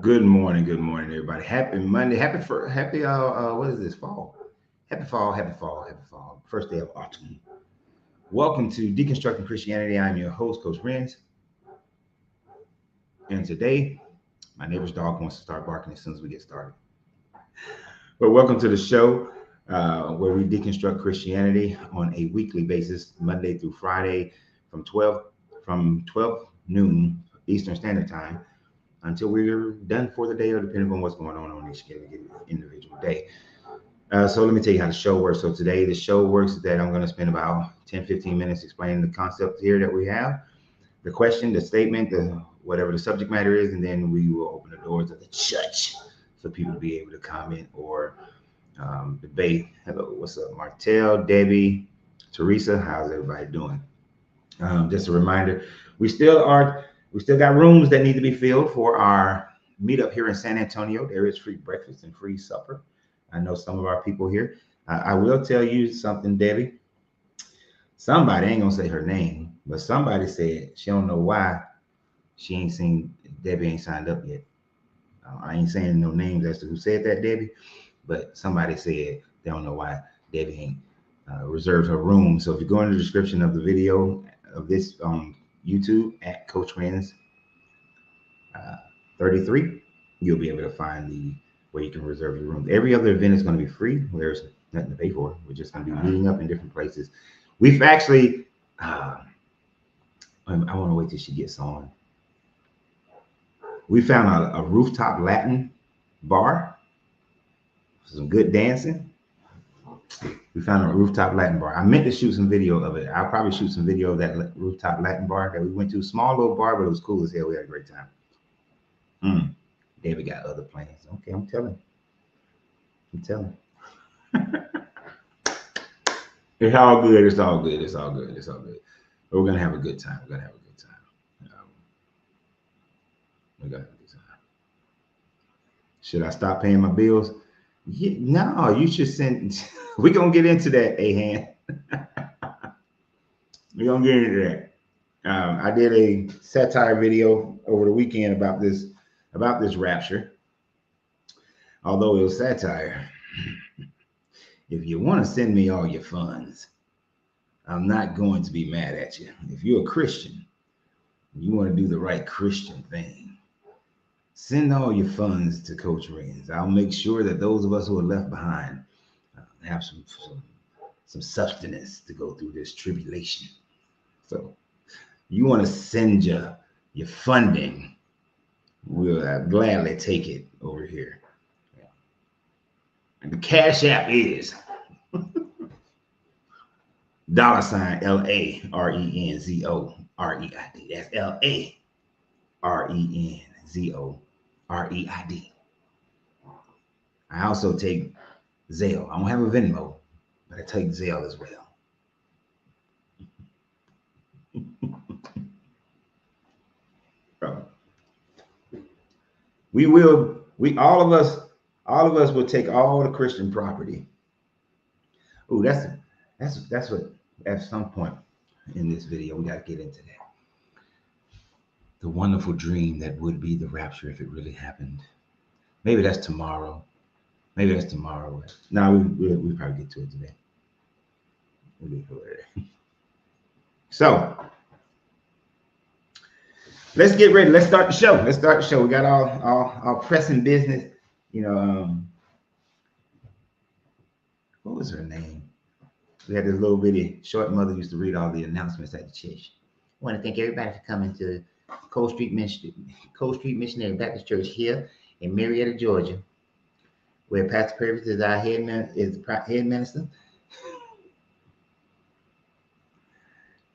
Good morning, everybody. Happy Monday. Happy what is this? Fall. Happy fall. First day of autumn. Welcome to Deconstructing Christianity. I'm your host, Coach Renz. And today, my neighbor's dog wants to start barking as soon as we get started. But welcome to the show where we deconstruct Christianity on a weekly basis, Monday through Friday, from 12 noon Eastern Standard Time until we're done for the day, or depending on what's going on each individual day. So let me tell you how the show works. So today the show works that I'm going to spend about 10-15 minutes explaining the concept here that we have, the question, the statement, whatever the subject matter is, and then we will open the doors of the church for people to be able to comment or debate. Hello, what's up, Martell, Debbie, Teresa? How's everybody doing? Just a reminder, we still got rooms that need to be filled for our meetup here in San Antonio. There is free breakfast and free supper. I know some of our people here. I will tell you something, Debbie. Somebody, ain't gonna say her name, but somebody said she don't know why Debbie ain't signed up yet. I ain't saying no names as to who said that, Debbie, but somebody said they don't know why Debbie ain't reserved her room. So if you go in the description of the video of this YouTube at Coach Renz 33, you'll be able to find where you can reserve your room. Every other event is going to be free. There's nothing to pay for. We're just going to be meeting up in different places. We've actually, I want to wait till she gets on. We found a rooftop Latin bar, some good dancing. We found a rooftop Latin bar. I meant to shoot some video of it. I'll probably shoot some video of that rooftop Latin bar that we went to. Small little bar, but it was cool as hell. We had a great time. David got other plans. Okay, I'm telling. It's all good. It's all good. But we're gonna have a good time. We're gonna have a good time. Should I stop paying my bills? Yeah, no, you should send. We're gonna get into that, Ahan. We're gonna get into that. I did a satire video over the weekend about this rapture. Although it was satire. If you want to send me all your funds, I'm not going to be mad at you. If you're a Christian, you want to do the right Christian thing, send all your funds to Coach Renz. I'll make sure that those of us who are left behind have some sustenance to go through this tribulation. So you want to send your funding, we'll gladly take it over here. And the Cash App is $LARENZOREID. That's LARENZOREID. I also take Zelle. I don't have a Venmo, but I take Zelle as well. All of us will take all the Christian property. Oh, that's what at some point in this video we got to get into that. The wonderful dream that would be the rapture if it really happened. Maybe that's tomorrow. No, we probably get to it today. So let's get ready. Let's start the show. We got all pressing business. What was her name? We had this little bitty short mother used to read all the announcements at the church. I want to thank everybody for coming to Cold Street Missionary Baptist Church here in Marietta, Georgia, where Pastor Purvis is our head minister.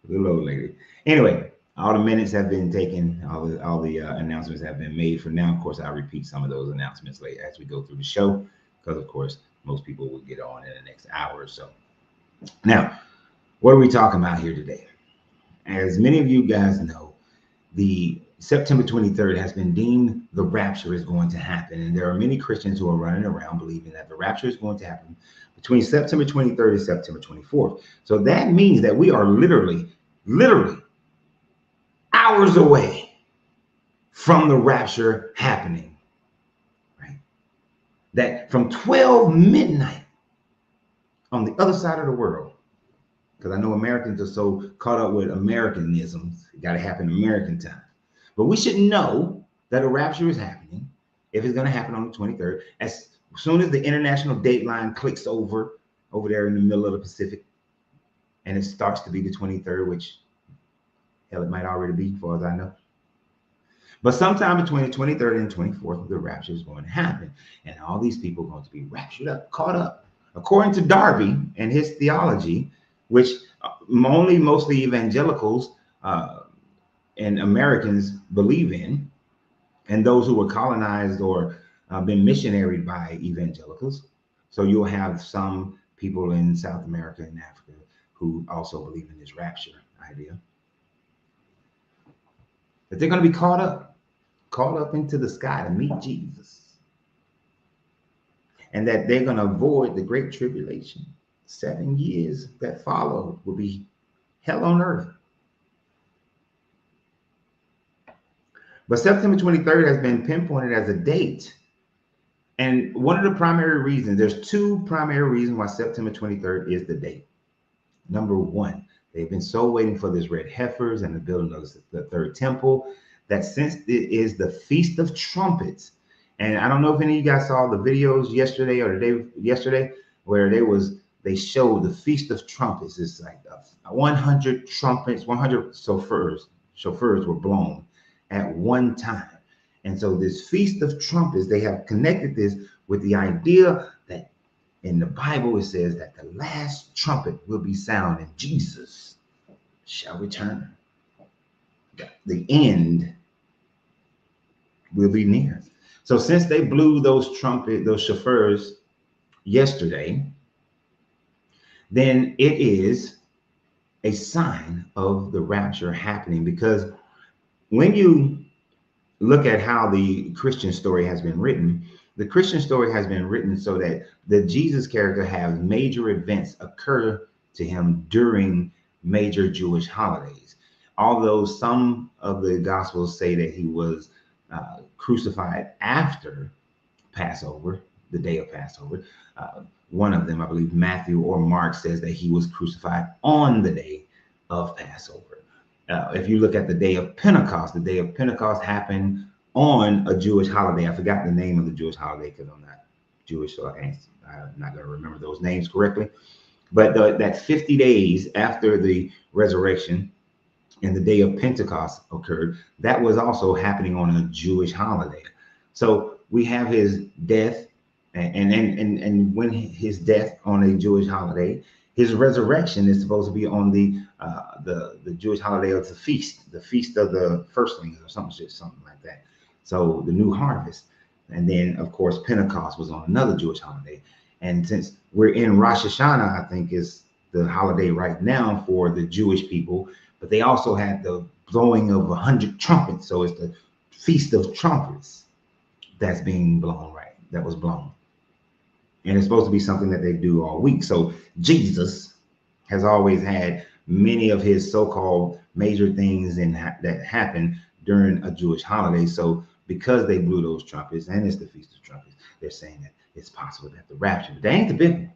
Little old lady. Anyway, all the minutes have been taken. All the announcements have been made. For now, of course, I'll repeat some of those announcements later as we go through the show, because of course most people will get on in the next hour or so. Now, what are we talking about here today? As many of you guys know, the September 23rd has been deemed the rapture is going to happen. And there are many Christians who are running around believing that the rapture is going to happen between September 23rd and September 24th. So that means that we are literally hours away from the rapture happening. that from 12 midnight on the other side of the world, because I know Americans are so caught up with Americanisms, it got to happen American time. But we should know that a rapture is happening if it's going to happen on the 23rd. As soon as the international dateline clicks over there in the middle of the Pacific, and it starts to be the 23rd, which hell, it might already be, as far as I know. But sometime between the 23rd and 24th, the rapture is going to happen. And all these people are going to be raptured up, caught up. According to Darby and his theology, which only mostly evangelicals and Americans believe in, and those who were colonized or been missionaried by evangelicals. So you'll have some people in South America and Africa who also believe in this rapture idea. That they're going to be caught up into the sky to meet Jesus. And that they're going to avoid the great tribulation. 7 years that follow will be hell on earth. But September 23rd has been pinpointed as a date. And one of the primary reasons, there's two primary reasons why September 23rd is the date. Number one, they've been so waiting for this red heifers and the building of the third temple, that since it is the Feast of Trumpets, and I don't know if any of you guys saw the videos yesterday or the day yesterday, where they showed the Feast of Trumpets. It's like 100 trumpets, 100 shofars were blown at one time. And so this Feast of Trumpets, they have connected this with the idea that in the Bible, it says that the last trumpet will be sounded and Jesus shall return. The end will be near. So since they blew those shofars yesterday, then it is a sign of the rapture happening. Because when you look at how the Christian story has been written, the Christian story has been written so that the Jesus character has major events occur to him during major Jewish holidays. Although some of the Gospels say that he was crucified after Passover, the day of Passover. One of them, I believe Matthew or Mark, says that he was crucified on the day of Passover. If you look at the day of Pentecost happened on a Jewish holiday. I forgot the name of the Jewish holiday because I'm not Jewish, so I'm not going to remember those names correctly. But that 50 days after the resurrection and the day of Pentecost occurred, that was also happening on a Jewish holiday. So we have his death, and when his death on a Jewish holiday, his resurrection is supposed to be on the Jewish holiday of the feast of the firstlings or something like that. So the new harvest. And then of course Pentecost was on another Jewish holiday. And since we're in Rosh Hashanah, I think is the holiday right now for the Jewish people, but they also had the blowing of 100 trumpets. So it's the Feast of Trumpets that's being blown, right? That was blown. And it's supposed to be something that they do all week. So Jesus has always had many of his so-called major things that happen during a Jewish holiday. So because they blew those trumpets, and it's the Feast of Trumpets, they're saying that it's possible that the rapture, but that ain't the big one.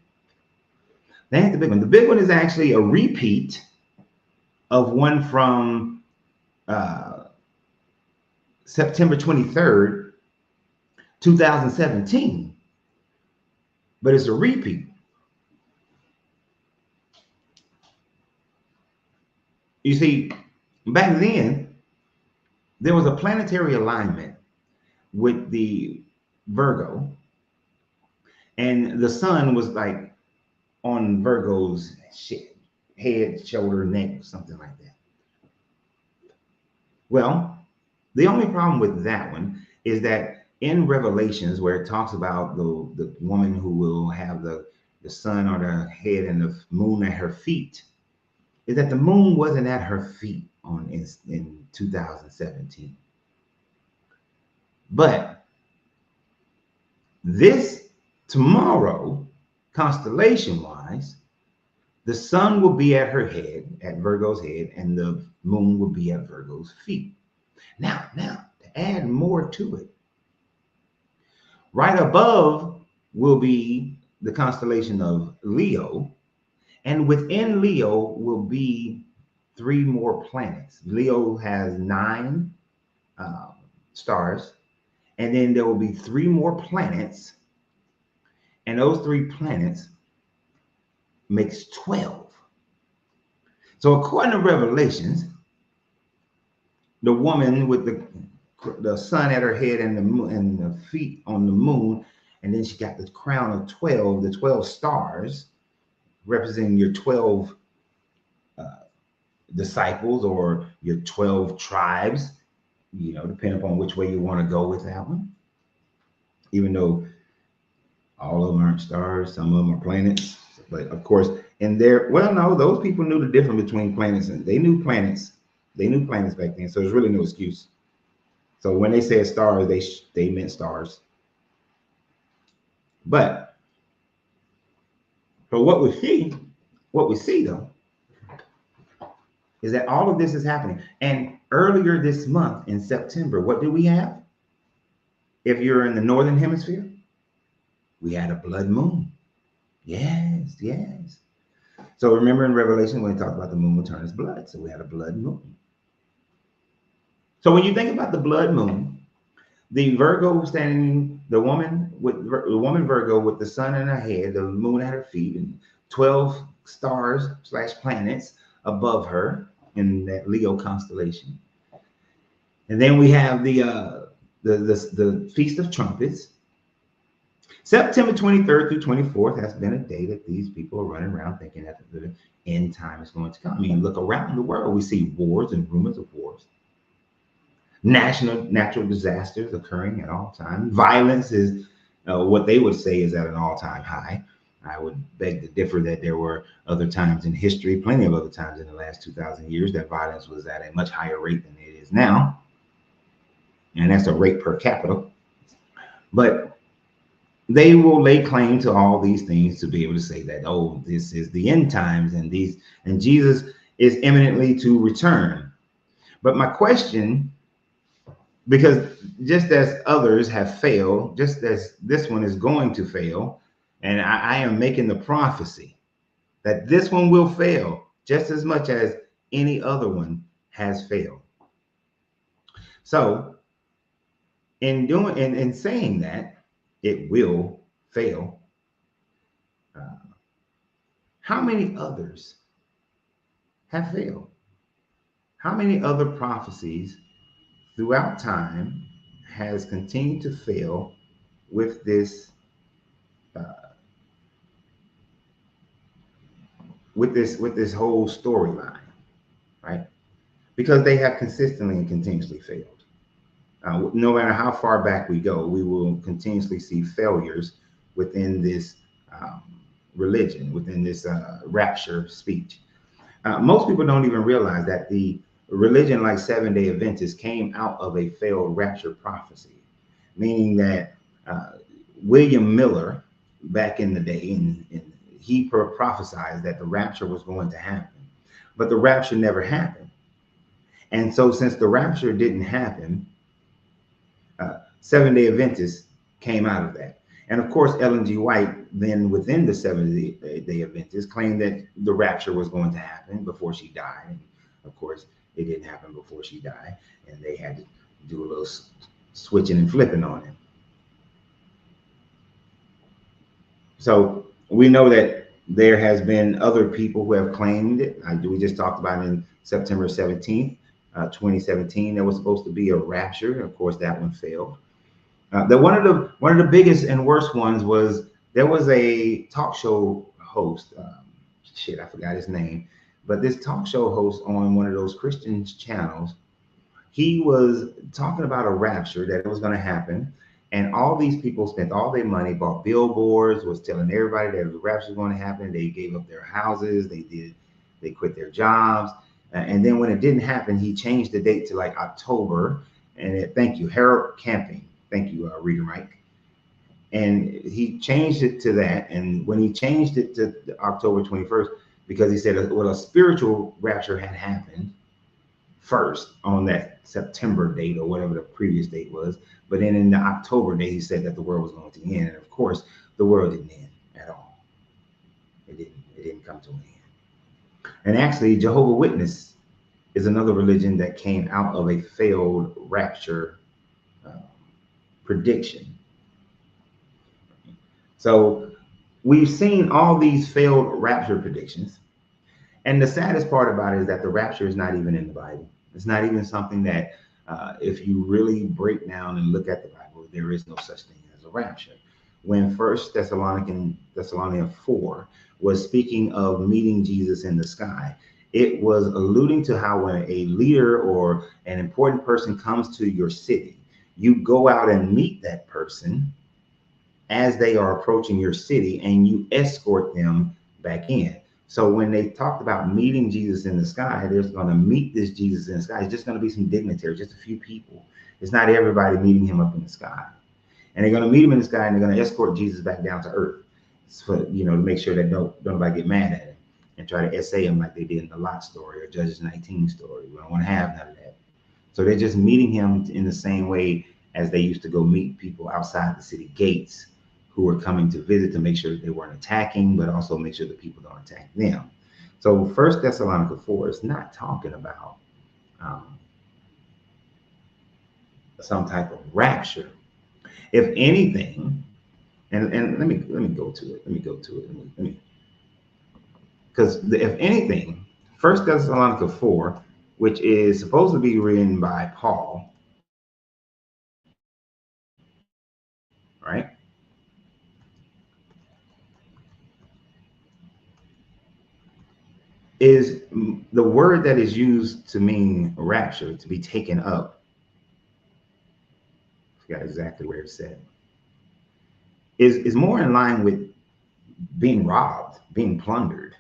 That ain't the big one. The big one is actually a repeat of one from September 23rd, 2017. But it's a repeat. You see, back then, there was a planetary alignment with the Virgo, and the sun was like on Virgo's head, shoulder, neck, something like that. Well, the only problem with that one is that in Revelations, where it talks about the woman who will have the sun on her head and the moon at her feet, is that the moon wasn't at her feet in 2017. But this tomorrow, constellation-wise, the sun will be at her head, at Virgo's head, and the moon will be at Virgo's feet. Now, to add more to it, right above will be the constellation of Leo. And within Leo will be three more planets. Leo has 9 uh, stars. And then there will be 3 more planets. And those 3 planets makes 12. So according to Revelations, the woman with the sun at her head and the feet on the moon, and then she got the crown of 12, the 12 stars representing your 12 uh, disciples or your 12 tribes, depending upon which way you want to go with that one. Even though all of them aren't stars, some of them are planets. But of course, no, those people knew the difference between planets, and they knew planets. They knew planets back then, so there's really no excuse. So when they said stars, they meant stars. But what we see though, is that all of this is happening. And earlier this month in September, what do we have? If you're in the northern hemisphere, we had a blood moon. Yes. So remember in Revelation when we talked about the moon will turn its blood. So we had a blood moon. So when you think about the blood moon, the Virgo standing, the woman Virgo with the sun in her head, the moon at her feet, and 12 stars / planets above her in that Leo constellation. And then we have the Feast of Trumpets. September 23rd through 24th has been a day that these people are running around thinking that the end time is going to come. I mean, look around the world, we see wars and rumors of wars. Natural disasters occurring at all times. Violence is what they would say is at an all-time high. I would beg to differ that there were other times in history, plenty of other times in the last 2,000 years, that violence was at a much higher rate than it is now. And that's a rate per capita. But they will lay claim to all these things to be able to say that, oh, this is the end times and Jesus is imminently to return. But my question, because just as others have failed, just as this one is going to fail, and I am making the prophecy that this one will fail just as much as any other one has failed. So in saying that it will fail, how many others have failed? How many other prophecies throughout time has continued to fail with this with this whole storyline, right? Because they have consistently and continuously failed. No matter how far back we go, we will continuously see failures within this religion, within this rapture speech. Most people don't even realize that the religion like Seventh-day Adventists came out of a failed rapture prophecy, meaning that William Miller, back in the day, he prophesied that the rapture was going to happen, but the rapture never happened. And so since the rapture didn't happen, Seventh-day Adventists came out of that. And of course, Ellen G. White, then within the Seventh-day Adventists, claimed that the rapture was going to happen before she died. And of course, it didn't happen before she died, and they had to do a little switching and flipping on it. So we know that there has been other people who have claimed it. We just talked about in September 17th, 2017, there was supposed to be a rapture. Of course, that one failed. One of the biggest and worst ones was there was a talk show host. I forgot his name, but this talk show host on one of those Christian channels, he was talking about a rapture, that it was going to happen, and all these people spent all their money, bought billboards, was telling everybody that the rapture was going to happen. They gave up their houses, they quit their jobs, and then when it didn't happen, he changed the date to like October. And thank you, Harold Camping. Thank you, Reader Mike. And he changed it to that. And when he changed it to October 21st, because he said, well, a spiritual rapture had happened first on that September date or whatever the previous date was. But then in the October date, he said that the world was going to end. And of course, the world didn't end at all. It didn't come to an end. And actually, Jehovah's Witness is another religion that came out of a failed rapture prediction. So we've seen all these failed rapture predictions. And the saddest part about it is that the rapture is not even in the Bible. It's not even something that, if you really break down and look at the Bible, there is no such thing as a rapture. When First Thessalonians 4 was speaking of meeting Jesus in the sky, it was alluding to how when a leader or an important person comes to your city, you go out and meet that person as they are approaching your city and you escort them back in. So when they talked about meeting Jesus in the sky, there's going to meet this Jesus in the sky. It's just going to be some dignitaries, just a few people. It's not everybody meeting him up in the sky. And they're going to meet him in the sky and they're going to escort Jesus back down to earth. So, to make sure that don't nobody get mad at him and try to essay him like they did in the Lot story or Judges 19 story. We don't want to have none of that. So they're just meeting him in the same way as they used to go meet people outside the city gates who were coming to visit, to make sure that they weren't attacking, but also make sure that people don't attack them. So First Thessalonians 4 is not talking about some type of rapture. If anything, and let me go to it. Because if anything, First Thessalonians 4, which is supposed to be written by Paul, right? Is the word that is used to mean rapture, to be taken up. I forgot exactly where it's said. Is more in line with being robbed, being plundered,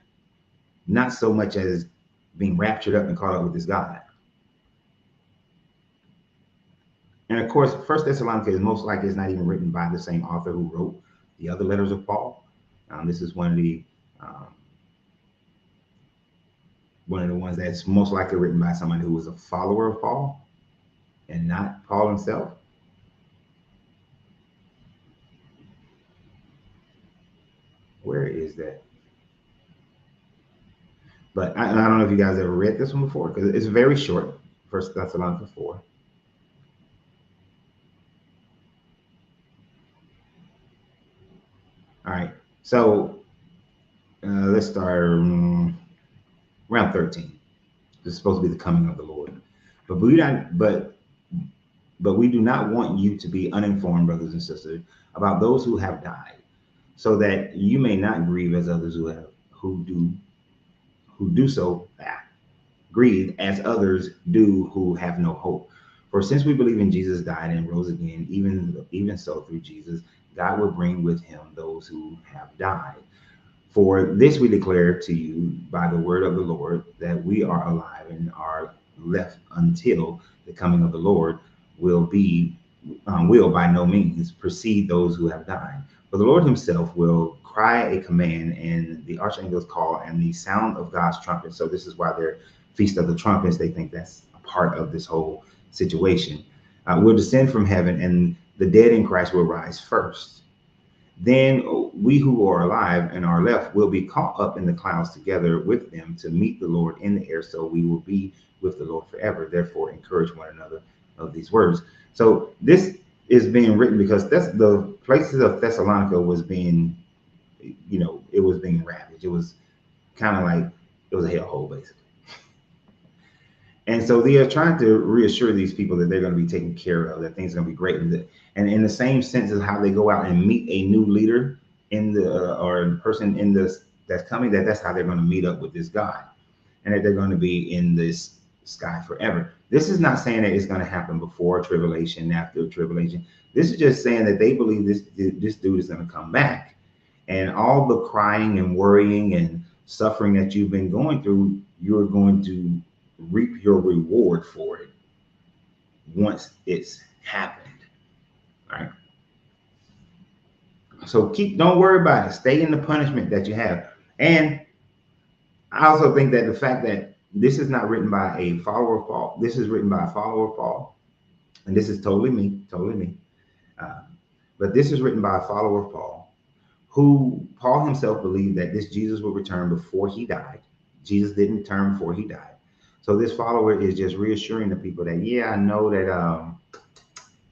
not so much as being raptured up and caught up with this God. And of course, First Thessalonians is most likely is not even written by the same author who wrote the other letters of Paul. This is one of the ones that's most likely written by somebody who was a follower of Paul and not Paul himself. Where is that? But I don't know if you guys ever read this one before, because it's very short. First Thessalonians 4. All right, so let's start around 13. This is supposed to be the coming of the Lord, but we do not want you to be uninformed, brothers and sisters, about those who have died, so that you may not grieve as others grieve as others do who have no hope. For since we believe in Jesus died and rose again, even so through Jesus, God will bring with him those who have died. For this we declare to you by the word of the Lord, that we are alive and are left until the coming of the Lord will by no means precede those who have died. For the Lord himself will cry a command, and the archangels call, and the sound of God's trumpet. So this is why they're Feast of the Trumpets. They think that's a part of this whole situation. Will descend from heaven, and the dead in Christ will rise first. Then we who are alive and are left will be caught up in the clouds together with them to meet the Lord in the air. So we will be with the Lord forever. Therefore, encourage one another of these words. So this is being written because that's the places of Thessalonica was being, it was being ravaged. It was kind of like it was a hellhole, basically. And so they are trying to reassure these people that they're going to be taken care of, that things are going to be great. And in the same sense as how they go out and meet a new leader or a person in this that's coming, that's how they're going to meet up with this God, and that they're going to be in this sky forever. This is not saying that it's going to happen before tribulation, after tribulation. This is just saying that they believe this dude is going to come back, and all the crying and worrying and suffering that you've been going through, you're going to reap your reward for it once it's happened. All right. So don't worry about it. Stay in the punishment that you have. And I also think that the fact that This is not written by a follower of Paul. This is written by a follower of Paul. And this is totally me, totally me. Uh, but this is written by a follower of Paul, who Paul himself believed that this Jesus would return before he died. Jesus didn't return before he died. So this follower is just reassuring the people that, yeah, I know that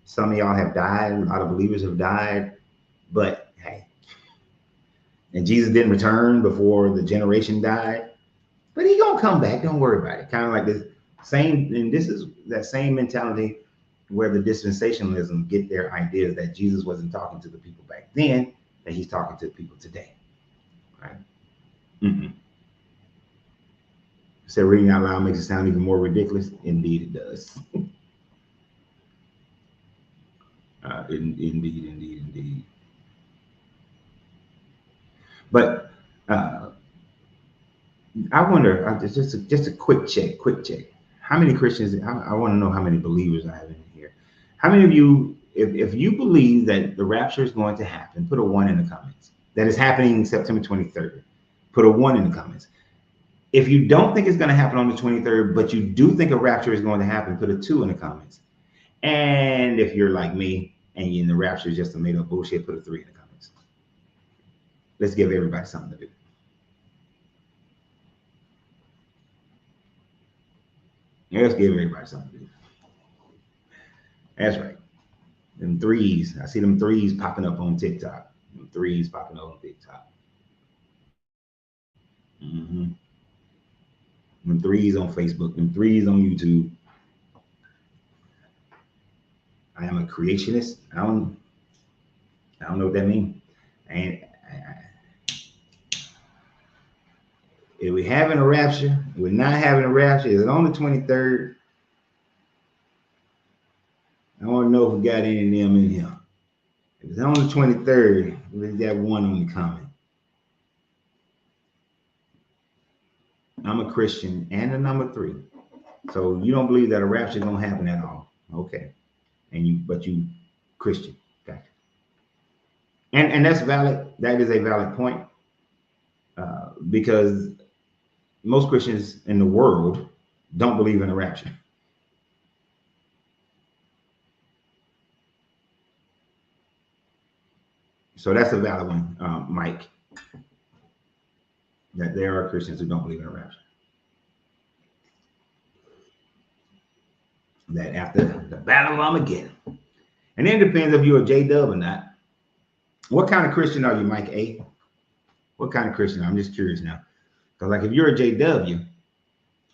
some of y'all have died, a lot of believers have died, but hey, and Jesus didn't return before the generation died, but he gonna come back. Don't worry about it. Kind of like this same, and this is that same mentality where the dispensationalism get their ideas that Jesus wasn't talking to the people back then, that he's talking to the people today. Right? Mm-hmm. So reading out loud makes it sound even more ridiculous. Indeed, it does. Indeed. But I wonder, just a quick check. How many Christians, I want to know how many believers I have in here. How many of you, if you believe that the rapture is going to happen, put a 1 in the comments. That is happening September 23rd. Put a 1 in the comments. If you don't think it's going to happen on the 23rd, but you do think a rapture is going to happen, put a 2 in the comments. And if you're like me and the rapture is just a made up bullshit, put a 3 in the comments. Let's give everybody something to do. Let's give everybody something to do. That's right. Them threes. I see them threes popping up on TikTok. Them threes popping up on TikTok. Mm-hmm. Them threes on Facebook. Them threes on YouTube. I am a creationist. I don't know what that means. And if we're having a rapture, we're not having a rapture. Is it on the 23rd? I want to know if we got any of them in here. If it's on the 23rd, let's get 1 on the comment. I'm a Christian and a number 3. So you don't believe that a rapture is going to happen at all. Okay. But you Christian. Gotcha. And that's valid. That is a valid point. Because most Christians in the world don't believe in a rapture. So that's a valid one, Mike. That there are Christians who don't believe in a rapture. That after the battle of Armageddon. And then it depends if you're a J-dub or not. What kind of Christian are you, Mike A? What kind of Christian? I'm just curious now. Because like if you're a JW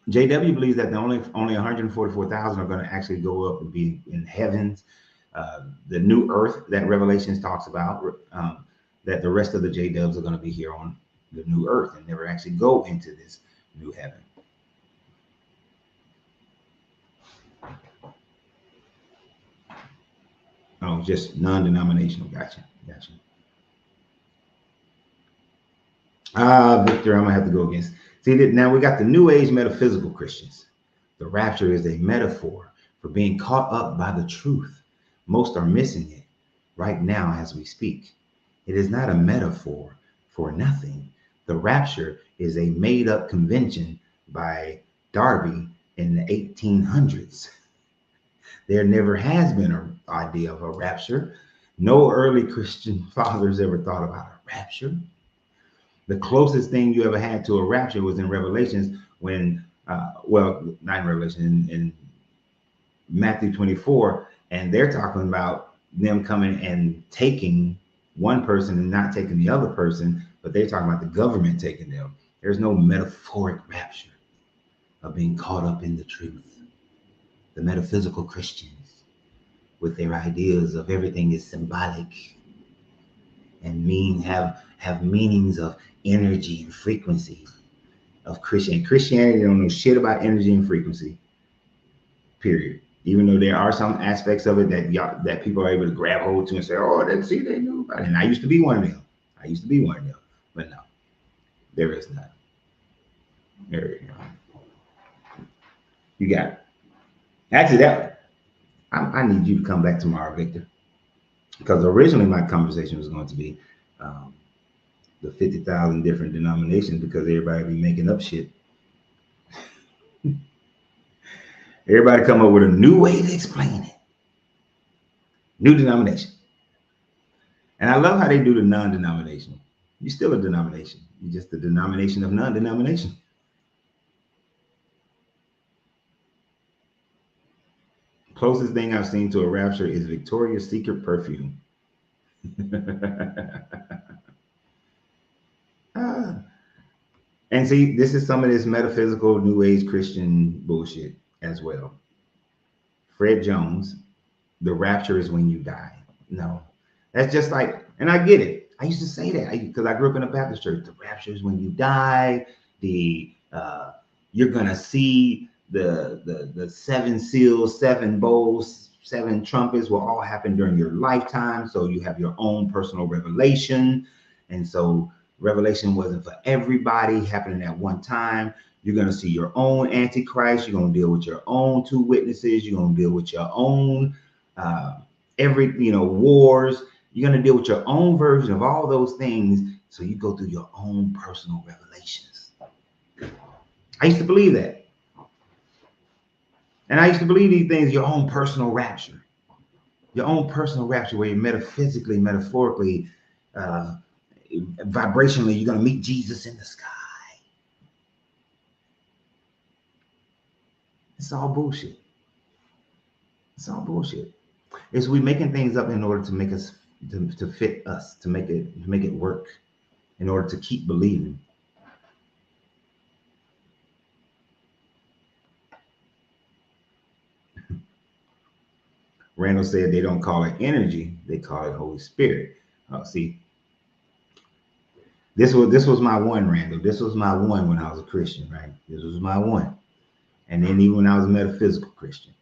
believes that the only 144,000 are going to actually go up and be in heavens. The new earth that Revelations talks about, that the rest of the J-dubs are going to be here on the new earth and never actually go into this new heaven. Oh, just non-denominational. Gotcha. Victor, I'm gonna have to go against. See that now we got the New Age metaphysical Christians. The rapture is a metaphor for being caught up by the truth. Most are missing it right now as we speak. It is not a metaphor for nothing. The rapture is a made-up convention by Darby in the 1800s. There never has been an idea of a rapture. No early Christian fathers ever thought about a rapture. The closest thing you ever had to a rapture was in Revelations when, well, not in Revelation, in Matthew 24, and they're talking about them coming and taking one person and not taking the other person, but they're talking about the government taking them. There's no metaphoric rapture of being caught up in the truth. The metaphysical Christians, with their ideas of everything is symbolic and have meanings of energy and frequency of Christianity don't know shit about energy and frequency, period. Even though there are some aspects of it that people are able to grab hold to and say, oh, they knew about it. And I used to be one of them. But no, there is not. There you go. You got it. Actually, I need you to come back tomorrow, Victor, because originally my conversation was going to be the 50,000 different denominations, because everybody be making up shit. Everybody come up with a new way to explain it. New denomination. And I love how they do the non-denomination. You're still a denomination. You're just the denomination of non-denomination. Closest thing I've seen to a rapture is Victoria's Secret perfume. And see, this is some of this metaphysical New Age Christian bullshit as well. Fred Jones, the rapture is when you die. No, that's just like, and I get it. I used to say that because I grew up in a Baptist church. The rapture is when you die. You're gonna see the seven seals, seven bowls, seven trumpets will all happen during your lifetime. So you have your own personal revelation, and so revelation wasn't for everybody happening at one time. You're going to see your own antichrist. You're going to deal with your own two witnesses. You're going to deal with your own wars. You're going to deal with your own version of all those things. So you go through your own personal revelations. I used to believe that. And I used to believe these things, your own personal rapture. Your own personal rapture where you're metaphysically, metaphorically, vibrationally, you're going to meet Jesus in the sky. It's all bullshit. It's all bullshit. It's we making things up in order to make us to fit us, to make it work, in order to keep believing. Randall said they don't call it energy, they call it Holy Spirit. See, this was my one, Randall. This was my one when I was a Christian, right? This was my one. And then even when I was a metaphysical Christian.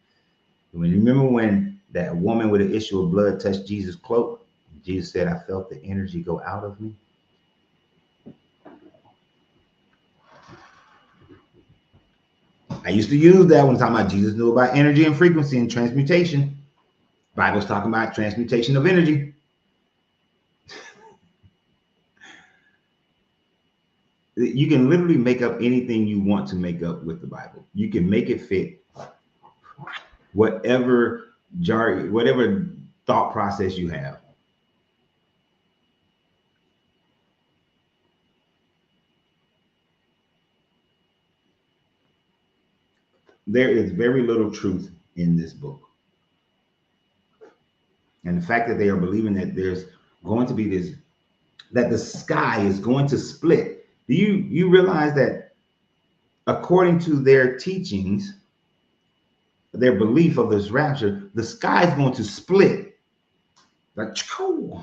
When you remember when that woman with an issue of blood touched Jesus' cloak, Jesus said, I felt the energy go out of me. I used to use that when talking about Jesus knew about energy and frequency and transmutation. Bible's talking about transmutation of energy. You can literally make up anything you want to make up with the Bible. You can make it fit whatever thought process you have. There is very little truth in this book. And the fact that they are believing that there's going to be this, that the sky is going to split. Do you realize that according to their teachings, their belief of this rapture, the sky is going to split, like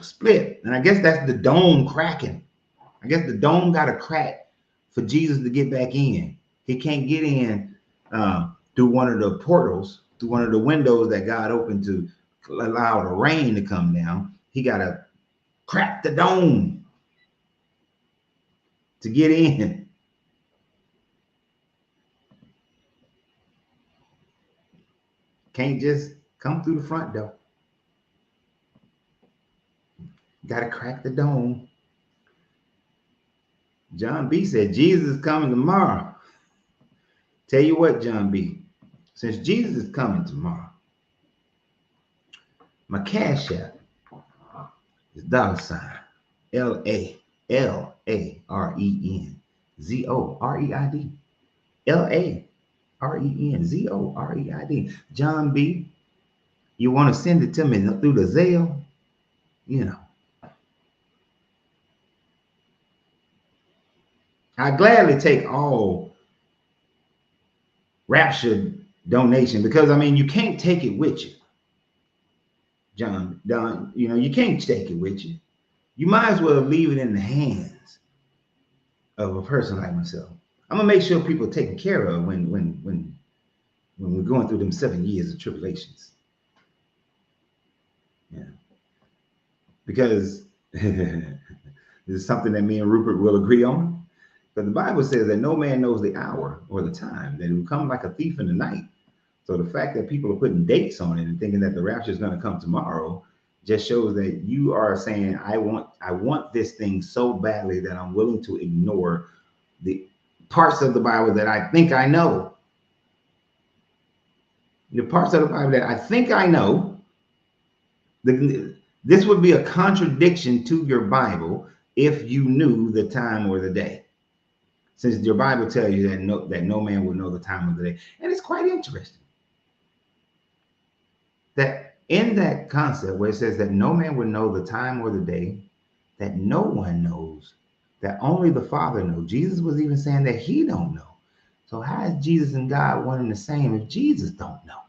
split. And I guess that's the dome cracking. I guess the dome got to crack for Jesus to get back in. He can't get in through one of the portals, through one of the windows that God opened to allow the rain to come down. He got to crack the dome to get in. Can't just come through the front door. Got to crack the dome. John B said, Jesus is coming tomorrow. Tell you what, John B, since Jesus is coming tomorrow, my cash app is $LALARENZOREID. LARENZOREID. John B, you want to send it to me through the Zelle? You know. I gladly take all Rapture donation because, I mean, you can't take it with you. Don, you can't take it with you. You might as well leave it in the hands of a person like myself. I'm gonna make sure people are taken care of when we're going through them 7 years of tribulations. Yeah, because this is something that me and Rupert will agree on. But the Bible says that no man knows the hour or the time, that it will come like a thief in the night. So the fact that people are putting dates on it and thinking that the rapture is going to come tomorrow just shows that you are saying, I want this thing so badly that I'm willing to ignore the parts of the Bible that I think I know. the parts of the Bible that I think I know, this would be a contradiction to your Bible if you knew the time or the day. Since your Bible tells you that no man will know the time of the day. And it's quite interesting that in that concept where it says that no man will know the time or the day, that no one knows, that only the Father knows. Jesus was even saying that he don't know. So how is Jesus and God one and the same if Jesus don't know?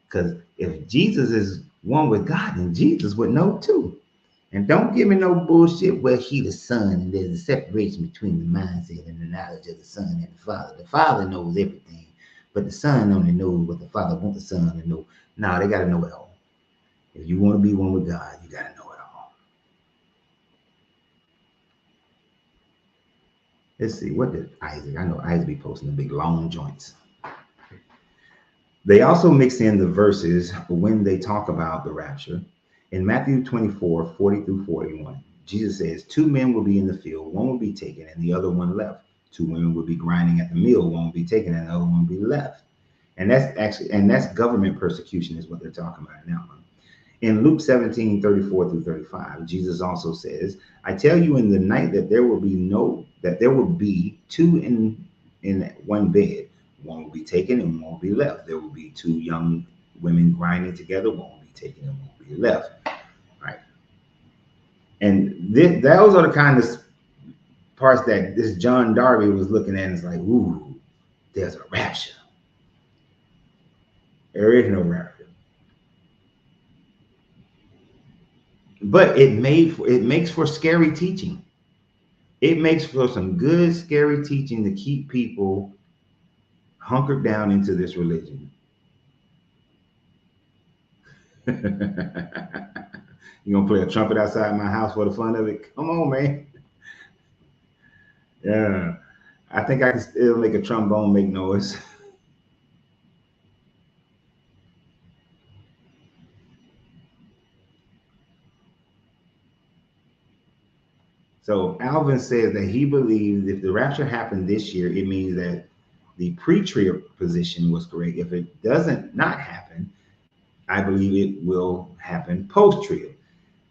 Because if Jesus is one with God, then Jesus would know too. And don't give me no bullshit where he the Son and there's a separation between the mindset and the knowledge of the Son and the Father. The Father knows everything, but the Son only knows what the Father wants the Son to know. No, they got to know it all. If you want to be one with God, you got to know it all. Let's see, what did Isaac? I know Isaac be posting the big long joints. They also mix in the verses when they talk about the rapture. In Matthew 24, 40 through 41, Jesus says, 2 men will be in the field, one will be taken and the other one left. 2 women will be grinding at the mill, one will be taken and the other one will be left. And that's government persecution is what they're talking about now. In Luke 17, 34 through 35, Jesus also says, I tell you in the night that there will be 2 in one bed. One will be taken and one will be left. There will be 2 young women grinding together. One will be taken and one will be left. Right. And those are the kind of parts that this John Darby was looking at and it's like, ooh, there's a rapture. There is no rapture. But it makes for scary teaching. It makes for some good, scary teaching to keep people hunkered down into this religion. You gonna play a trumpet outside my house for the fun of it? Come on, man. Yeah, I think I can still make a trombone make noise. So Alvin says that he believes if the rapture happened this year, it means that the pre-trib position was correct. If it doesn't not happen, I believe it will happen post-trib.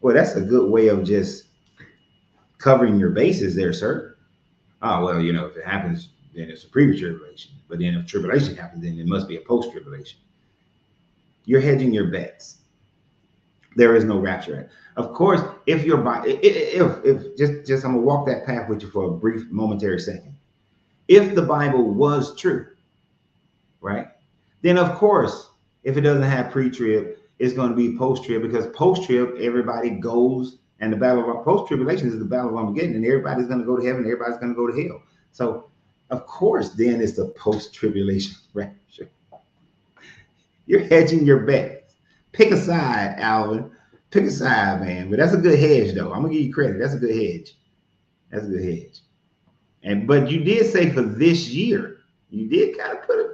Well, that's a good way of just covering your bases there, sir. Oh, well, if it happens, then it's a pre-tribulation. But then if tribulation happens, then it must be a post-tribulation. You're hedging your bets. There is no rapture. Of course, if I'm gonna walk that path with you for a brief momentary second. If the Bible was true, right? Then of course, if it doesn't have pre-trib, it's going to be post-trib, because post-trib, everybody goes, and the battle of post-tribulation is the battle of Armageddon, and everybody's going to go to heaven, everybody's going to go to hell. So of course, then it's the post-tribulation rapture. You're hedging your bets. Pick a side, Alvin. Pick a side, man. But that's a good hedge, though. I'm gonna give you credit. That's a good hedge. That's a good hedge. But you did say for this year, you did kind of put it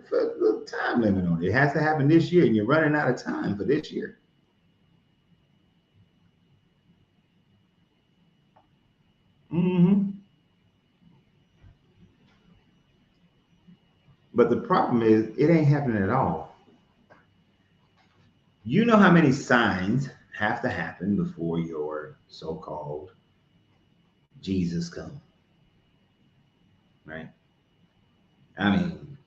for a little time limit on it. It has to happen this year, and you're running out of time for this year. But the problem is, it ain't happening at all. You know how many signs have to happen before your so-called Jesus comes, right? I mean,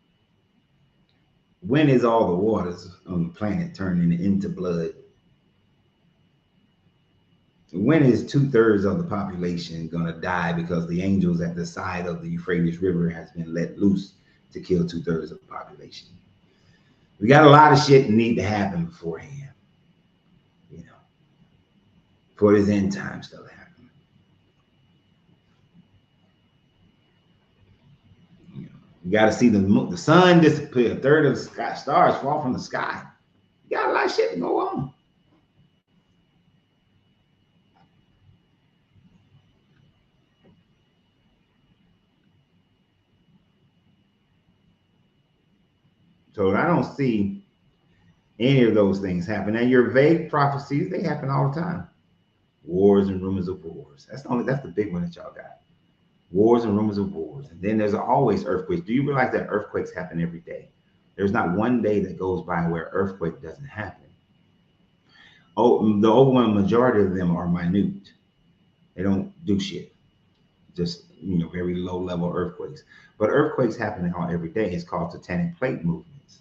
when is all the waters on the planet turning into blood? When is 2/3 of the population going to die because the angels at the side of the Euphrates River has been let loose to kill 2/3 of the population? We got a lot of shit need to happen beforehand, for this end time stuff to happen. You got to see the sun disappear, 1/3 of the sky, stars fall from the sky. You got a lot of shit to go on. So I don't see any of those things happen. And your vague prophecies, they happen all the time. Wars and rumors of wars. That's the big one that y'all got. Wars and rumors of wars. And then there's always earthquakes. Do you realize that earthquakes happen every day? There's not one day that goes by where earthquake doesn't happen. Oh, the overwhelming majority of them are minute. They don't do shit. Just very low level earthquakes. But earthquakes happen every day. It's called tectonic plate movements.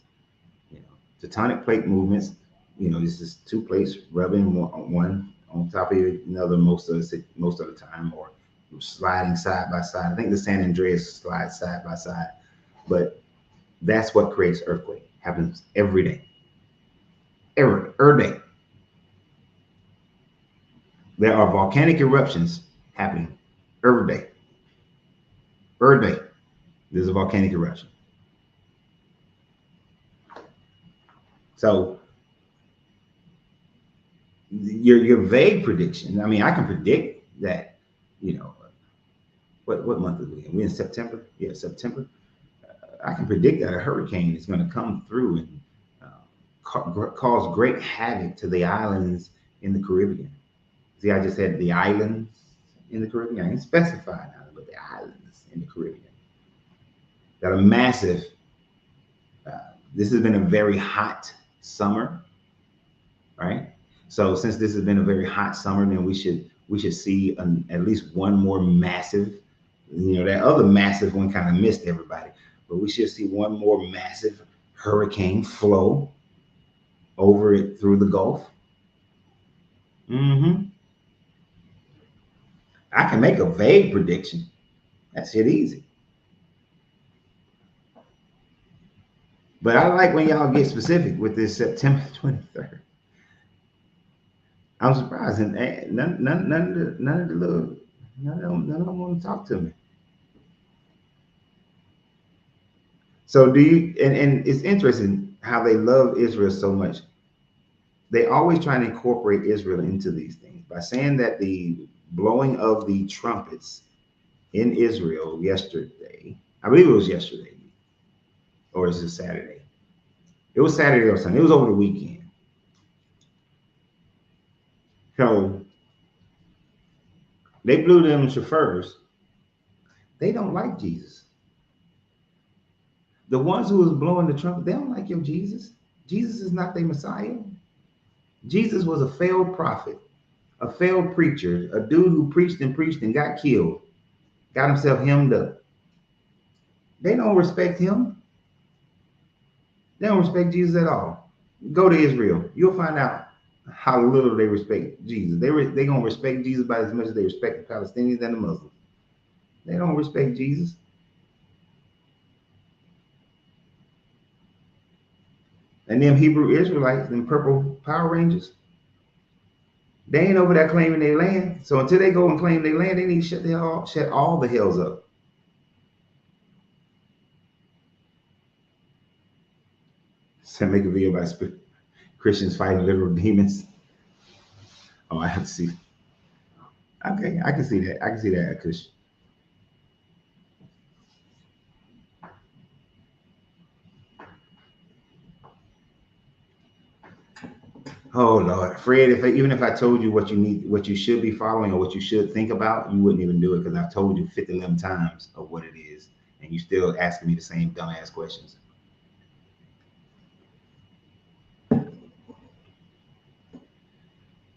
Tectonic plate movements. This is two plates rubbing one on top of another most of the time, or sliding side by side. I think the San Andreas slides side by side, but that's what creates earthquake. Happens every day. Every day. There are volcanic eruptions happening every day. Every day, there's a volcanic eruption. So your vague prediction. I mean, I can predict that. What month is we in? We're in September. Yeah, September. I can predict that a hurricane is going to come through and cause great havoc to the islands in the Caribbean. See, I just said the islands in the Caribbean. I ain't specified now, but the islands in the Caribbean that are massive. This has been a very hot summer, right? So since this has been a very hot summer, then we should see at least one more massive. That other massive one kind of missed everybody, but we should see one more massive hurricane flow over it through the Gulf. I can make a vague prediction. That shit easy. But I like when y'all get specific with this September 23rd. I'm surprised, and none of them want to talk to me. So do you? And it's interesting how they love Israel so much. They always try to incorporate Israel into these things by saying that the blowing of the trumpets in Israel yesterday, I believe it was yesterday, or is it Saturday? It was Saturday or Sunday. It was over the weekend. So they blew them shofars. They don't like Jesus. The ones who was blowing the trumpet, they don't like your Jesus. Jesus is not their Messiah. Jesus was a failed prophet, a failed preacher, a dude who preached and got killed, got himself hemmed up. They don't respect him. They don't respect Jesus at all. Go to Israel. You'll find out how little they respect Jesus. They're going to respect Jesus by as much as they respect the Palestinians and the Muslims. They don't respect Jesus. And them Hebrew Israelites, them purple Power Rangers, they ain't over there claiming their land. So until they go and claim their land, they need to shut all the hells up. So make a video about Christians fighting literal demons. Oh, I have to see. Okay, I can see that. I can see that, Kush. Oh Lord, Fred, even if I told you what you should be following or what you should think about, you wouldn't even do it because I've told you 50 times of what it is, and you still asking me the same dumbass questions.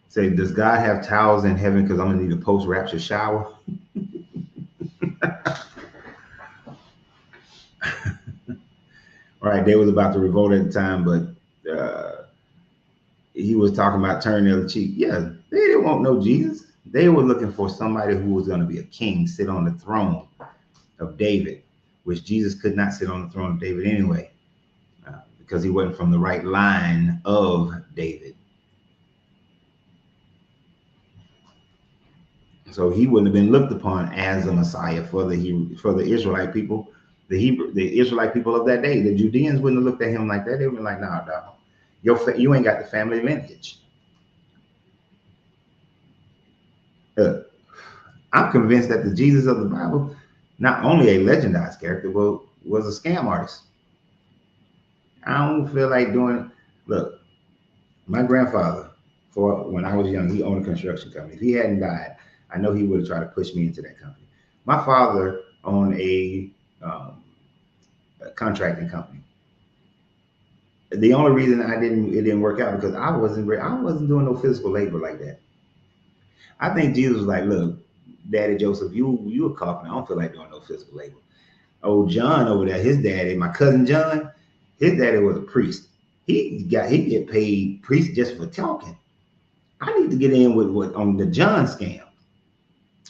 Say, does God have towels in heaven? Because I'm gonna need a post-rapture shower. All right, they was about to revolt at the time, but he was talking about turning the other cheek. Yeah, they didn't want no Jesus. They were looking for somebody who was going to be a king, sit on the throne of David, which Jesus could not sit on the throne of David anyway, because he wasn't from the right line of David. So he wouldn't have been looked upon as a Messiah for the Israelite people, the Israelite people of that day. The Judeans wouldn't have looked at him like that. They would have been like, nah, dog. You ain't got the family lineage. I'm convinced that the Jesus of the Bible, not only a legendized character, but was a scam artist. I don't feel like doing. Look, my grandfather, for when I was young, he owned a construction company. If he hadn't died, I know he would have tried to push me into that company. My father owned a contracting company. The only reason it didn't work out because I wasn't doing no physical labor like that. I think Jesus was like, look, Daddy Joseph, you a carpenter. I don't feel like doing no physical labor. Old John over there, his daddy, my cousin John, his daddy was a priest. He get paid priest just for talking. I need to get in with what on the John scam.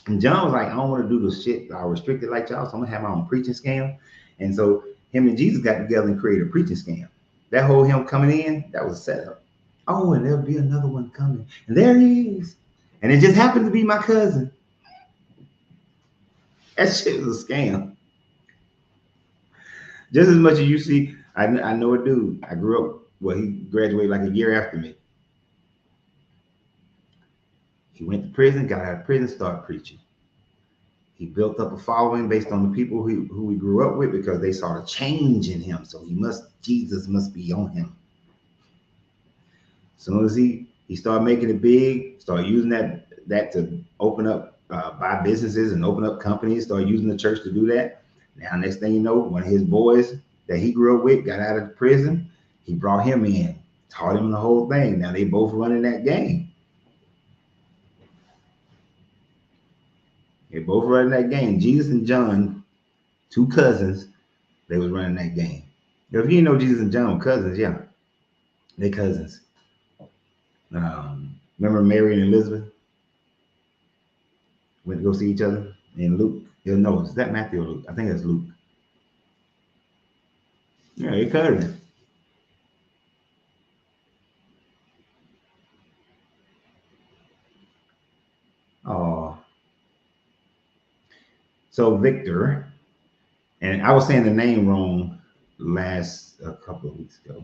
And John was like, I don't want to do the shit restricted like y'all, so I'm gonna have my own preaching scam. And so him and Jesus got together and created a preaching scam. That whole him coming in, that was a setup. Oh, and there'll be another one coming. And there he is. And it just happened to be my cousin. That shit was a scam. Just as much as you see, I know a dude. I grew up, well, he graduated like a year after me. He went to prison, got out of prison, started preaching. He built up a following based on the people who we grew up with because they saw a change in him. So Jesus must be on him. As soon as he started making it big, started using that to open up, buy businesses and open up companies, started using the church to do that. Now, next thing you know, one of his boys that he grew up with got out of the prison. He brought him in, taught him the whole thing. Now they both running that game. They both running that game. Jesus and John, two cousins, they was running that game. If you didn't know Jesus and John were cousins, yeah, they cousins. Remember Mary and Elizabeth went to go see each other? And Luke, no, is that Matthew or Luke? I think that's Luke. Yeah, they cousins. Oh, so Victor, and I was saying the name wrong a couple of weeks ago,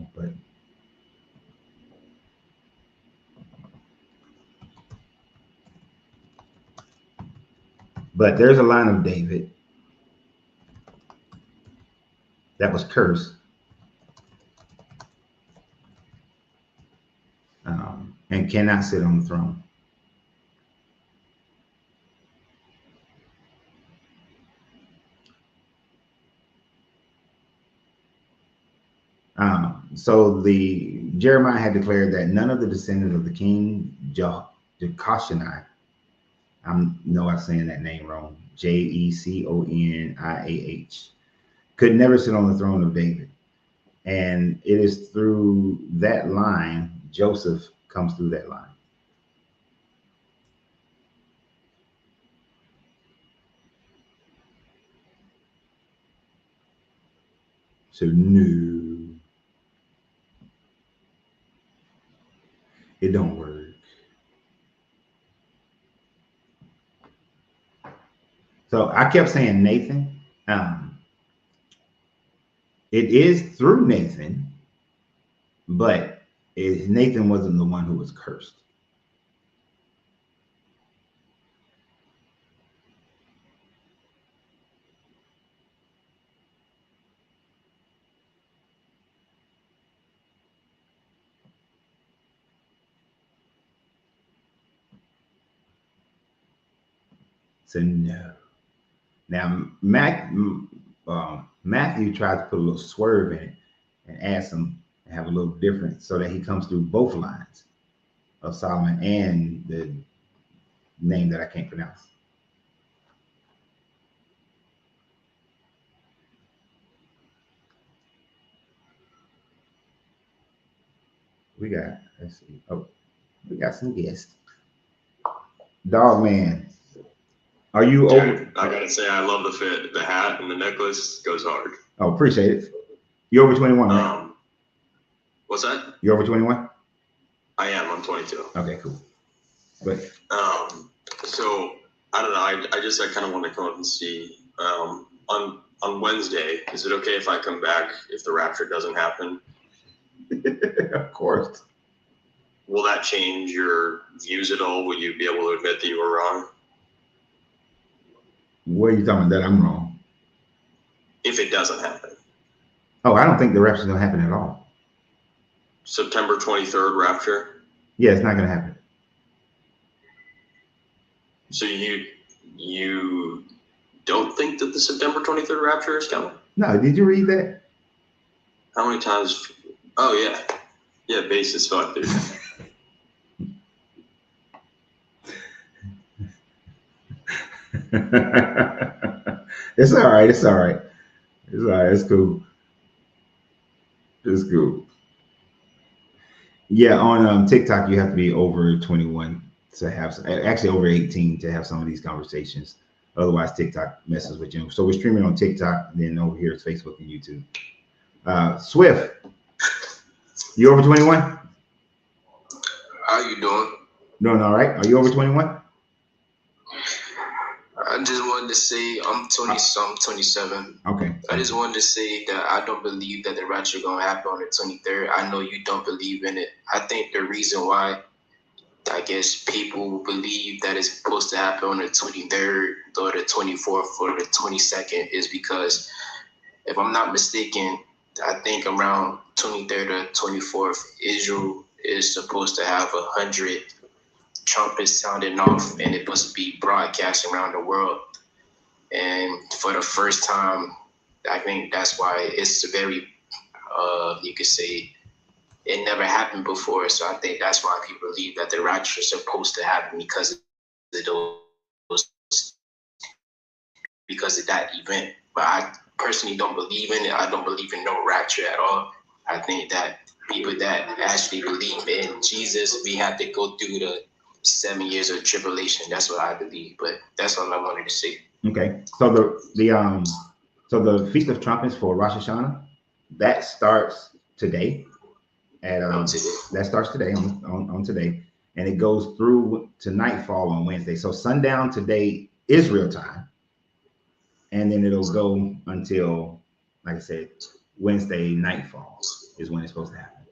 but there's a line of David that was cursed, and cannot sit on the throne. So the Jeremiah had declared that none of the descendants of the king Jehoshaphat, I know I'm saying that name wrong, Jeconiah, could never sit on the throne of David. And it is through that line, Joseph comes through that line. So no, it don't work. So I kept saying Nathan. It is through Nathan, but Nathan wasn't the one who was cursed. So no. Now Matthew tried to put a little swerve in it and add some, have a little difference so that he comes through both lines of Solomon and the name that I can't pronounce. We got, let's see. Oh, we got some guests. Dog man, are you over? I gotta say, I love the fit. The hat and the necklace goes hard. Oh, appreciate it. You're over 21, right? What's that? You're over 21? I am. I'm 22. Okay, cool. But so I don't know. I kind of want to come up and see on Wednesday. Is it okay if I come back if the rapture doesn't happen? Of course. Will that change your views at all? Will you be able to admit that you were wrong? What are you talking about that I'm wrong? If it doesn't happen. Oh, I don't think the rapture is going to happen at all. September 23rd rapture? Yeah, it's not going to happen. So you don't think that the September 23rd rapture is coming? No, did you read that? How many times Oh yeah, yeah, bass is fun, dude. It's all right. It's all right. It's all right. It's cool. It's cool. Yeah, on TikTok, you have to be over 21 to have, actually over 18 to have some of these conversations. Otherwise, TikTok messes with you. So we're streaming on TikTok, and then over here it's Facebook and YouTube. Swift, you over 21? How you doing? Doing all right. Are you over 21? I just wanted to say I'm 20, so I'm 27. Okay. I just wanted to say that I don't believe that the rapture gonna happen on the 23rd. I know you don't believe in it. I think the reason why I guess people believe that it's supposed to happen on the 23rd or the 24th or the 22nd is because, if I'm not mistaken, I think around 23rd or 24th, Israel is supposed to have 100 trumpets sounding off, and it's supposed to be broadcast around the world. And for the first time, I think that's why it's very, you could say, it never happened before. So I think that's why people believe that the rapture is supposed to happen because of those, because of that event. But I personally don't believe in it. I don't believe in no rapture at all. I think that people that actually believe in Jesus, we have to go through the 7 years of tribulation. That's what I believe. But that's all I wanted to say. Okay. So the Feast of Trumpets for Rosh Hashanah, that starts today. That starts today on today, and it goes through to nightfall on Wednesday. So sundown today, Israel time, and then it'll go until, like I said, Wednesday nightfall is when it's supposed to happen.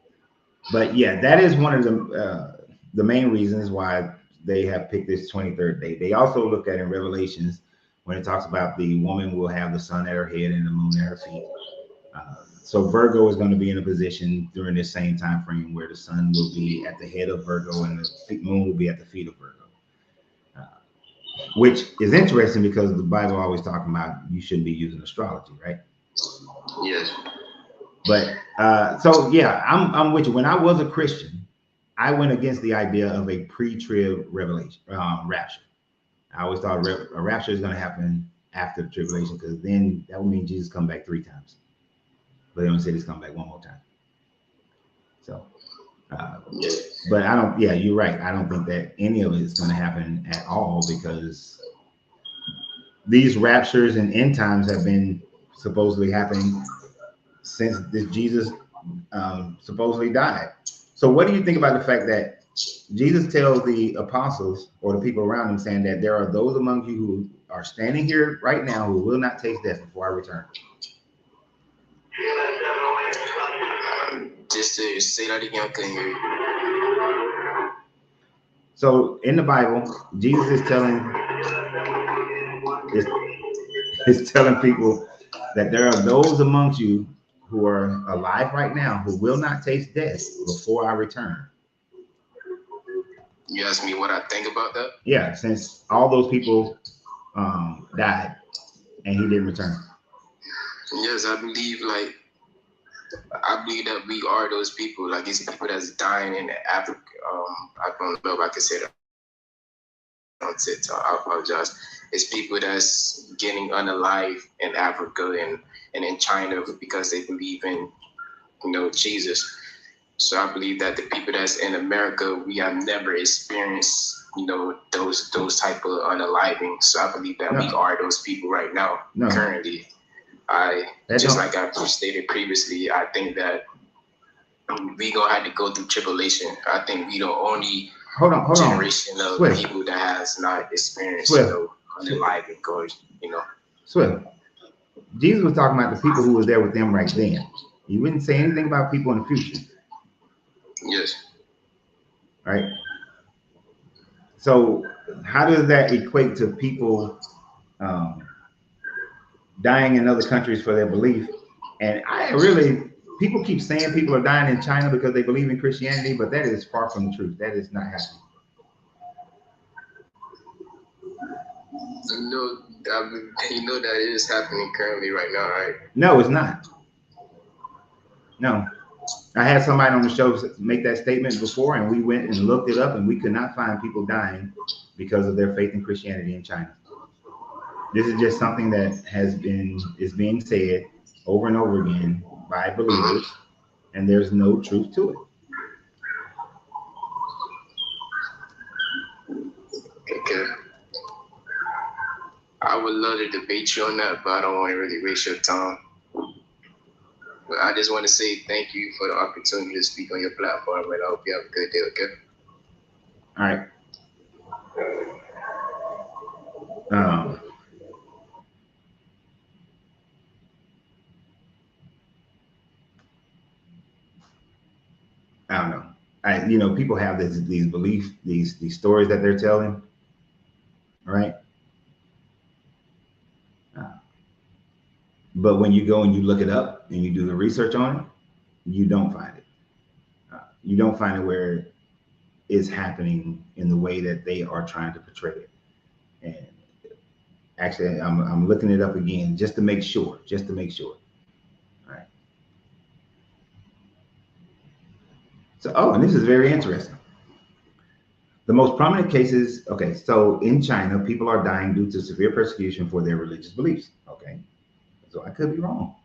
But yeah, that is one of the main reasons why they have picked this 23rd day. They also look at in Revelations when it talks about the woman will have the sun at her head and the moon at her feet. So Virgo is going to be in a position during this same time frame where the sun will be at the head of Virgo and the moon will be at the feet of Virgo, which is interesting because the Bible always talking about you shouldn't be using astrology, right? Yes. But so yeah, I'm with you. When I was a Christian, I went against the idea of a pre-trib revelation rapture. I always thought a rapture is going to happen after the tribulation because then that would mean Jesus come back 3 times. But they don't say he's come back 1 more time. So, but I don't. Yeah, you're right. I don't think that any of it is going to happen at all because these raptures and end times have been supposedly happening since this Jesus supposedly died. So, what do you think about the fact that Jesus tells the apostles or the people around him, saying that there are those among you who are standing here right now who will not taste death before I return? Just to say that again, I couldn't hear you. So in the Bible, Jesus is telling people that there are those amongst you who are alive right now who will not taste death before I return. You asked me what I think about that? Yeah, since all those people died and he didn't return. Yes, I believe that we are those people. Like, it's people that's dying in Africa. I don't know if I can say that on TikTok. I apologize. It's people that's getting unalive in Africa and in China because they believe in, Jesus. So I believe that the people that's in America, we have never experienced, those type of unaliving. So I believe that we are those people right now, currently. Like I stated previously, I think that we gonna have to go through tribulation. I think we the only generation of people that has not experienced unaliving, Swift. Jesus was talking about the people who were there with them right then. He wouldn't say anything about people in the future. Yes. Right. So how does that equate to people dying in other countries for their belief? And people keep saying people are dying in China because they believe in Christianity, but that is far from the truth. That is not happening. You know that is happening currently right now, right? No, it's not. No. I had somebody on the show make that statement before, and we went and looked it up, and we could not find people dying because of their faith in Christianity in China. This is just something that is being said over and over again by believers, and there's no truth to it. Okay. I would love to debate you on that, but I don't want to really waste your time. But I just want to say thank you for the opportunity to speak on your platform, and I hope you have a good day, okay? All right. I don't know. People have these beliefs, these stories that they're telling, right? But when you go and you look it up and you do the research on it, you don't find it. You don't find it where it's happening in the way that they are trying to portray it. And actually, I'm looking it up again just to make sure. All right. So, and this is very interesting. The most prominent cases, okay, so in China, people are dying due to severe persecution for their religious beliefs. Okay, so I could be wrong,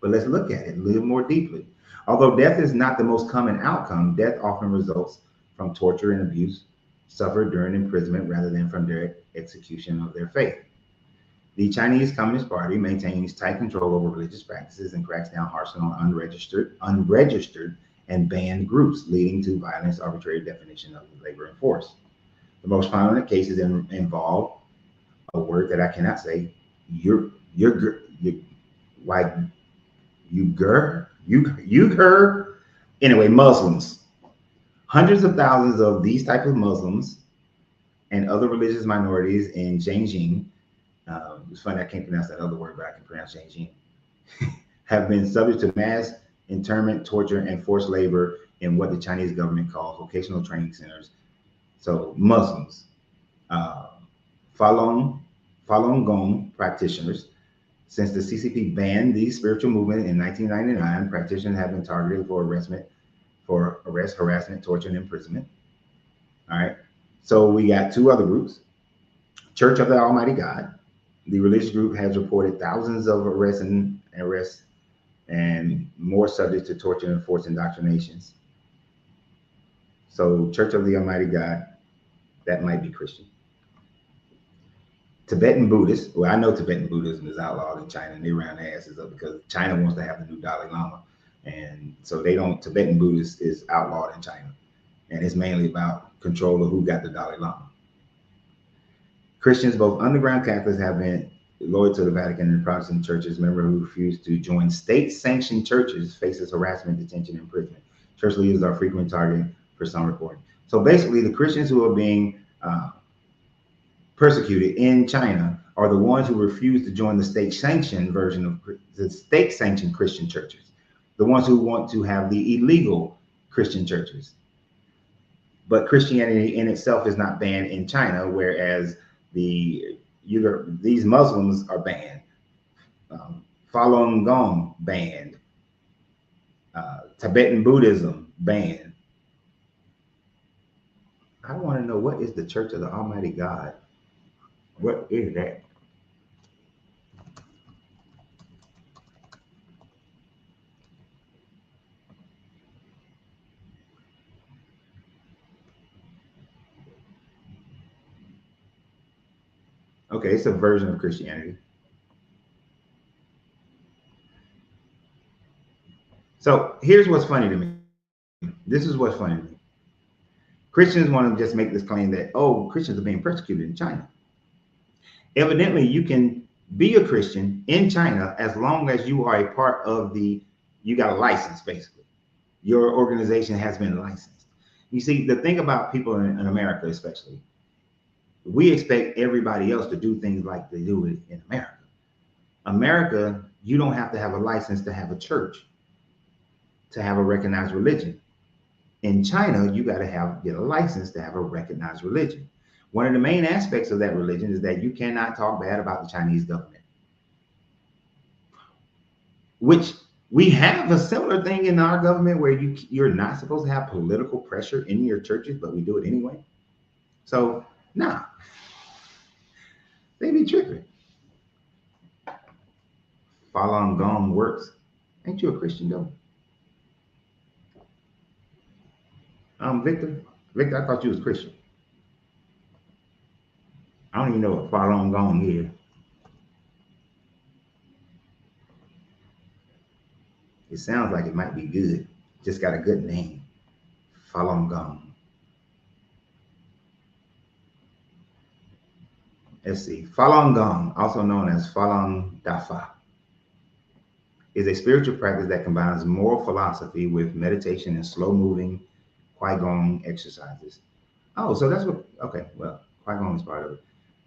but let's look at it a little more deeply. Although death is not the most common outcome, death often results from torture and abuse suffered during imprisonment rather than from direct execution of their faith. The Chinese Communist Party maintains tight control over religious practices and cracks down harshly on unregistered and banned groups, leading to violence, arbitrary definition of labor and force. The most prominent cases involve a word that I cannot say, anyway, Muslims. Hundreds of thousands of these types of Muslims and other religious minorities in Xinjiang, it's funny I can't pronounce that other word, but I can pronounce Xinjiang, have been subject to mass internment, torture, and forced labor in what the Chinese government calls vocational training centers. So Muslims, Falun Gong practitioners. Since the CCP banned the spiritual movement in 1999, practitioners have been targeted for arrest, harassment, torture, and imprisonment. All right. So we got two other groups. Church of the Almighty God. The religious group has reported thousands of arrests and more subject to torture and forced indoctrinations. So Church of the Almighty God, that might be Christian. Tibetan Buddhists, well, I know Tibetan Buddhism is outlawed in China, and they round their asses up because China wants to have the new Dalai Lama. And so Tibetan Buddhist is outlawed in China. And it's mainly about control of who got the Dalai Lama. Christians, both underground Catholics, have been loyal to the Vatican and Protestant churches. Members who refuse to join state-sanctioned churches faces harassment, detention, and imprisonment. Church leaders are frequently targeted for some reporting. So basically, the Christians who are being persecuted in China are the ones who refuse to join the state-sanctioned version of the state-sanctioned Christian churches, the ones who want to have the illegal Christian churches. But Christianity in itself is not banned in China, whereas these Muslims are banned. Falun Gong banned. Tibetan Buddhism banned. I want to know, what is the Church of the Almighty God? What is that? Okay, it's a version of Christianity. So here's what's funny to me. This is what's funny to me. Christians want to just make this claim that, oh, Christians are being persecuted in China. Evidently, you can be a Christian in China as long as you are a part of you got a license, basically. Your organization has been licensed. You see, the thing about people in America, especially, we expect everybody else to do things like they do it in America. America, you don't have to have a license to have a church, to have a recognized religion. In China, you got to get a license to have a recognized religion. One of the main aspects of that religion is that you cannot talk bad about the Chinese government, which We have a similar thing in our government where you're not supposed to have political pressure in your churches, but we do it anyway. So, nah, they be tripping. Falun Gong works. Ain't you a Christian though? Victor? Victor, I thought you was Christian. I don't even know what Falun Gong is. It sounds like it might be good. Just got a good name. Falun Gong. Let's see. Falun Gong, also known as Falun Dafa, is a spiritual practice that combines moral philosophy with meditation and slow-moving Qigong exercises. Oh, so that's what, okay, well, Qigong is part of it.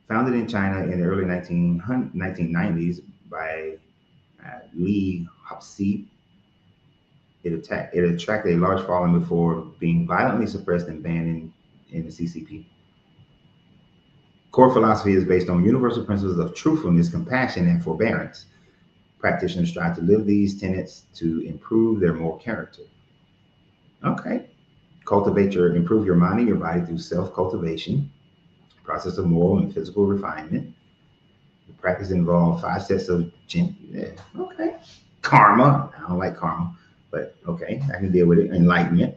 Founded in China in the early 1990s by Li Hopsi, it attracted a large following before being violently suppressed and banned in the CCP. Core philosophy is based on universal principles of truthfulness, compassion, and forbearance. Practitioners strive to live these tenets to improve their moral character. Okay. Improve your mind and your body through self-cultivation, process of moral and physical refinement. The practice involves 5 sets of okay. Karma. I don't like karma, but okay, I can deal with it. Enlightenment.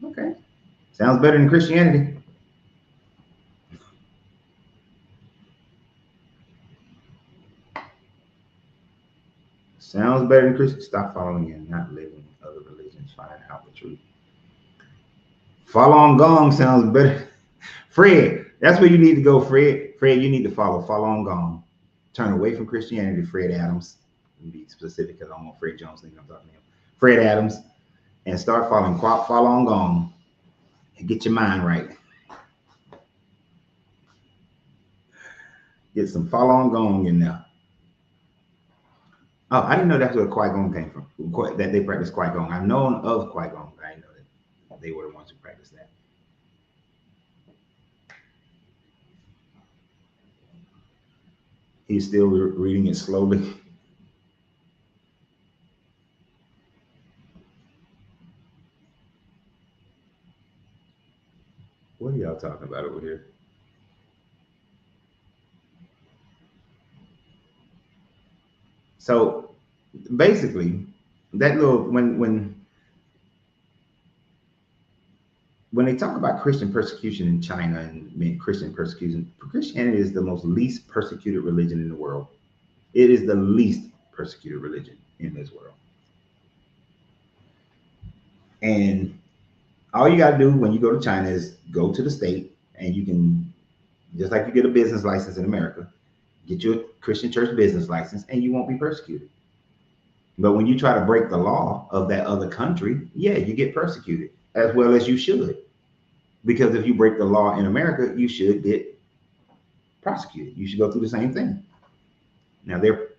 Okay. Sounds better than Christianity. Sounds better than Christian. Stop following and not living other religions. Find out the truth. Falun Gong sounds better. Fred, that's where you need to go, Fred. Fred, you need to follow Falun Gong. Turn away from Christianity, Fred Adams. Let me be specific because I don't want Fred Jones thinking I'm talking to him. Fred Adams, and start following Falun Gong and get your mind right. Get some Falun Gong in there. Oh, I didn't know that's where Qui-Gon came from. That they practice Qui-Gon. I've known of Qui-Gon, but I didn't know that they were the ones who practiced that. He's still reading it slowly. What are y'all talking about over here? So basically, that little when they talk about Christian persecution in China and Christian persecution, Christianity is the most least persecuted religion in the world. It is the least persecuted religion in this world. And all you got to do when you go to China is go to the state, and you can, just like you get a business license in America, get you a Christian church business license, and you won't be persecuted. But when you try to break the law of that other country, yeah, you get persecuted, as well as you should. Because if you break the law in America, you should get prosecuted. You should go through the same thing. Now, their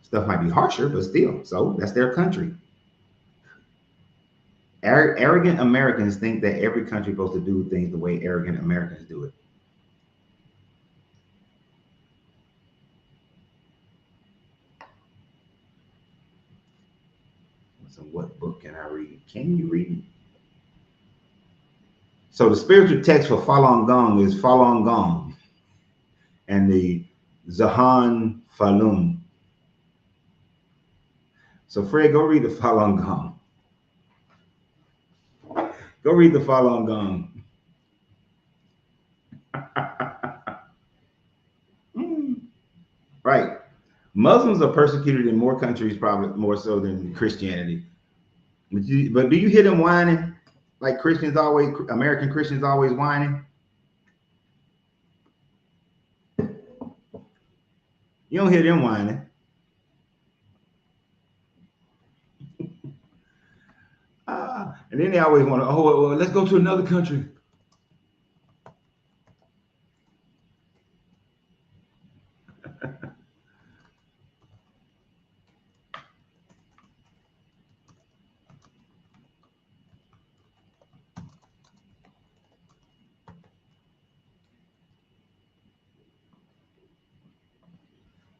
stuff might be harsher, but still, so that's their country. Arrogant Americans think that every country is supposed to do things the way arrogant Americans do it. So what book can I read? Can you read? So the spiritual text for Falun Gong is Falun Gong and the Zahan Falun. So Fred, go read the Falun Gong. Go read the Falun Gong. Right. Muslims are persecuted in more countries, probably more so than Christianity. But do you hear them whining? Like Christians always, American Christians always whining? You don't hear them whining. And then they always want to, oh, well, let's go to another country.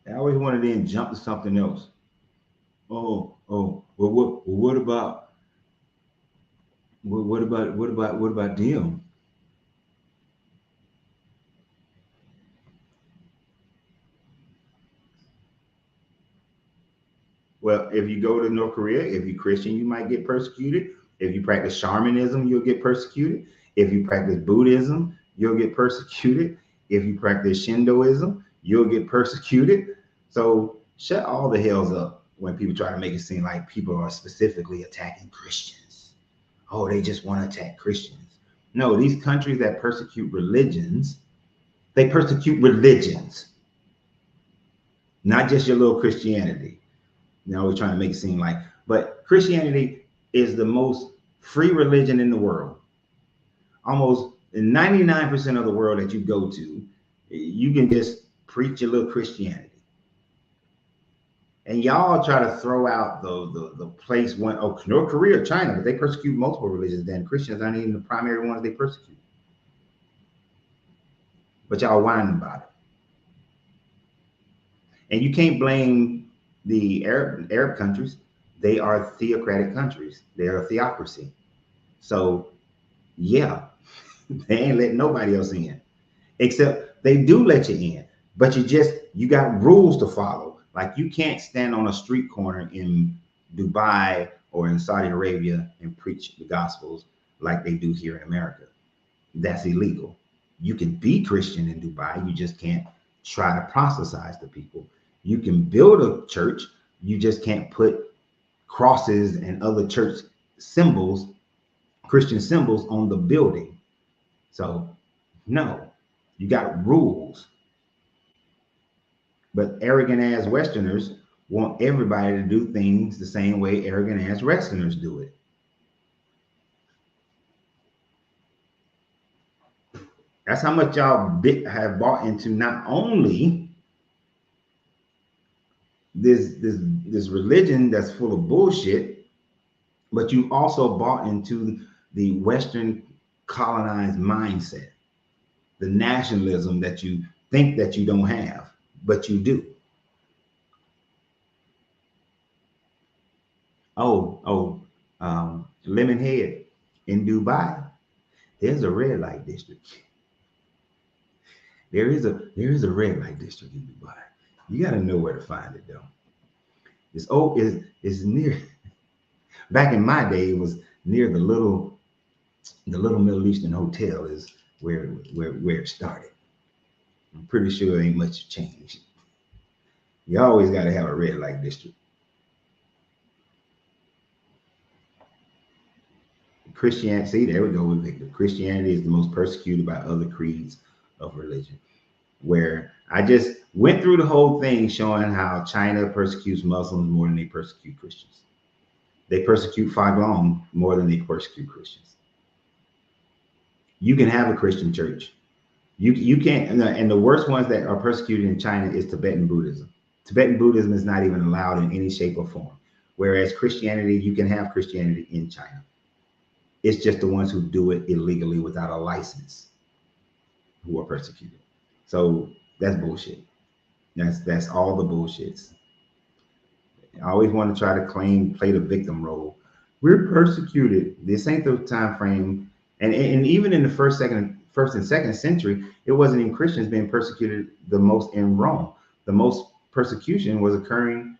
They always want to then jump to something else. about them? Well, if you go to North Korea, if you're Christian, you might get persecuted. If you practice shamanism, you'll get persecuted. If you practice Buddhism, you'll get persecuted. If you practice Shintoism, you'll get persecuted. So shut all the hells up when people try to make it seem like people are specifically attacking Christians. Oh, they just want to attack Christians. No, these countries that persecute religions, they persecute religions, not just your little Christianity. We're trying to make it seem like, but Christianity is the most free religion in the world. Almost 99% of the world that you go to, you can just preach your little Christianity. And y'all try to throw out the place one, North Korea, China, but they persecute multiple religions. Then Christians aren't even the primary ones they persecute. But y'all whining about it. And you can't blame the Arab countries. They are theocratic countries. They are a theocracy. So yeah, they ain't letting nobody else in, except they do let you in, but you got rules to follow. Like you can't stand on a street corner in Dubai or in Saudi Arabia and preach the gospels like they do here in America. That's illegal. You can be Christian in Dubai. You just can't try to proselytize the people. You can build a church. You just can't put crosses and other church symbols, Christian symbols on the building. So no, you got rules. But arrogant ass Westerners want everybody to do things the same way arrogant ass Westerners do it. That's how much y'all have bought into not only this religion that's full of bullshit, but you also bought into the Western colonized mindset, the nationalism that you think that you don't have, but you do. Lemonhead in Dubai, there's a red light district. There is a red light district in Dubai. You got to know where to find it though. It's near. Back in my day, it was near the little Middle Eastern hotel is where it started. I'm pretty sure ain't much changed. You always got to have a red light district. Christianity, see, there we go with Victor. Christianity is the most persecuted by other creeds of religion. Where I just went through the whole thing showing how China persecutes Muslims more than they persecute Christians. They persecute Falun more than they persecute Christians. You can have a Christian church. You can't, and the worst ones that are persecuted in China is Tibetan Buddhism. Tibetan Buddhism is not even allowed in any shape or form. Whereas Christianity, you can have Christianity in China. It's just the ones who do it illegally without a license who are persecuted. So that's bullshit. That's all the bullshits. I always want to try to play the victim role. We're persecuted. This ain't the time frame. And even in the first and second century, it wasn't even Christians being persecuted the most in Rome. The most persecution was occurring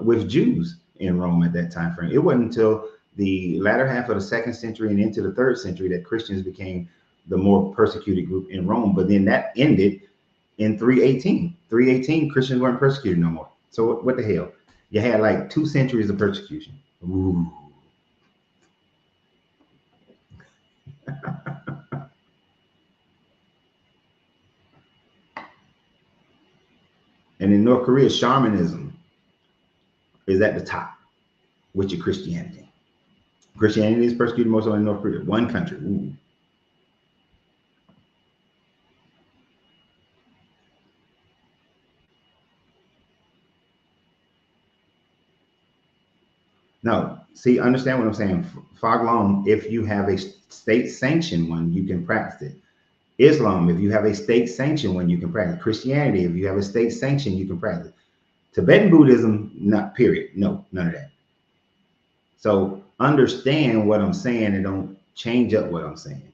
with Jews in Rome at that time frame. It wasn't until the latter half of the second century and into the third century that Christians became the more persecuted group in Rome. But then that ended in 318. 318, Christians weren't persecuted no more. So what the hell? You had like 2 centuries of persecution. Ooh. And in North Korea, shamanism is at the top with your Christianity. Christianity is persecuted most in North Korea, one country. Ooh. No, see, understand what I'm saying. Falun, if you have a state-sanctioned one, you can practice it. Islam, if you have a state-sanctioned one, you can practice. Christianity, if you have a state-sanctioned, you can practice. Tibetan Buddhism, not period. No, none of that. So understand what I'm saying and change up what I'm saying.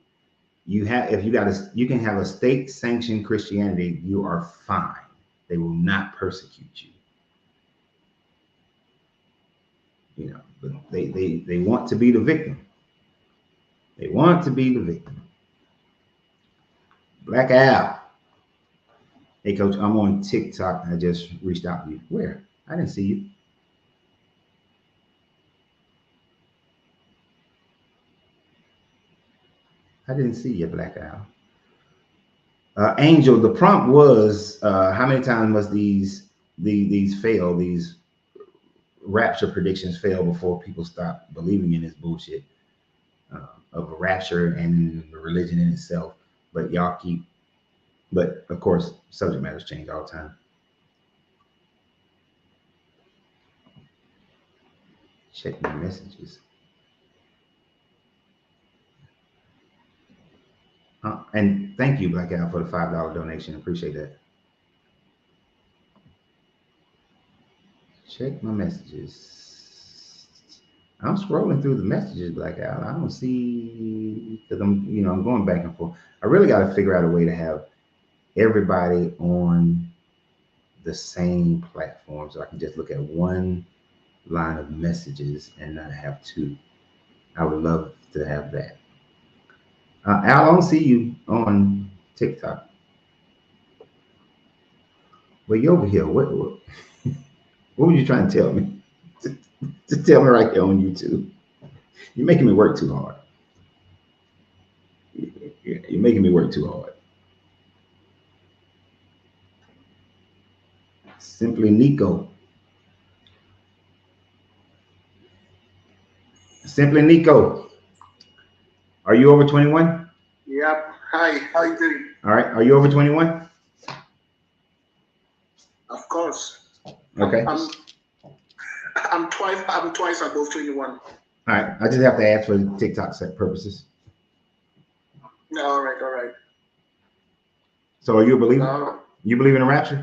You can have a state sanctioned Christianity, you are fine. They will not persecute you. You know, but they want to be the victim. They want to be the victim. Black Al. Hey coach, I'm on TikTok. I just reached out to you. Where? I didn't see you. I didn't see you, Black Al. Angel, the prompt was how many times must these fail, these rapture predictions fail before people stop believing in this bullshit of a rapture and the religion in itself? But y'all keep, but of course, subject matters change all the time. Check my messages. And thank you, Black Al, for the $5 donation. Appreciate that. Check my messages. I'm scrolling through the messages, Black Al. I don't see, because I'm going back and forth. I really got to figure out a way to have everybody on the same platform so I can just look at one line of messages and not have two. I would love to have that. Al, I don't see you on TikTok. Well, you're over here. What were you trying to tell me? Just tell me right here on YouTube. You're making me work too hard. You're making me work too hard. Simply Nico. Simply Nico. Are you over 21? Yep. Hi. How you doing? All right. Are you over 21? Of course. Okay. I'm twice above 21. All right. I just have to ask for TikTok set purposes. No, all right. So are you a believer? You believe in a rapture?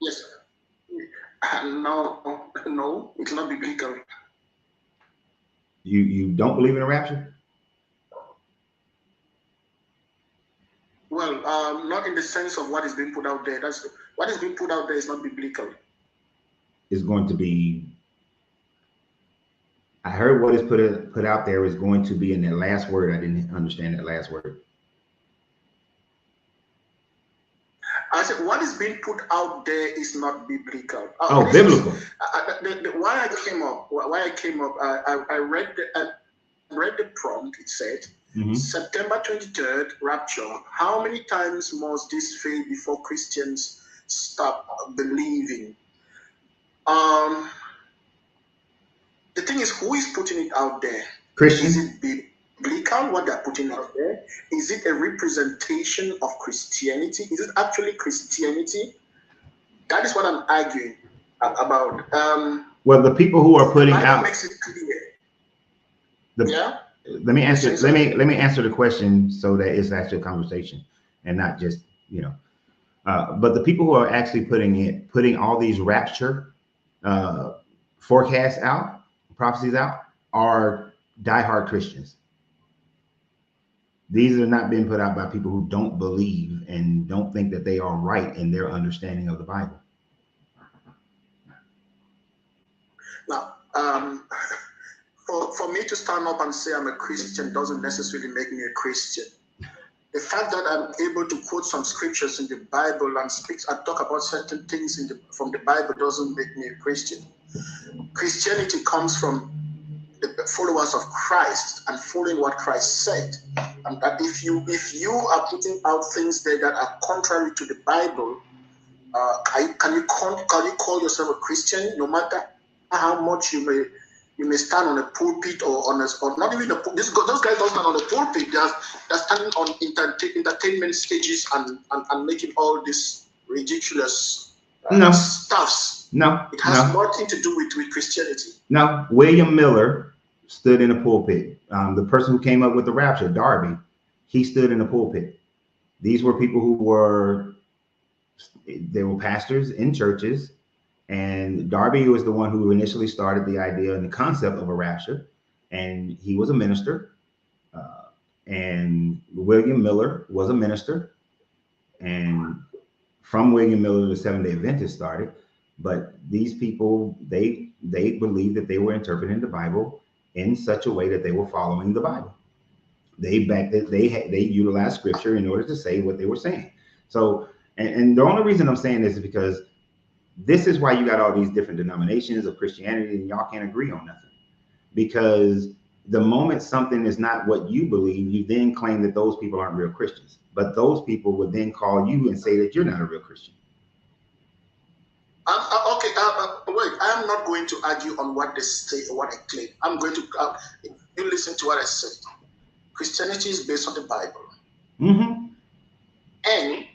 Yes. No, it's not biblical. You don't believe in a rapture? Well, not in the sense of what is being put out there. That's what is being put out there is not biblical. It's going to be. I heard what is put out there is going to be in that last word. I didn't understand that last word. I said what is being put out there is not biblical. Biblical. Why I came up, I read the prompt. It said September 23rd, Rapture. How many times must this fail before Christians stop believing? The thing is, who is putting it out there? Christians. Is it biblical, what they're putting out there? Is it a representation of Christianity? Is it actually Christianity? That is what I'm arguing about. Well, the people who are putting out makes it clear. Let me answer. Let me answer the question so that it's actually a conversation and not just But the people who are actually putting all these rapture forecasts out, prophecies out, are diehard Christians. These are not being put out by people who don't believe and don't think that they are right in their understanding of the Bible. Now, for me to stand up and say I'm a Christian doesn't necessarily make me a Christian. The fact that I'm able to quote some scriptures in the Bible and talk about certain things from the Bible doesn't make me a Christian. Christianity comes from the followers of Christ and following what Christ said. And that if you are putting out things there that are contrary to the Bible, can you call yourself a Christian? No matter how much you may stand on a pulpit or not even those guys don't stand on the pulpit. They're standing on entertainment stages and making all this ridiculous stuffs. No, it has nothing to do with Christianity. No, William Miller stood in a pulpit. The person who came up with the rapture, Darby, he stood in a pulpit. These were people who were pastors in churches, and Darby was the one who initially started the idea and the concept of a rapture. and he was a minister. And William Miller was a minister, and from William Miller, the Seventh-day Adventists started. But these people, they believed that they were interpreting the Bible in such a way that they were following the Bible. They utilized scripture in order to say what they were saying. So, and the only reason I'm saying this is because this is why you got all these different denominations of Christianity, and y'all can't agree on nothing. Because the moment something is not what you believe, you then claim that those people aren't real Christians. But those people would then call you and say that you're not a real Christian. Wait, I'm not going to argue on what they say or what I claim. I'm going to, you listen to what I said. Christianity is based on the Bible. Mm-hmm. And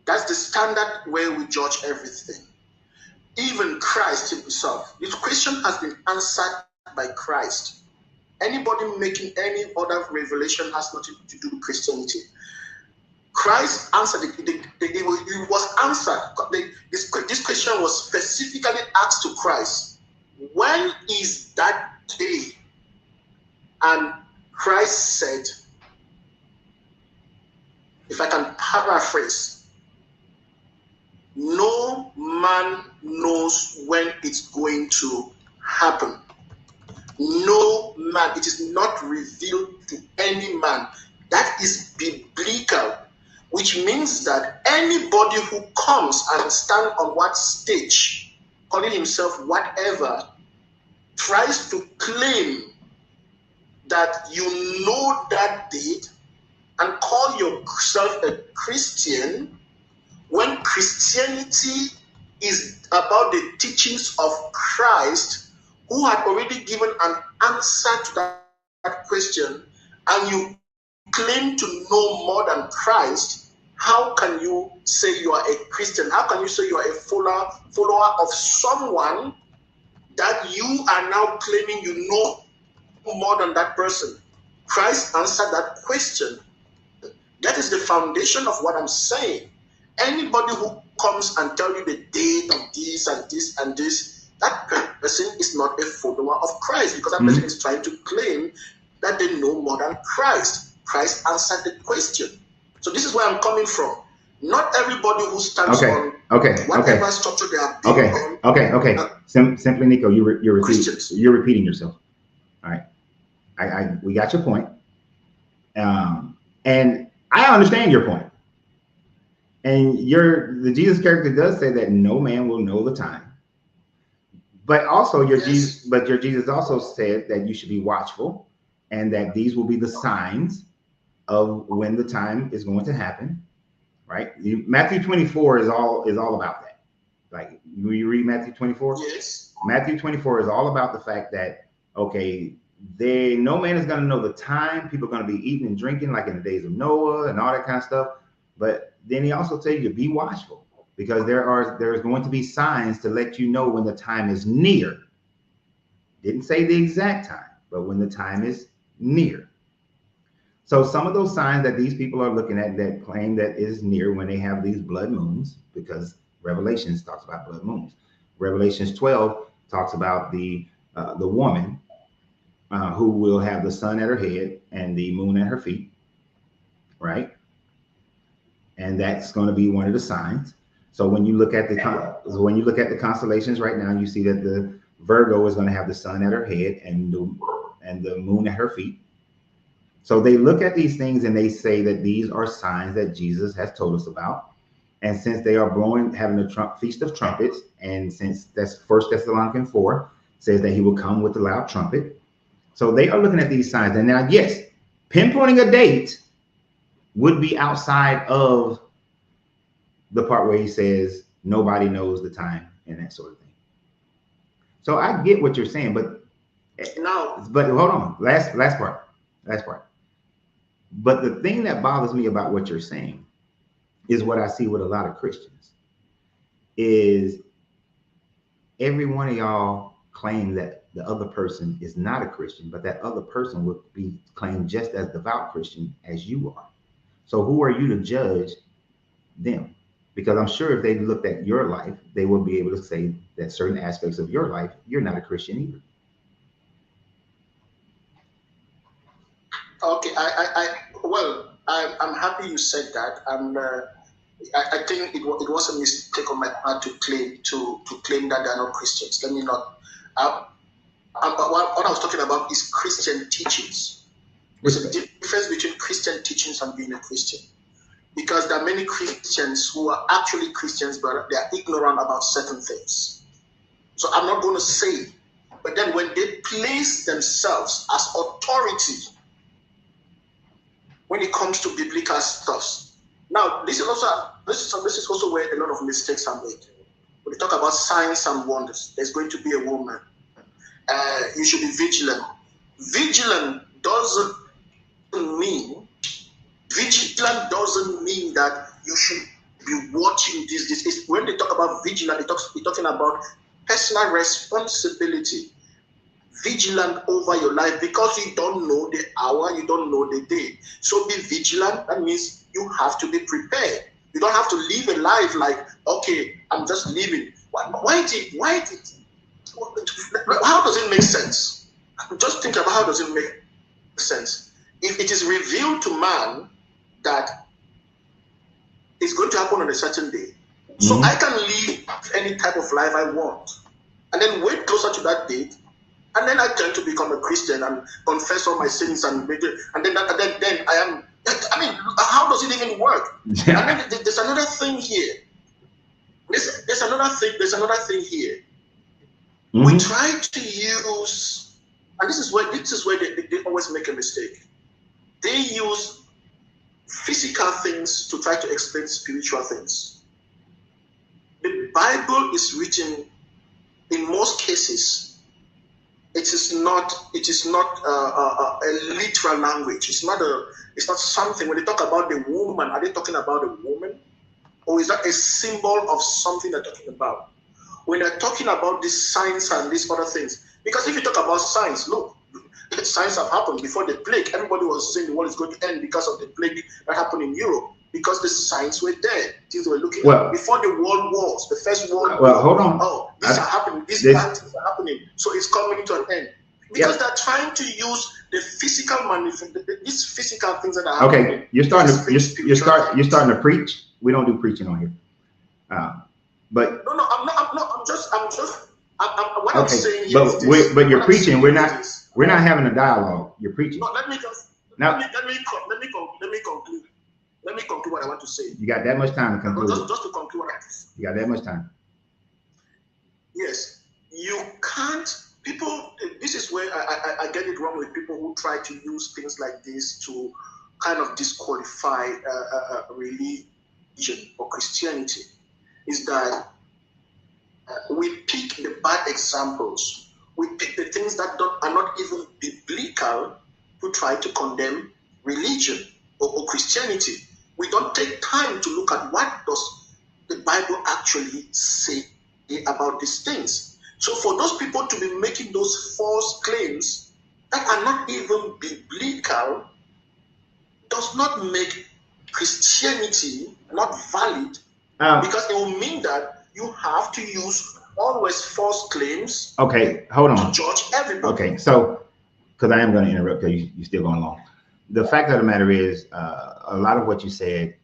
that's the standard where we judge everything. Even Christ himself, this question has been answered by Christ. Anybody making any other revelation has nothing to do with Christianity. Christ answered it was answered. This question was specifically asked to Christ. When is that day? And Christ said, if I can paraphrase, no man knows when it's going to happen. No man, it is not revealed to any man. That is biblical, which means that anybody who comes and stands on what stage, calling himself whatever, tries to claim that you know that date and call yourself a Christian, when Christianity is about the teachings of Christ, who had already given an answer to that question, and you claim to know more than Christ, how can you say you are a Christian? How can you say you are a follower of someone that you are now claiming you know more than that person? Christ answered that question. That is the foundation of what I'm saying. Anybody who comes and tells you the date of this and this and this, that person is not a follower of Christ, because that person is trying to claim that they know more than Christ. Christ answered the question. So this is where I'm coming from. Not everybody who stands on whatever structure they have been on. Simply, Nico, you're repeating yourself. All right, we got your point, and I understand your point. And the Jesus character does say that no man will know the time. But also your Jesus also said that you should be watchful, and that these will be the signs of when the time is going to happen, right? Matthew 24 is all about that. Like, you read Matthew 24? Yes. Matthew 24 is all about the fact that, okay, no man is going to know the time. People are going to be eating and drinking like in the days of Noah and all that kind of stuff. But then he also tells you to be watchful, because there's going to be signs to let you know when the time is near. Didn't say the exact time, but when the time is near. So some of those signs that these people are looking at that claim that is near, when they have these blood moons, because Revelations talks about blood moons. Revelations 12 talks about the woman who will have the sun at her head and the moon at her feet, right? And that's going to be one of the signs. So when you look at the constellations right now, you see that the Virgo is going to have the sun at her head and the moon at her feet. So they look at these things and they say that these are signs that Jesus has told us about. And since they are having the Feast of Trumpets, and since that's 1 Thessalonians 4 says that he will come with the loud trumpet. So they are looking at these signs. And now, yes, pinpointing a date would be outside of the part where he says nobody knows the time and that sort of thing. So I get what you're saying, but hold on, last part. But the thing that bothers me about what you're saying is what I see with a lot of Christians is every one of y'all claim that the other person is not a Christian, but that other person would be claimed just as devout Christian as you are. So who are you to judge them? Because I'm sure if they looked at your life, they will be able to say that certain aspects of your life, you're not a Christian either. I'm happy you said that, and I think it was a mistake on my part to claim that they're not Christians. Let me not. What I was talking about is Christian teachings. There's a difference between Christian teachings and being a Christian, because there are many Christians who are actually Christians, but they are ignorant about certain things. So I'm not going to say, but then when they place themselves as authority when it comes to biblical stuff. Now, this is also where a lot of mistakes are made. When we talk about signs and wonders, there's going to be a woman. You should be vigilant. Vigilant doesn't mean that you should be watching this. When they talk about vigilant, they're talking about personal responsibility. Vigilant over your life, because you don't know the hour, you don't know the day. So be vigilant. That means you have to be prepared. You don't have to live a life like, okay, I'm just living. Why how does it make sense? Just think about how does it make sense. If it is revealed to man that it's going to happen on a certain day, so I can live any type of life I want, and then wait closer to that date, and then I tend to become a Christian and confess all my sins, and then I am. I mean, how does it even work? Yeah. And then there's another thing here. There's another thing here. We try to use, and this is where they always make a mistake. They use physical things to try to explain spiritual things. The Bible is written, in most cases, it is not a literal language. It's not something. When they talk about the woman, are they talking about a woman, or is that a symbol of something they're talking about? When they're talking about these signs and these other things, because if you talk about signs, look, signs have happened before the plague. Everybody was saying the world is going to end because of the plague that happened in Europe, because the signs were there. Things were looking at before the world wars, the first world war. Well, hold on. Oh, these are happening. These bad things are happening. So it's coming to an end. Because they're trying to use the physical these physical things that are happening. Okay, you're starting to preach. We don't do preaching on here. But no, I'm just what I'm saying here. But you're preaching. We're not having a dialogue. You're preaching. No, let me conclude. Let me conclude what I want to say. You got that much time to conclude. Just to conclude what I want to say. You got that much time. Yes, you can't. People, this is where I get it wrong with people who try to use things like this to kind of disqualify religion or Christianity. Is that we pick the bad examples, we pick the things that are not even biblical to try to condemn religion or Christianity. We don't take time to look at what does the Bible actually say about these things. So for those people to be making those false claims that are not even biblical does not make Christianity not valid, because it will mean that you have to use always false claims. Okay, hold on. To judge everybody. Okay, so because I am going to interrupt because you're still going along. The fact of the matter is, a lot of what you said,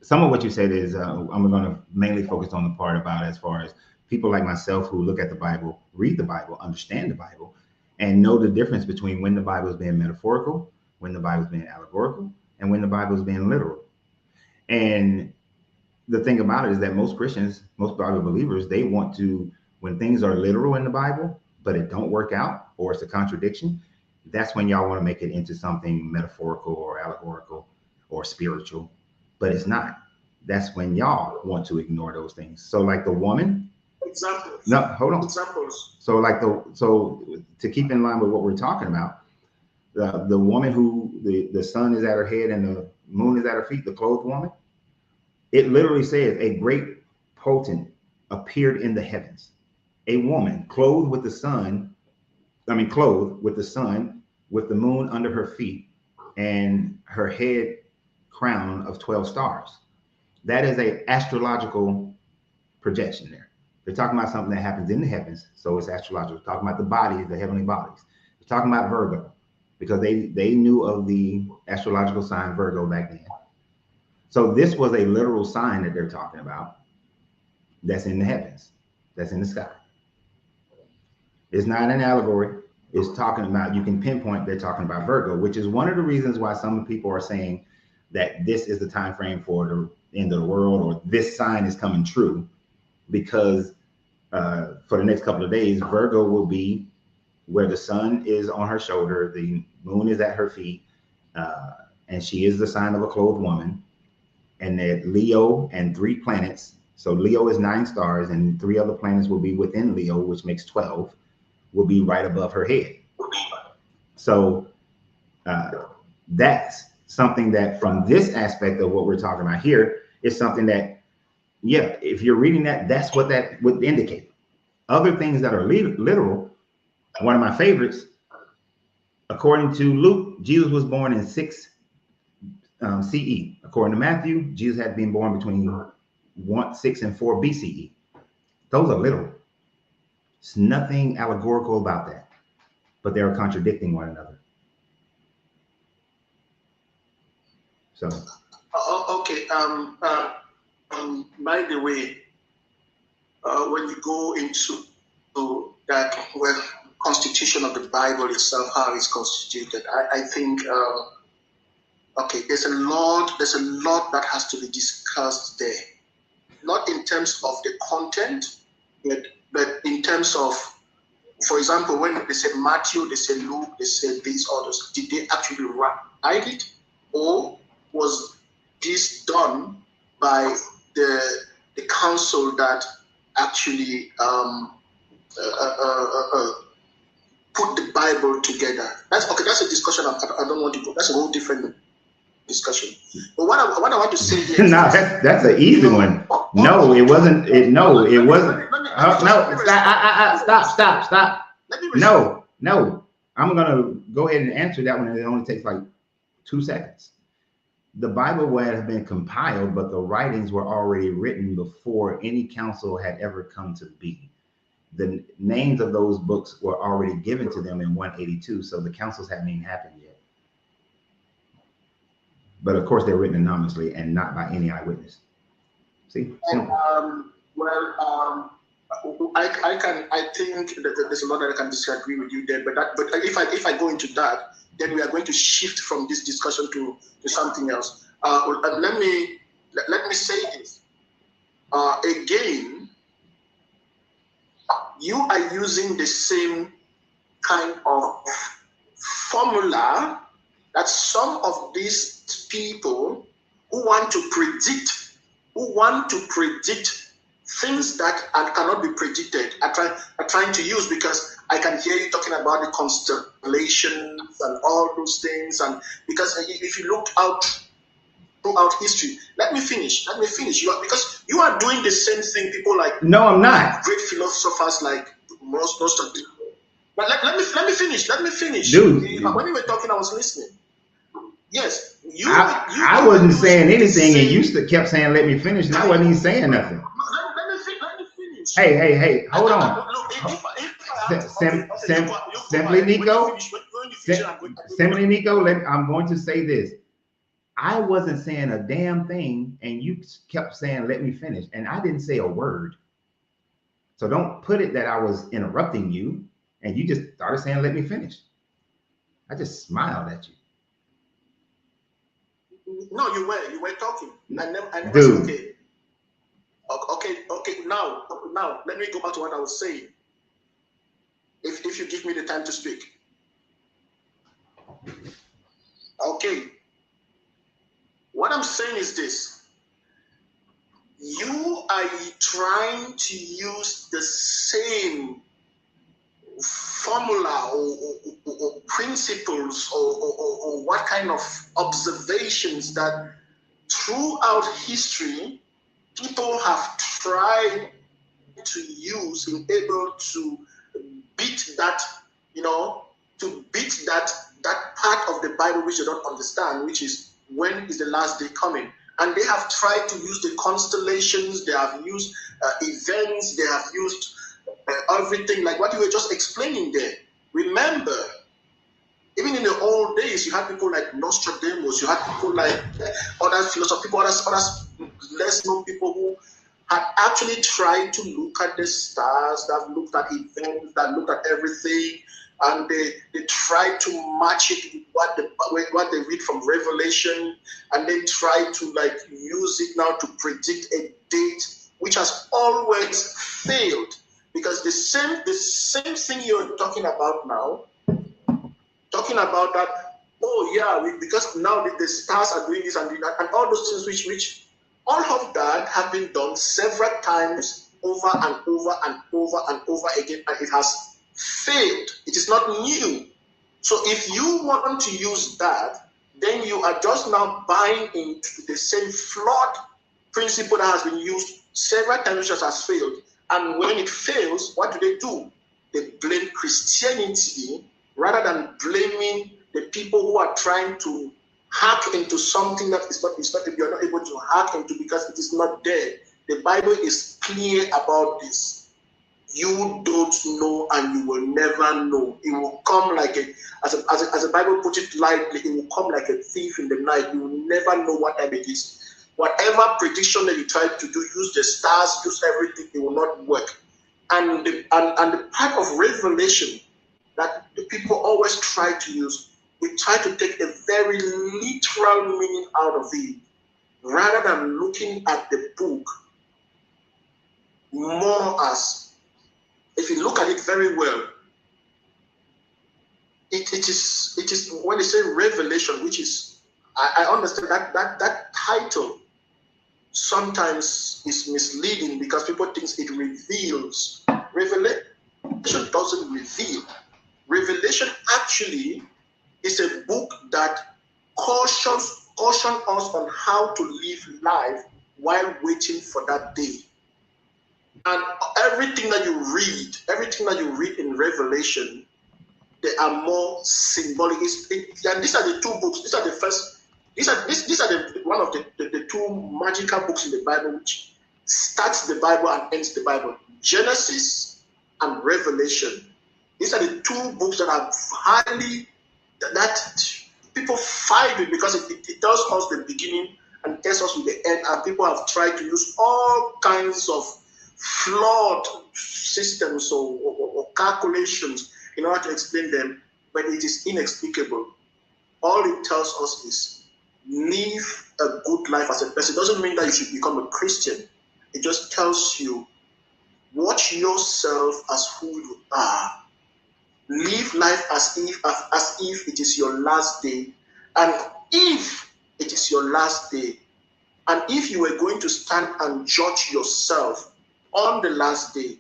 some of what you said is, I'm going to mainly focus on the part about as far as people like myself who look at the Bible, read the Bible, understand the Bible, and know the difference between when the Bible is being metaphorical, when the Bible is being allegorical, and when the Bible is being literal. And the thing about it is that most Christians, most Bible believers, they want to, when things are literal in the Bible, but it don't work out, or it's a contradiction, that's when y'all want to make it into something metaphorical or allegorical or spiritual, but it's not. That's when y'all want to ignore those things. So like the woman, examples. No, hold on. Examples. So to keep in line with what we're talking about, the woman who the sun is at her head and the moon is at her feet, the clothed woman, it literally says a great potent appeared in the heavens. A woman clothed with the sun, with the moon under her feet and her head crown of 12 stars. That is an astrological projection there. They're talking about something that happens in the heavens, so it's astrological. We're talking about the bodies, the heavenly bodies. We're talking about Virgo. because they knew of the astrological sign Virgo back then. So this was a literal sign that they're talking about that's in the heavens, that's in the sky. It's not an allegory. It's talking about, you can pinpoint they're talking about Virgo, which is one of the reasons why some people are saying that this is the time frame for the end of the world, or this sign is coming true, because for the next couple of days, Virgo will be where the sun is on her shoulder, the moon is at her feet, and she is the sign of a clothed woman, and that Leo and 3 planets, so Leo is 9 stars, and 3 other planets will be within Leo, which makes 12, will be right above her head. So that's something that, from this aspect of what we're talking about here, is something that, yeah, if you're reading that, that's what that would indicate. Other things that are literal, one of my favorites, according to Luke, Jesus was born in 6 CE. According to Matthew, Jesus had been born between 6 and 4 BCE. Those are literal. There's nothing allegorical about that, but they are contradicting one another. So. Okay. By the way, when you go into that, well, constitution of the Bible itself, how it's constituted, I think, okay, there's a lot that has to be discussed there. Not in terms of the content, but in terms of, for example, when they say Matthew, they say Luke, they say these others, did they actually write it, or was this done by the council that actually put the Bible together? That's okay. That's a discussion. I don't want to go. That's a whole different discussion. But what I want to say here. No, that's an easy one. No, it wasn't. No, it wasn't. No, stop. No. I'm gonna go ahead and answer that one, and it only takes like 2 seconds. The Bible would have been compiled, but the writings were already written before any council had ever come to be. The names of those books were already given to them in 182, so the councils hadn't even happened yet. But of course, they're written anonymously and not by any eyewitness. See? I think that there's a lot that I can disagree with you there, but if I go into that, then we are going to shift from this discussion to something else. Let me say this again. You are using the same kind of formula that some of these people who want to predict things that cannot be predicted are trying to use, because I can hear you talking about the constellations and all those things, and because if you look out throughout history, let me finish. Because you are doing the same thing. People like, no, I'm not. Great philosophers like most of them. But let me finish. Dude, when you were talking, I was listening. Yes, I wasn't saying anything, and you kept saying, "Let me finish," and I wasn't even saying nothing. Let me finish. Hey, hold on. Simply, Nico. Simply, Nico. I'm going to say this. I wasn't saying a damn thing, and you kept saying, "Let me finish," and I didn't say a word. So don't put it that I was interrupting you, and you just started saying, "Let me finish." I just smiled at you. No, you were talking. And dude. Okay. Now, let me go back to what I was saying. If you give me the time to speak. Okay. What I'm saying is this. You are trying to use the same formula or principles or what kind of observations that throughout history people have tried to use in able to beat that, that part of the Bible which they don't understand, which is when is the last day coming. And they have tried to use the constellations, they have used events, they have used everything like what you were just explaining there. Remember, Even in the old days, you had people like Nostradamus, you had people like other philosophers, people, others less known people who had actually tried to look at the stars, that looked at events, that looked at everything, and they tried to match it with what they read from Revelation, and they tried to like use it now to predict a date, which has always failed. Because the same thing you're talking about now, talking about that, oh yeah, because now the stars are doing this and that, and all those things which all of that have been done several times over and over and over and over again, and it has failed. It is not new. So if you want to use that, then you are just now buying into the same flawed principle that has been used several times, which has failed. And when it fails, what do? They blame Christianity rather than blaming the people who are trying to hack into something that is not you're not able to hack into because it is not there. The Bible is clear about this. You don't know and you will never know. It will come like as the Bible puts it lightly, it will come like a thief in the night. You will never know what time it is. Whatever prediction that you try to do, use the stars, use everything, it will not work. And the part of revelation that the people always try to use, we try to take a very literal meaning out of it, rather than looking at the book more as, if you look at it very well, it is when they say revelation, which is, I understand that title sometimes is misleading because people think it reveals. Revelation doesn't reveal. Revelation actually is a book that cautions us on how to live life while waiting for that day. And everything that you read in Revelation, they are more symbolic. And these are the two books. These are the first. These are one of the two magical books in the Bible, which starts the Bible and ends the Bible. Genesis and Revelation. These are the two books that are highly that people fight with because it tells us the beginning and tells us with the end. And people have tried to use all kinds of flawed systems or calculations in order to explain them, but it is inexplicable. All it tells us is live a good life as a person. It doesn't mean that you should become a Christian. It just tells you, watch yourself as who you are. Live life as if it is your last day. And if it is your last day, and if you were going to stand and judge yourself on the last day,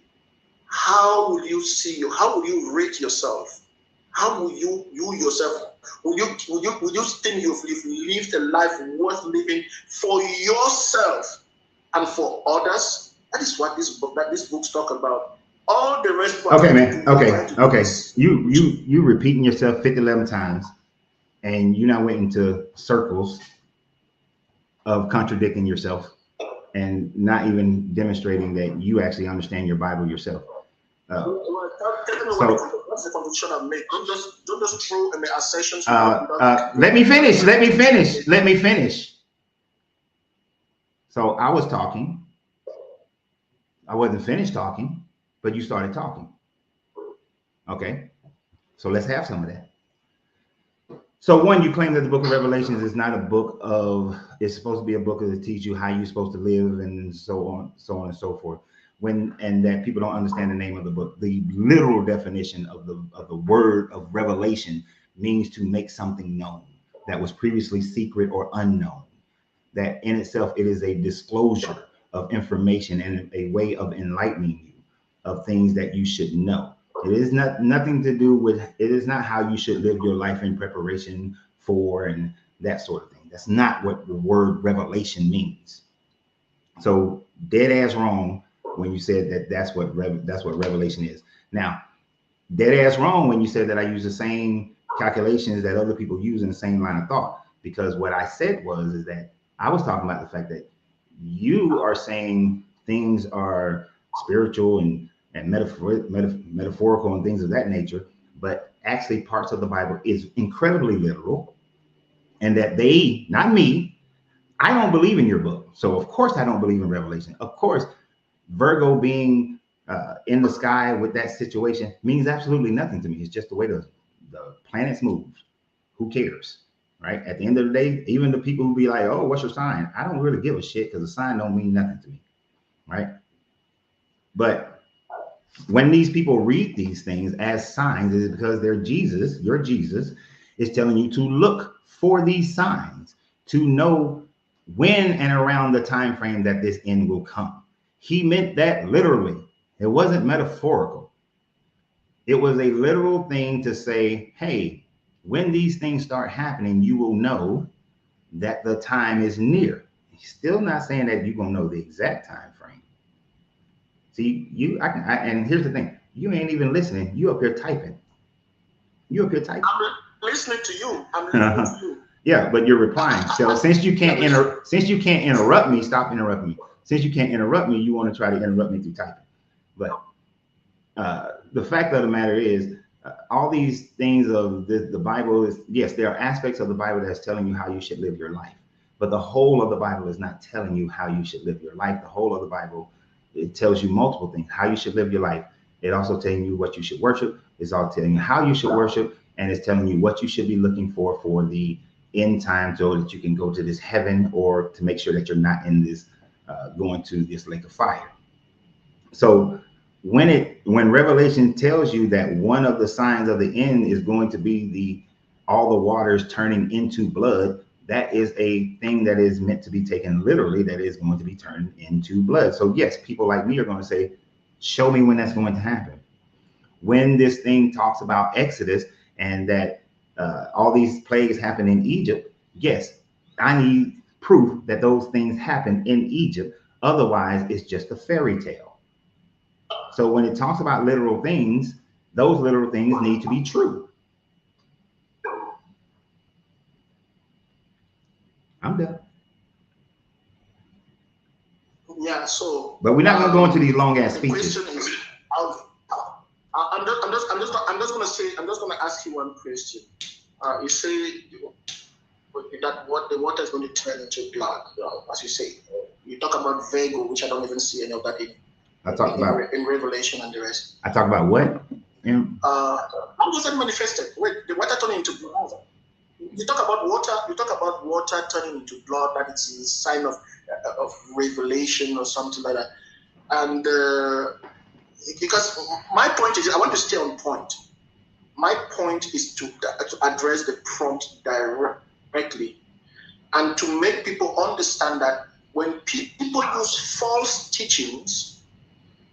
how will you see you? How will you rate yourself? How will you yourself? Will you think you've lived a life worth living for yourself and for others? That is what these books talk about. All the rest. Okay, man. Okay. You repeating yourself 50-11 times, and you now went into circles of contradicting yourself and not even demonstrating that you actually understand your Bible yourself. What's the conviction I make? Don't just throw in the assertions. Let me finish. So I was talking. I wasn't finished talking, but you started talking. Okay. So let's have some of that. So one, you claim that the book of Revelations is not a book of, it's supposed to be a book that teach you how you're supposed to live and so on and so forth. And that people don't understand the name of the book. The literal definition of the word of revelation means to make something known that was previously secret or unknown. That in itself, it is a disclosure of information and a way of enlightening you of things that you should know. It is nothing to do with, it is not how you should live your life in preparation for and that sort of thing. That's not what the word revelation means. So dead ass wrong when you said that's what revelation is. Now, dead ass wrong when you said that I use the same calculations that other people use in the same line of thought, because what I said is that I was talking about the fact that you are saying things are spiritual and metaphorical and things of that nature, but actually parts of the Bible is incredibly literal, and that they, not me, I don't believe in your book. So of course I don't believe in Revelation. Of course, Virgo being in the sky with that situation means absolutely nothing to me. It's just the way the planets move. Who cares? Right? At the end of the day, even the people who be like, oh, what's your sign? I don't really give a shit, because the sign don't mean nothing to me. Right? But when these people read these things as signs, it is because they're Jesus, your Jesus, is telling you to look for these signs, to know when and around the time frame that this end will come. He meant that literally. It wasn't metaphorical. It was a literal thing to say, hey, when these things start happening, you will know that the time is near. He's still not saying that you're going to know the exact time frame. See, and here's the thing. You ain't even listening. You up here typing. I'm listening to you. I'm listening to you. Yeah, but you're replying. So since you can't interrupt me, stop interrupting me. Since you can't interrupt me, you want to try to interrupt me through typing. But the fact of the matter is, all these things of the Bible is, yes, there are aspects of the Bible that's telling you how you should live your life. But the whole of the Bible is not telling you how you should live your life. The whole of the Bible, it tells you multiple things, how you should live your life. It also telling you what you should worship. It's all telling you how you should worship. And it's telling you what you should be looking for the end time, so that you can go to this heaven, or to make sure that you're not in this going to this lake of fire. So when Revelation tells you that one of the signs of the end is going to be all the waters turning into blood, that is a thing that is meant to be taken literally, that is going to be turned into blood. So yes, people like me are going to say, show me when that's going to happen. When this thing talks about Exodus and that all these plagues happen in Egypt, yes, I need proof that those things happen in Egypt. Otherwise, it's just a fairy tale. So when it talks about literal things, those literal things need to be true. I'm done. Yeah, so. But we're not going to go into these long ass speeches. The question is, I'm just going to ask you one question. You say that what the water is going to turn into blood, as you say. You talk about Virgo, which I don't even see any of that in Revelation and the rest. I talk about what? How does that manifested? Wait, the water turning into blood. You talk about water. You talk about water turning into blood. That it's a sign of revelation or something like that. And because my point is, I want to stay on point. My point is to address the prompt directly, and to make people understand that when people use false teachings,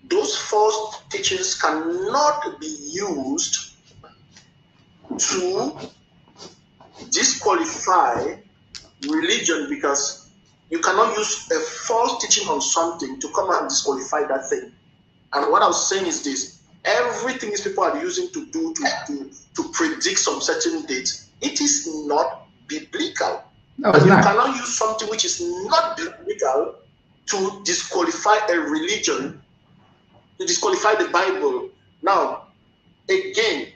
those false teachings cannot be used to disqualify religion, because you cannot use a false teaching on something to come and disqualify that thing. And what I was saying is this: everything these people are using to predict some certain dates, it is not biblical. No, it's and not. You cannot use something which is not biblical to disqualify a religion, to disqualify the Bible. Now, again,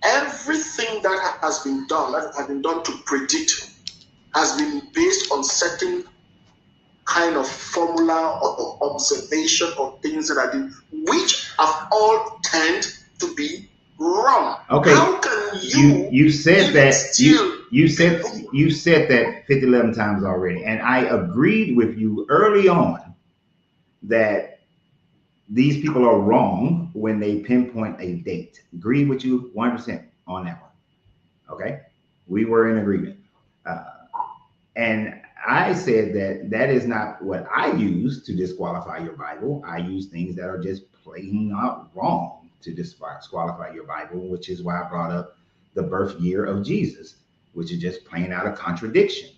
everything that has been done to predict, has been based on certain kind of formula or observation or things that are done, which have all tend to be wrong. Okay. How can you said that you said that 50-11 times already, and I agreed with you early on that these people are wrong when they pinpoint a date. Agreed with you 100% on that one. Okay, we were in agreement, and I said that is not what I use to disqualify your Bible. I use things that are just plain out wrong to disqualify your Bible, which is why I brought up the birth year of Jesus, which is just plain out a contradiction.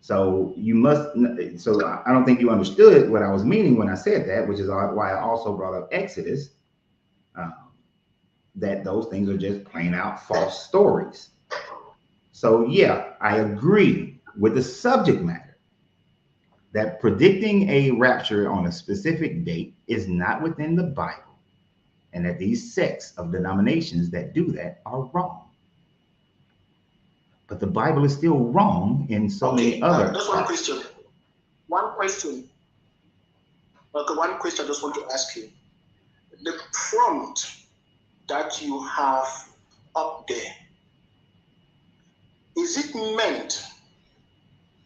So I don't think you understood what I was meaning when I said that, which is why I also brought up Exodus, that those things are just plain out false stories. So yeah, I agree with the subject matter that predicting a rapture on a specific date is not within the Bible. and that these sects of denominations that do that are wrong. But the Bible is still wrong in so many other. That's one question. One question. Okay, one question I just want to ask you. The prompt that you have up there, is it meant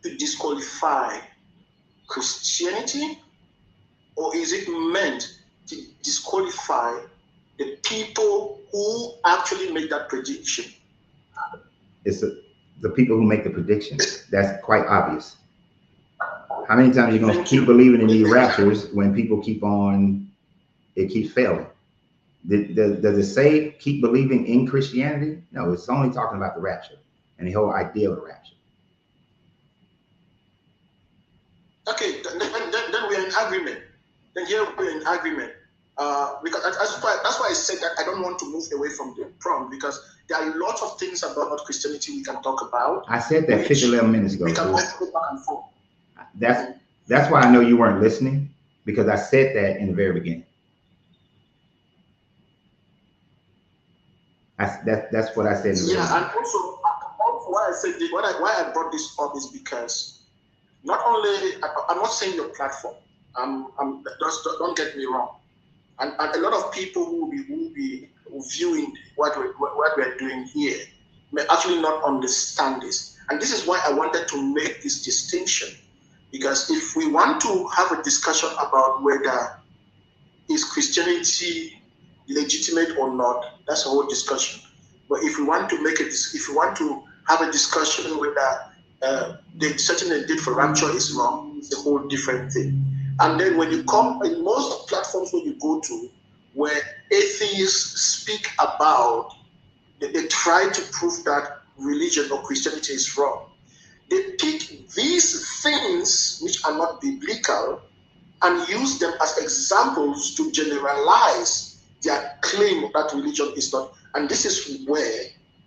to disqualify Christianity, or is it meant to disqualify the people who actually make that prediction? It's the people who make the prediction. That's quite obvious. How many times are you going to keep believing in these raptures when people keep on, it keeps failing? Does it say keep believing in Christianity? No, it's only talking about the rapture and the whole idea of the rapture. Okay, then we're in agreement. Then here we're in agreement. Because that's why I said that I don't want to move away from the prompt, because there are lots of things about Christianity we can talk about. I said that 11 minutes ago. We can always go back and forth. That's why I know you weren't listening, because I said that in the very beginning. That's what I said. In the and also why I said this, why I brought this up is because not only I'm not saying your platform. Just don't get me wrong. And a lot of people who will be viewing what we're doing here may actually not understand this. And this is why I wanted to make this distinction. Because if we want to have a discussion about whether is Christianity legitimate or not, that's a whole discussion. But if we want to have a discussion whether the certain date for rapture is wrong, it's a whole different thing. And then when you come in most platforms where you go to, where atheists speak about, they try to prove that religion or Christianity is wrong. They pick these things which are not biblical and use them as examples to generalize their claim that religion is not. And this is where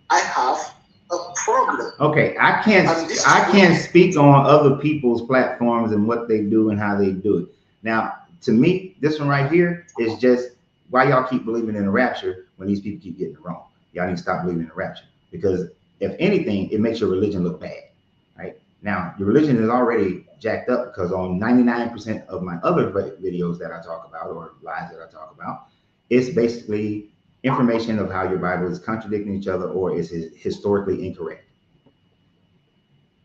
I have a problem. Okay, I can't speak on other people's platforms and what they do and how they do it. Now, to me, this one right here is just why y'all keep believing in the rapture when these people keep getting it wrong. Y'all need to stop believing in the rapture, because if anything, it makes your religion look bad. Right now, your religion is already jacked up, because on 99% of my other videos that I talk about, or lives that I talk about, it's basically information of how your Bible is contradicting each other or is historically incorrect.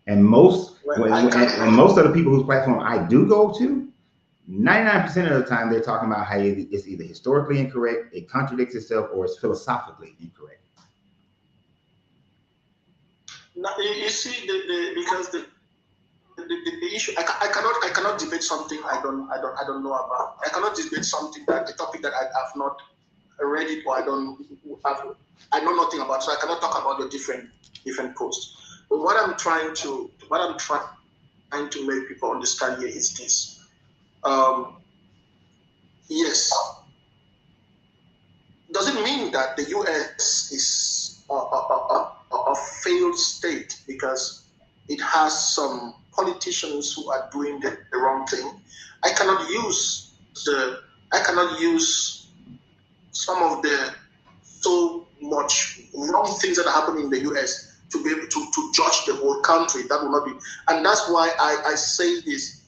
And most of the people whose platform I do go to, 99% of the time they're talking about how it's either historically incorrect, it contradicts itself, or it's philosophically incorrect. Now, you see, because the issue, I cannot debate something I don't know about. I cannot debate something that a topic that I have not read it, or I know nothing about, so I cannot talk about the different posts. But what I'm trying to make people understand here is this. Yes, doesn't mean that the US is a failed state because it has some politicians who are doing the wrong thing. I cannot use some of the so much wrong things that are happening in the US to be able to judge the whole country. That will not be, and that's why I say this.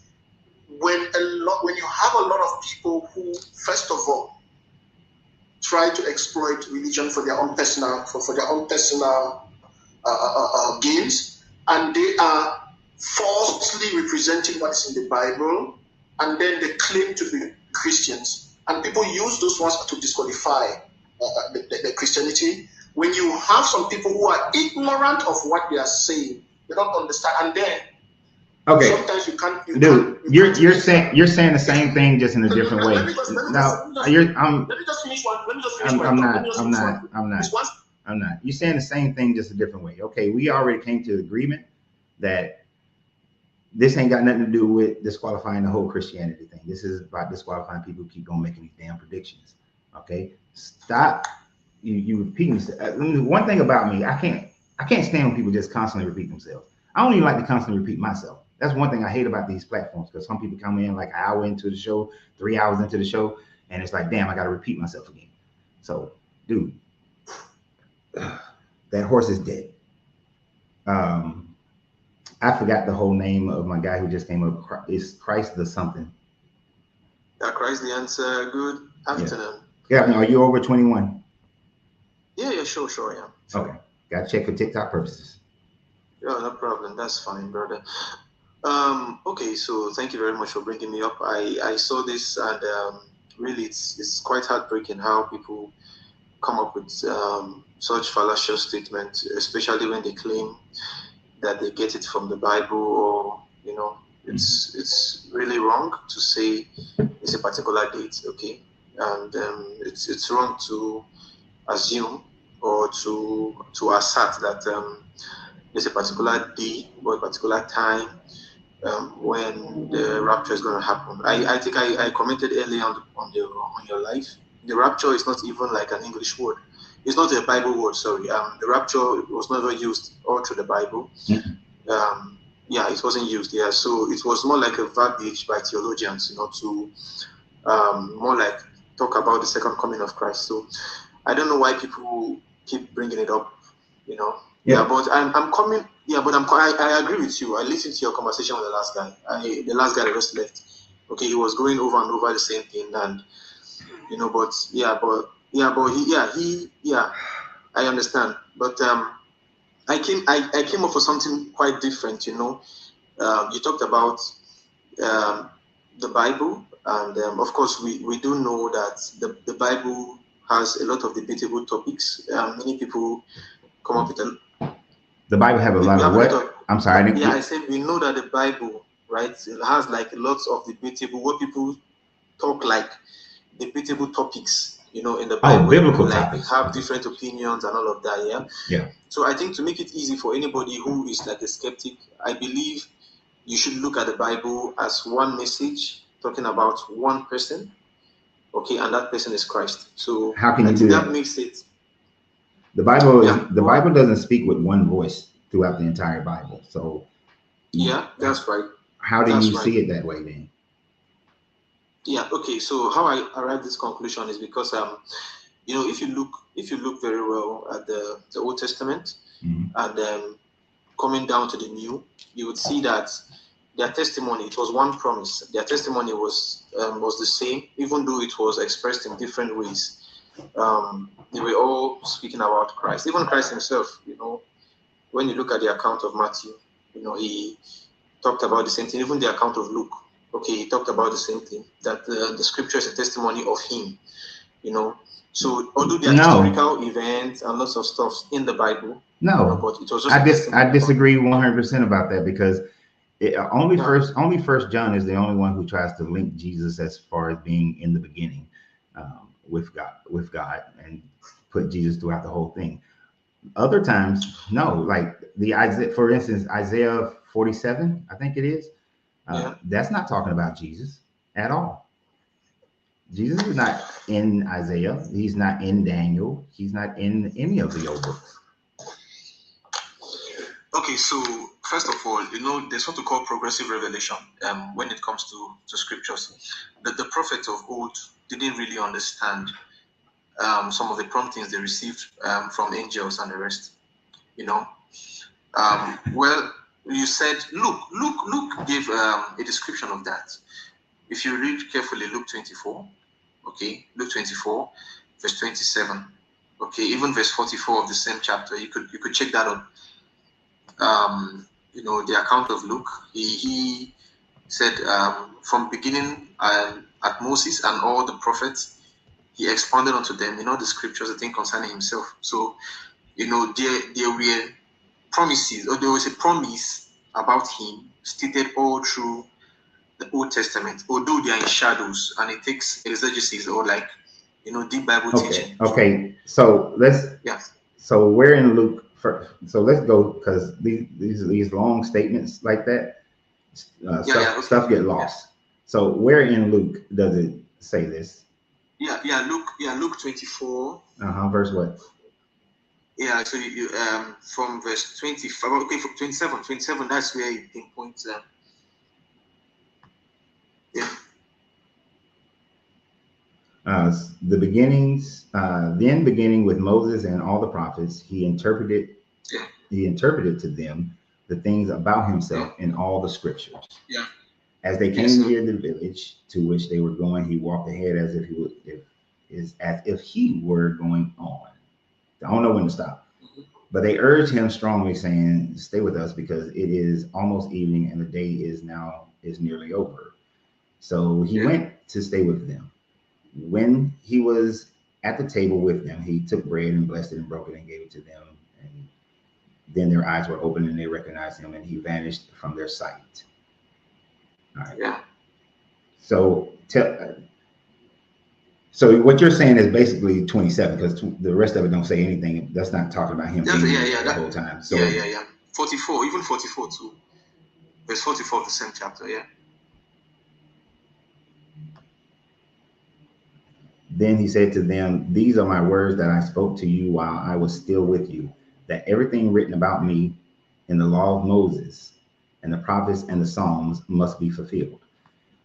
When you have a lot of people who, first of all, try to exploit religion for their own personal gains, and they are falsely representing what is in the Bible, and then they claim to be Christians, and people use those ones to disqualify the Christianity. When you have some people who are ignorant of what they are saying, they don't understand, and then okay, sometimes you can't. You're saying the same thing, just in a different way. Let me just finish one. I'm not. You're saying the same thing, just a different way. Okay, we already came to agreement that this ain't got nothing to do with disqualifying the whole Christianity thing. This is about disqualifying people who keep on making these damn predictions. Okay, stop. You repeating. One thing about me, I can't stand when people just constantly repeat themselves. I don't even like to constantly repeat myself. That's one thing I hate about these platforms, because some people come in like an hour into the show, 3 hours into the show, and it's like, damn, I got to repeat myself again. So, dude, that horse is dead. I forgot the whole name of my guy who just came up. It's Christ the something. Yeah, Christ the answer. Good afternoon. Yeah, are you over 21? Yeah, sure, yeah. Sure. Okay, gotta check for TikTok purposes. Yeah, no problem. That's fine, brother. Okay, so thank you very much for bringing me up. I saw this, and really, it's quite heartbreaking how people come up with such fallacious statements, especially when they claim that they get it from the Bible, or it's really wrong to say it's a particular date, okay, and it's wrong to assume or to assert that there's a particular day or a particular time when the rapture is going to happen. I think I commented earlier on your life. The rapture is not even like an English word. It's not a Bible word. Sorry. The rapture was never used all through the Bible. Yeah, it wasn't used. Yeah, so it was more like a verbiage by theologians, to more like talk about the second coming of Christ. So I don't know why people keep bringing it up. Yeah, but I'm coming. Yeah, but I agree with you. I listened to your conversation with the last guy. The last guy that just left. Okay, he was going over and over the same thing, and but I understand. But I came up for something quite different. You talked about the Bible, and of course we do know that the Bible has a lot of debatable topics. Many people come up with the Bible have a lot of what? I'm sorry. I said we know that the Bible, right, it has like lots of debatable, what people talk like debatable topics, in the Bible. Oh, biblical people, topics. Have different opinions and all of that, yeah? Yeah. So I think to make it easy for anybody who is like a skeptic, I believe you should look at the Bible as one message talking about one person, okay, and that person is Christ. So how can you do that? That makes it. The Bible Bible doesn't speak with one voice throughout the entire Bible. So yeah, that's right. How do you see it that way then? Yeah, okay. So how I arrived at this conclusion is because if you look very well at the Old Testament, and coming down to the New, you would see that their testimony, it was one promise. Their testimony was the same, even though it was expressed in different ways. They were all speaking about Christ. Even Christ himself, when you look at the account of Matthew, he talked about the same thing. Even the account of Luke, okay, he talked about the same thing, that the scripture is a testimony of him, So although there are historical events and lots of stuff in the Bible, but it was just I disagree 100% about that, because First John is the only one who tries to link Jesus as far as being in the beginning with God, and put Jesus throughout the whole thing. Other times, no, like for instance, Isaiah 47, I think it is. That's not talking about Jesus at all. Jesus is not in Isaiah. He's not in Daniel. He's not in any of the old books. Okay, so first of all, there's what we call progressive revelation when it comes to scriptures. The prophets of old didn't really understand some of the promptings they received from angels and the rest. Well, you said Luke gave a description of that. If you read carefully, Luke 24, okay, Luke 24, verse 27, okay, even verse 44 of the same chapter, you could check that out. The account of Luke, he said from beginning at Moses and all the prophets, he expounded unto them, the scriptures, the thing concerning himself. So, there were promises, or there was a promise about him stated all through the Old Testament, although they are in shadows, and it takes exegesis or deep Bible teaching. Okay, so so we're in Luke first. So let's go, because these long statements like that, stuff get lost. So where in Luke does it say this? Luke 24. Verse what? Yeah, so you from verse 25, okay, from 27, that's where you pinpoint. The beginnings, then beginning with Moses and all the prophets, he interpreted to them the things about himself in all the scriptures. Yeah. As they came near the village to which they were going, he walked ahead as if he were going on. I don't know when to stop. But they urged him strongly, saying, "Stay with us, because it is almost evening, and the day is nearly over." So he went to stay with them. When he was at the table with them, he took bread and blessed it and broke it and gave it to them. And then their eyes were opened and they recognized him, and he vanished from their sight. All right. Yeah. So what you're saying is basically 27, because the rest of it don't say anything. That's not talking about him being the whole time. So 44, even 44 too. Verse 44 of the same chapter. Yeah. Then he said to them, "These are my words that I spoke to you while I was still with you, that everything written about me in the law of Moses and the prophets and the Psalms must be fulfilled."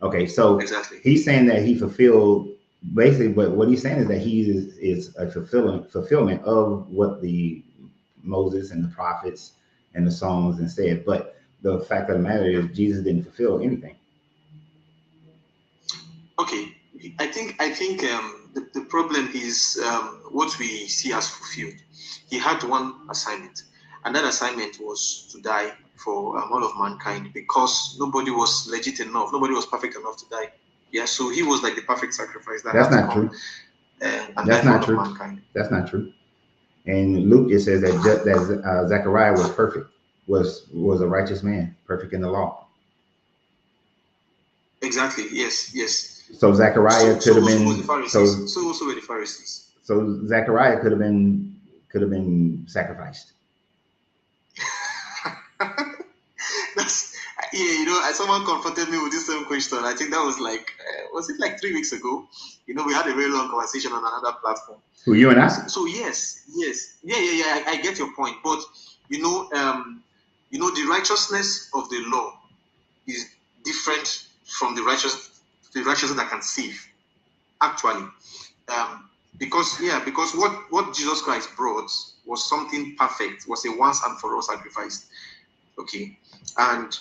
Okay, so he's saying that he fulfilled basically, but what he's saying is that he is a fulfillment of what the Moses and the prophets and the Psalms and said. But the fact of the matter is, Jesus didn't fulfill anything. Okay, I think the problem is what we see as fulfilled. He had one assignment, and that assignment was to die for all of mankind, because nobody was legit enough, nobody was perfect enough to die. Yeah, so he was like the perfect sacrifice. That's not true. That's not true. That's not true. And Luke, it says that Zechariah was perfect, was a righteous man, perfect in the law. Exactly. Yes. So Zechariah could have been. So also were the Pharisees. So Zechariah could have been sacrificed. That's someone confronted me with this same question. I think that was was it like 3 weeks ago? We had a very long conversation on another platform. Who, you and I? So yes, yeah. I get your point, but the righteousness of the law is different from the righteousness that can save. Actually, because what Jesus Christ brought was something perfect, was a once and for all sacrifice. Okay, and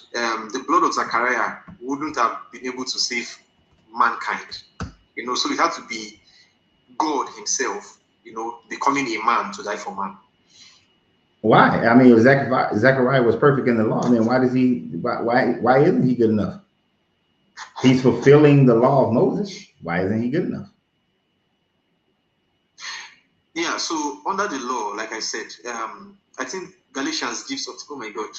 the blood of Zechariah wouldn't have been able to save mankind. So it had to be God Himself, becoming a man to die for man. Why? I mean, if Zechariah was perfect in the law, then why isn't he good enough? He's fulfilling the law of Moses. Why isn't he good enough? Yeah, so under the law, like I said, I think Galatians gives us, oh my God.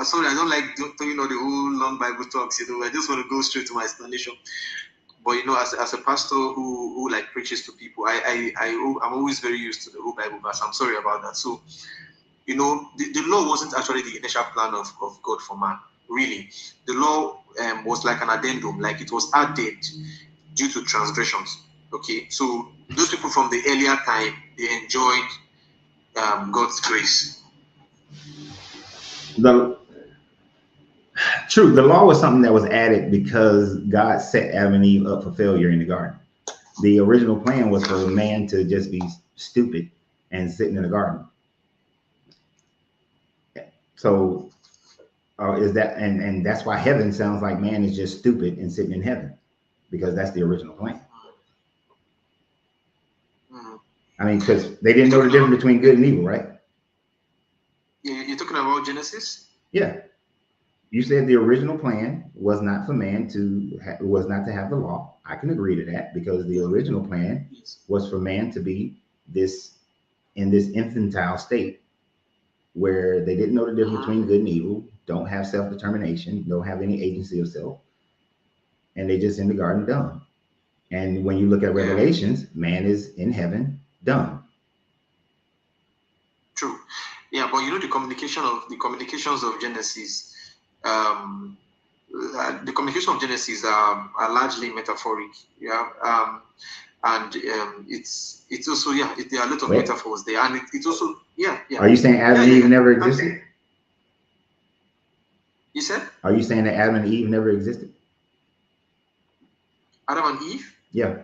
Sorry, I don't like doing all the whole long Bible talks, I just want to go straight to my explanation. But as a pastor who like preaches to people, I'm always very used to the whole Bible verse. I'm sorry about that. So, the law wasn't actually the initial plan of God for man. Really, the law was like an addendum, like it was added due to transgressions. Okay, so those people from the earlier time, they enjoyed God's grace. The law was something that was added because God set Adam and Eve up for failure in the garden. The original plan was for man to just be stupid and sitting in the garden. So is that, and that's why heaven sounds like man is just stupid and sitting in heaven, because that's the original plan. I mean, because they didn't know the difference between good and evil, right? Yeah, you're talking about Genesis? Yeah. You said the original plan was not for man was not to have the law. I can agree to that, because the original plan was for man to be in this infantile state where they didn't know the difference between good and evil, don't have self-determination, don't have any agency of self, and they just in the garden dumb. And when you look at Revelations, man is in heaven dumb. True. Yeah, but the communications of Genesis, the communication of Genesis are largely metaphoric. Yeah. And it's also there are a lot of metaphors there, and it's also Are you saying Adam and Eve never existed? Okay. You said? Are you saying that Adam and Eve never existed? Adam and Eve? Yeah.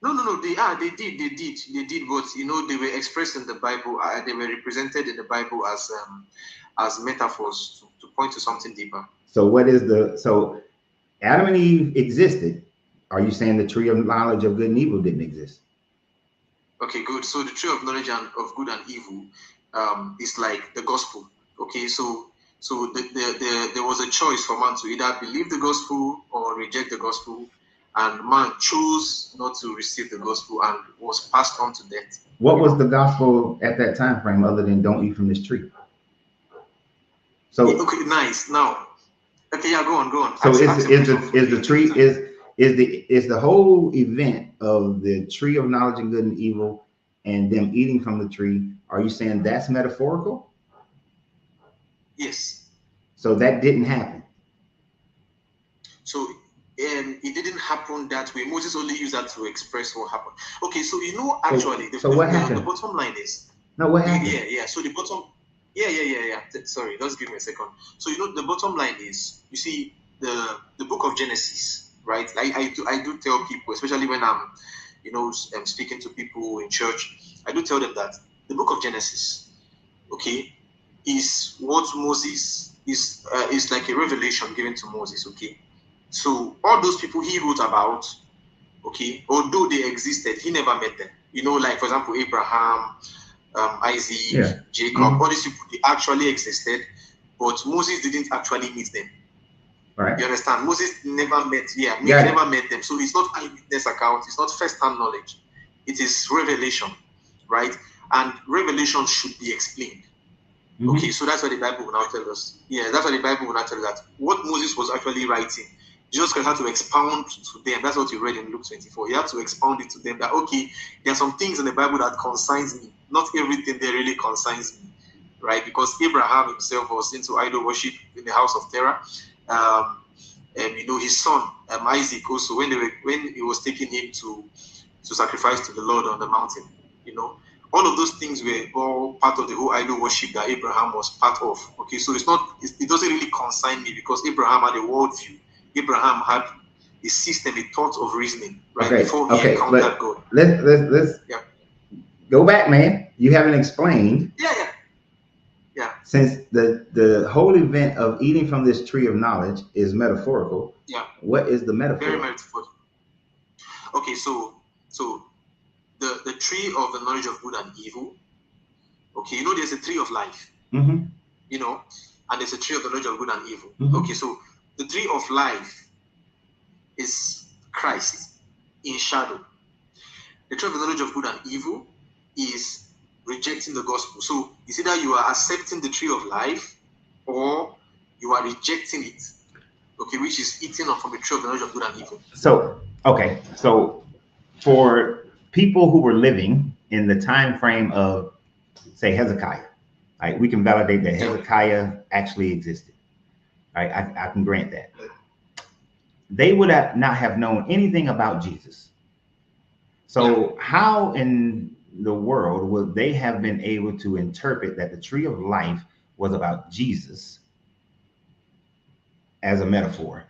No. They did. But you know, they were expressed in the Bible. They were represented in the Bible as metaphors to point to something deeper. So what is so Adam and Eve existed. Are you saying the tree of knowledge of good and evil didn't exist? Okay, good. So the tree of knowledge of good and evil is like the gospel. Okay, so there was a choice for man to either believe the gospel or reject the gospel, and man chose not to receive the gospel and was passed on to death. What was the gospel at that time frame other than don't eat from this tree? So okay, nice. Now, okay, yeah, go on. So is the whole event of the tree of knowledge of good and evil and them eating from the tree, are you saying that's metaphorical? Yes. So that didn't happen. So it didn't happen that way. Moses only used that to express what happened. Okay, so you know, actually, what happened? The bottom line is what happened? Yeah. So the bottom, yeah. Sorry, just give me a second. So you know, the bottom line is, you see, the book of Genesis, right? I do tell people, especially when I'm speaking to people in church, I do tell them that the book of Genesis, okay, is what Moses is like a revelation given to Moses, okay. So all those people he wrote about, okay, although they existed, he never met them. You know, like for example, Abraham, Isaac, Jacob, all these people, they actually existed, but Moses didn't actually meet them. Right. You understand? Moses never met, never met them. So it's not eyewitness account, it's not first-hand knowledge. It is revelation, right? And revelation should be explained. Okay, so that's what the Bible will now tell us. Yeah, that's what the Bible will now tell us, that what Moses was actually writing, Jesus Christ had to expound to them. That's what you read in Luke 24. He had to expound it to them that, okay, there are some things in the Bible that concerns me. Not everything there really concerns me, right? Because Abraham himself was into idol worship in the house of Terah. And you know, his son Isaac also, when he was taking him to sacrifice to the Lord on the mountain, you know, all of those things were all part of the whole idol worship that Abraham was part of. Okay, so it doesn't really concern me, because Abraham had a worldview. Abraham had a system, a thought of reasoning, right? Before he encountered God. Let's go back, man. You haven't explained. Yeah. Since the whole event of eating from this tree of knowledge is metaphorical. Yeah. What is the metaphor? Very metaphorical. Okay, so the tree of the knowledge of good and evil. Okay, you know, there's a tree of life. You know, and there's a tree of the knowledge of good and evil. Okay, so the tree of life is Christ in shadow. The tree of the knowledge of good and evil is rejecting the gospel. So it's either you are accepting the tree of life or you are rejecting it. Okay, which is eating from the tree of the knowledge of good and evil. So, okay, so for people who were living in the time frame of, say, Hezekiah, right, we can validate that Hezekiah actually existed. Right, I can grant that. They would not have known anything about Jesus. So how in the world would they have been able to interpret that the tree of life was about Jesus as a metaphor?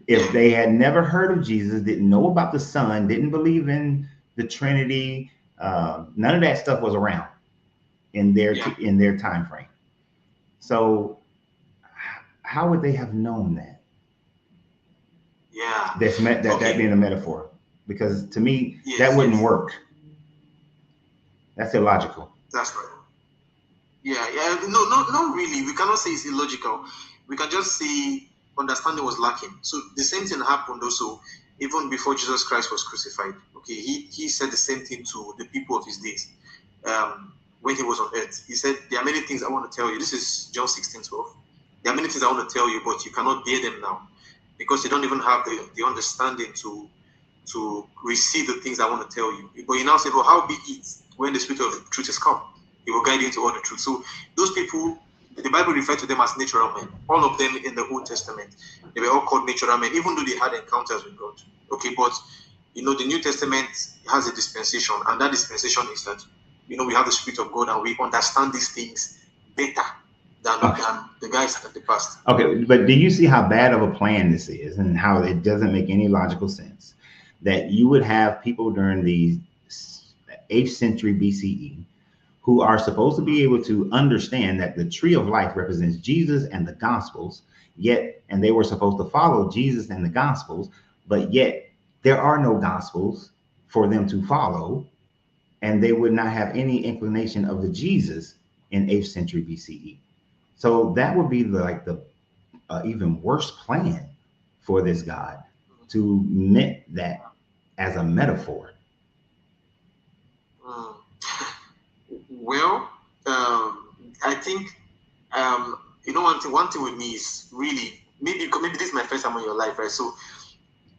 If they had never heard of Jesus, didn't know about the Son, didn't believe in the Trinity, none of that stuff was around in their time frame. So how would they have known that? Yeah. That being a metaphor. Because to me, that wouldn't work. That's illogical. That's right. Yeah. No, not really. We cannot say it's illogical. We can just say understanding was lacking. So the same thing happened also even before Jesus Christ was crucified. Okay, he said the same thing to the people of his days. When he was on earth, he said, there are many things I want to tell you. This is John 16:12. There are many things I want to tell you, but you cannot bear them now, because you don't even have the understanding to receive the things I want to tell you. But he now said, well, how be it when the Spirit of truth is come? He will guide you into all the truth. So those people, the Bible referred to them as natural men. All of them in the Old Testament, they were all called natural men, even though they had encounters with God. Okay, but you know, the New Testament has a dispensation, and that dispensation is that, you know, we have the Spirit of God and we understand these things better than the guys at the past. Okay, but do you see how bad of a plan this is and how it doesn't make any logical sense? that you would have people during the 8th century BCE who are supposed to be able to understand that the tree of life represents Jesus and the Gospels, and they were supposed to follow Jesus and the Gospels, but yet there are no Gospels for them to follow, and they would not have any inclination of the Jesus in 8th century BCE. So that would be the even worse plan for this God, to meant that as a metaphor. Well, I think one thing with me is really maybe this is my first time in your life, right? So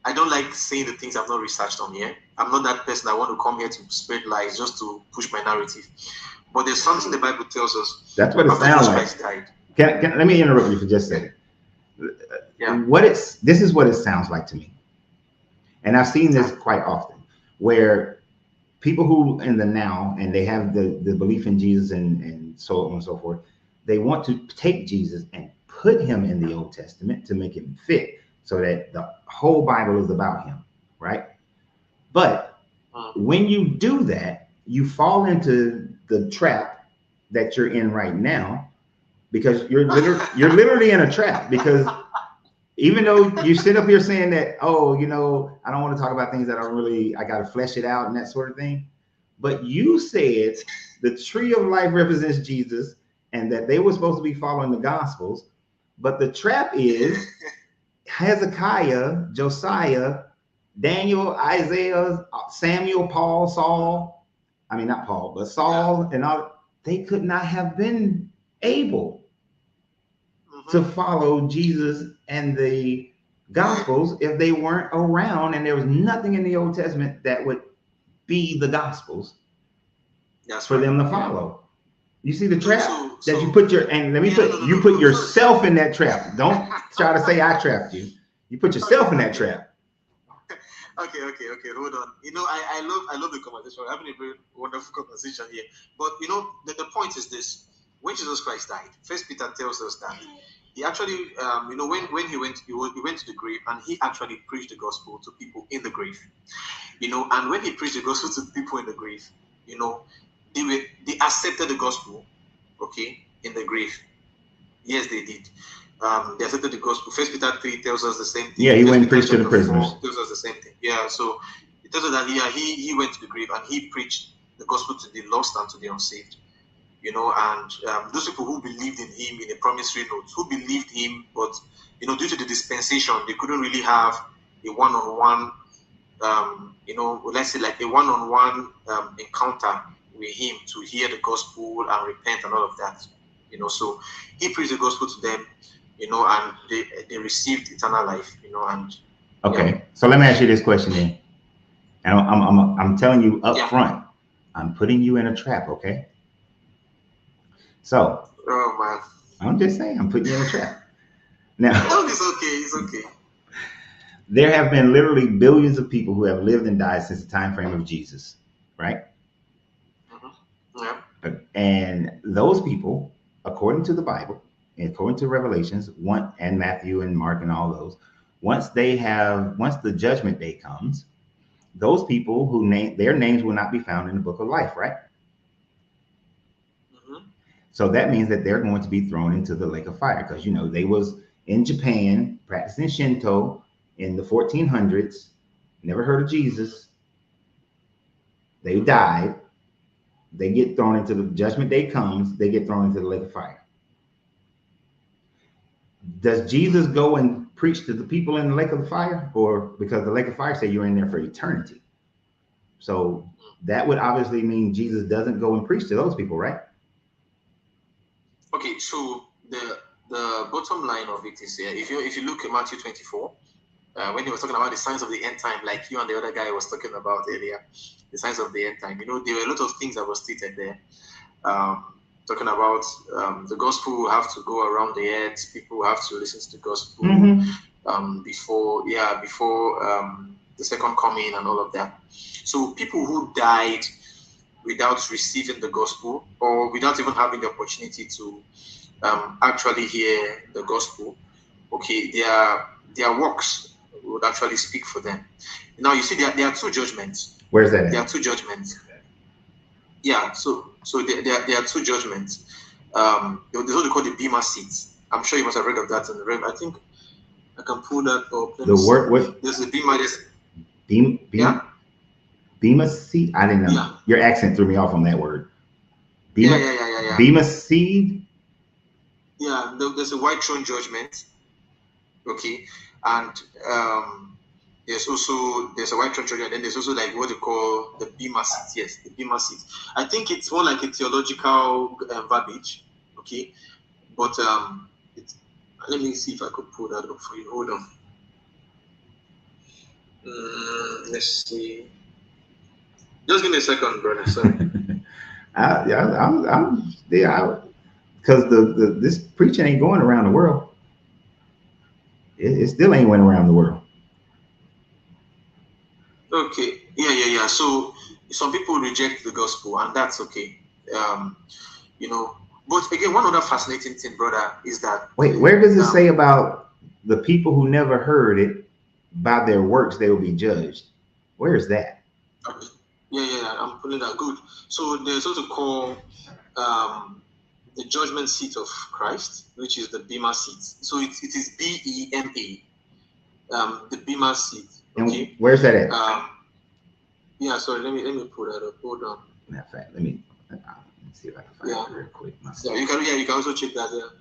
I don't like saying the things I've not researched on here. I'm not that person. I want to come here to spread lies just to push my narrative. But there's something the Bible tells us. That's what it sounds like. Let me interrupt you for just a second. Yeah. This is what it sounds like to me. And I've seen this quite often, where people who in the now, and they have the belief in Jesus and so on and so forth, they want to take Jesus and put him in the Old Testament to make him fit, so that the whole Bible is about him, right? But when you do that, you fall into the trap that you're in right now, because you're literally in a trap. Because even though you sit up here saying that, oh, I don't want to talk about things that are really, I got to flesh it out and that sort of thing. But you said the tree of life represents Jesus and that they were supposed to be following the Gospels. But the trap is Hezekiah, Josiah, Daniel, Isaiah, Samuel, Paul, Saul. I mean, not Paul, but Saul and all. They could not have been able to follow Jesus and the Gospels if they weren't around, and there was nothing in the Old Testament that would be the Gospels for them to follow. You see the trap that you put you put yourself in that trap. Don't try to say I trapped you. You put yourself in that trap. Okay. Hold on. I love the conversation. We're having a very wonderful conversation here. But the point is this: when Jesus Christ died, First Peter tells us that he actually, when he went to the grave, and he actually preached the gospel to people in the grave. And when he preached the gospel to people in the grave, they accepted the gospel, okay, in the grave. Yes, they did. They accepted the gospel. First Peter 3 tells us the same thing. Yeah, he went and preached to the prisoners. Tells us the same thing. Yeah, so it tells us that he went to the grave and he preached the gospel to the lost and to the unsaved. And those people who believed in him in a promissory note, who believed him, but due to the dispensation, they couldn't really have a one-on-one, let's say like a one-on-one encounter with him to hear the gospel and repent and all of that. So he preached the gospel to them, and they received eternal life, and okay. So let me ask you this question then, and I'm telling you up front, I'm putting you in a trap, okay? So, oh man, I'm just saying, I'm putting you in a trap. Now, it's okay. There have been literally billions of people who have lived and died since the time frame of Jesus, right? Yeah. And those people, according to the Bible, and according to Revelations, and Matthew and Mark and all those, once the judgment day comes, those people their names will not be found in the book of life, right? So that means that they're going to be thrown into the lake of fire, because they was in Japan practicing Shinto in the 1400s, never heard of Jesus. They died. They get thrown into the judgment day comes, they get thrown into the lake of fire. Does Jesus go and preach to the people in the lake of the fire? Or because the lake of fire say you're in there for eternity. So that would obviously mean Jesus doesn't go and preach to those people, right? Okay, so the bottom line of it is here. If you look at Matthew 24, when he was talking about the signs of the end time, like you and the other guy was talking about earlier, the signs of the end time. There were a lot of things that were stated there. Talking about the gospel will have to go around the earth. People will have to listen to the gospel before the second coming and all of that. So people who died without receiving the gospel, or without even having the opportunity to actually hear the gospel, okay, their works would actually speak for them. Now you see there are two judgments. Where's that at? There are two judgments. Yeah, so there are two judgments. There's what they call the Bema seat. I'm sure you must have read of that in the Rev. I think I can pull that up. The word what? There's the Bema. Yeah. Bema seed? I didn't know. Yeah. Your accent threw me off on that word. Bema, Yeah. Bema seed? Yeah, there's a white throne judgment. Okay. And there's a white throne judgment, and then there's also like what they call the Bema seat. Yes, the Bema seat. I think it's more like a theological verbiage. Okay. But let me see if I could pull that up for you. Hold on. Let's see. Just give me a second, brother. Sorry. Because this preaching ain't going around the world. It still ain't went around the world. Okay. Yeah. So some people reject the gospel, and that's okay. But again, one other fascinating thing, brother, is that where does it say about the people who never heard it, by their works they will be judged? Where is that? Okay. Yeah, I'm pulling that. Good. So there's what we call the judgment seat of Christ, which is the Bema seat. So it is BEMA, the Bema seat. Okay. And where's that at? Yeah. Sorry. Let me pull that up. Hold on. Matter of fact, let me see if I can find it real quick. So you can also check that there.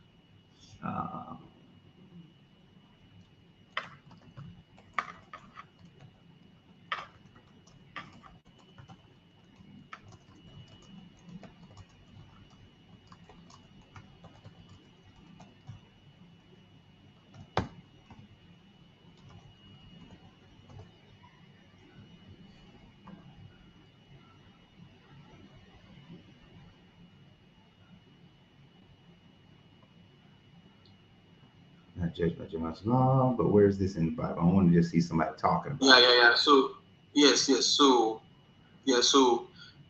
Not judgment of law, but where's this in the Bible? I want to just see somebody talking about it. Yeah. So yes. So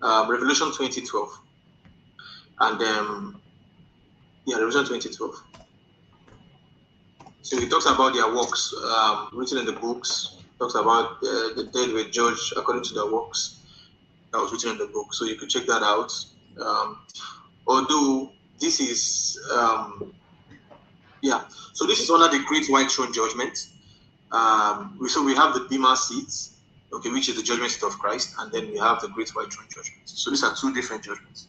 Revelation 20:12, and Revelation 20:12. So he talks about their works written in the books. Talks about the dead were judged according to their works. That was written in the book. So you could check that out. Although this is so this is under the Great White Throne Judgment. So we have the Bema seat, okay, which is the judgment seat of Christ, and then we have the Great White Throne Judgment. So these are two different judgments.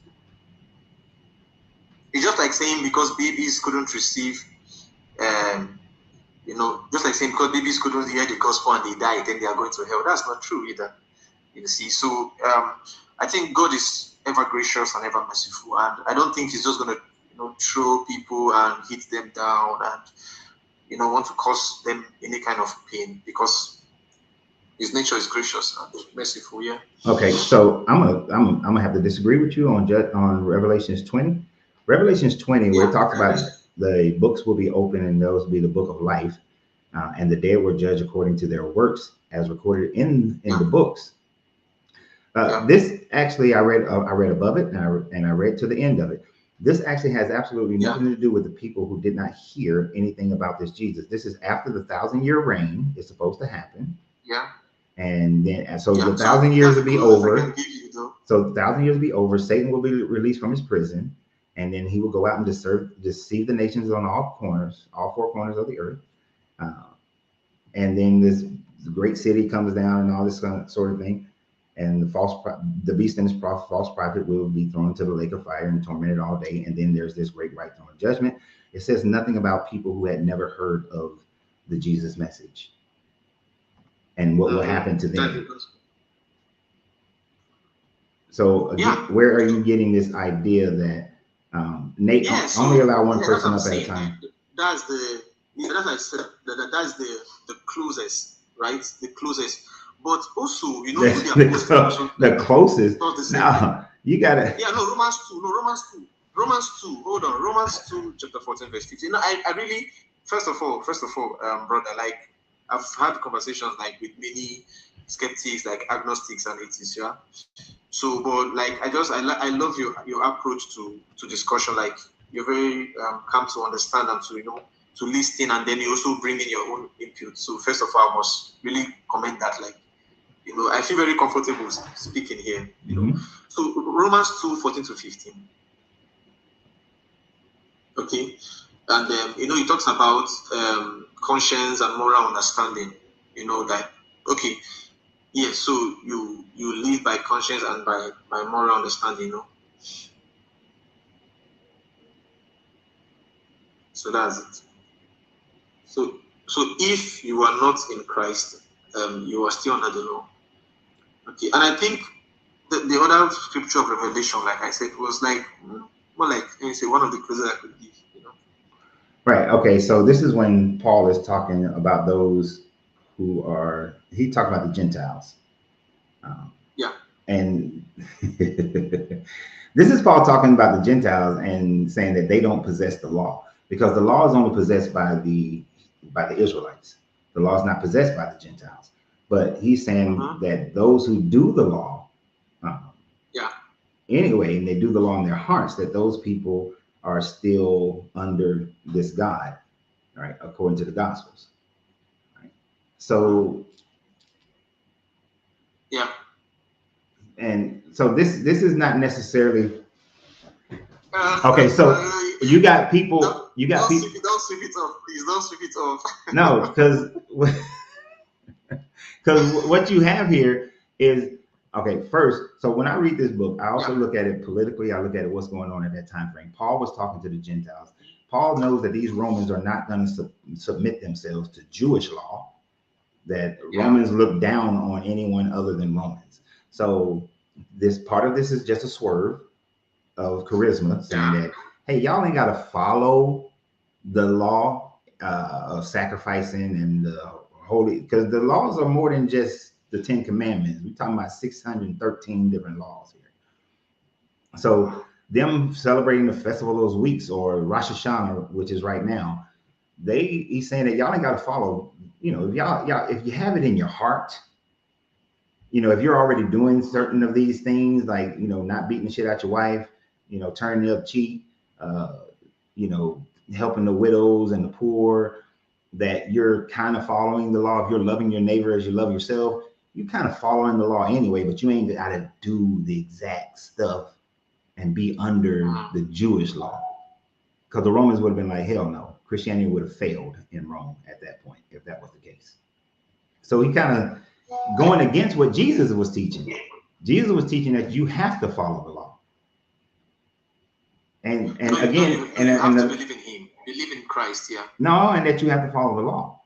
It's just like saying because babies couldn't receive, just like saying because babies couldn't hear the gospel and they died, then they are going to hell. That's not true either. You see, so I think God is ever gracious and ever merciful, and I don't think He's just going to throw people and hit them down and want to cause them any kind of pain, because His nature is gracious and merciful. Yeah. Okay, so I'm gonna have to disagree with you on Revelations 20. Revelations 20, where it talks about the books will be open and those will be the book of life, and the dead were judged according to their works as recorded in the books. This actually I read above it and I read to the end of it. This actually has absolutely nothing to do with the people who did not hear anything about this Jesus. This is after the 1,000-year reign is supposed to happen. Yeah. And then, so the 1,000 years will be over. So the 1,000 years will be over. Satan will be released from his prison, and then he will go out and deceive the nations on all four corners of the earth. And then this great city comes down and all this sort of thing. And the beast and his false prophet will be thrown to the lake of fire and tormented all day. And then there's this great white throne judgment. It says nothing about people who had never heard of the Jesus message and what will happen to them. So again, where are you getting this idea that Nate only allow one person up at a time? That's that's the closest, right? The closest. But also, the closest. No, you gotta. Yeah, no, Romans 2. Hold on, Romans 2, chapter 14, verse 15. No, I really, first of all, brother, like I've had conversations like with many skeptics, like agnostics and atheists, yeah. So, but like I love your approach to discussion. Like you're very calm to understand and to listen, and then you also bring in your own input. So first of all, I must really comment that, like, I feel very comfortable speaking here. So Romans 2:14-15. Okay, and it talks about conscience and moral understanding. That okay, yes. So you live by conscience and by moral understanding. So that's it. So if you are not in Christ, you are still under the law. Okay, and I think the other scripture of Revelation, like I said, was like more like, say, one of the closest I could give. Right. Okay. So this is when Paul is talking about those who are. He talked about the Gentiles. Yeah. And this is Paul talking about the Gentiles and saying that they don't possess the law, because the law is only possessed by the Israelites. The law is not possessed by the Gentiles. But he's saying that those who do the law, anyway, and they do the law in their hearts, that those people are still under this God, right? According to the Gospels. Right? So, yeah. And so this is not necessarily okay. So you got people. Don't sweep it off, please. Don't sweep it off. No, because what you have here is okay. First, so when I read this book, I also look at it politically. I look at it what's going on at that time frame. Paul was talking to the Gentiles. Paul knows that these Romans are not going to submit themselves to Jewish law. That Romans look down on anyone other than Romans. So this part of this is just a swerve of charisma, saying that, hey, y'all ain't got to follow the law of sacrificing and the holy, because the laws are more than just the 10 Commandments. We're talking about 613 different laws here. So them celebrating the festival of those weeks, or Rosh Hashanah, which is right now, he's saying that y'all ain't got to follow. If y'all if you have it in your heart, if you're already doing certain of these things, like, not beating the shit out your wife, turning the other cheek, helping the widows and the poor, that you're kind of following the law. If you're loving your neighbor as you love yourself, you're kind of following the law anyway, but you ain't got to do the exact stuff and be under the Jewish law. Because the Romans would have been like, hell no. Christianity would have failed in Rome at that point, if that was the case. So he kind of going against what Jesus was teaching. Jesus was teaching that you have to follow the law. And again, you have to believe in him, believe in Christ, yeah. No, and that you have to follow the law.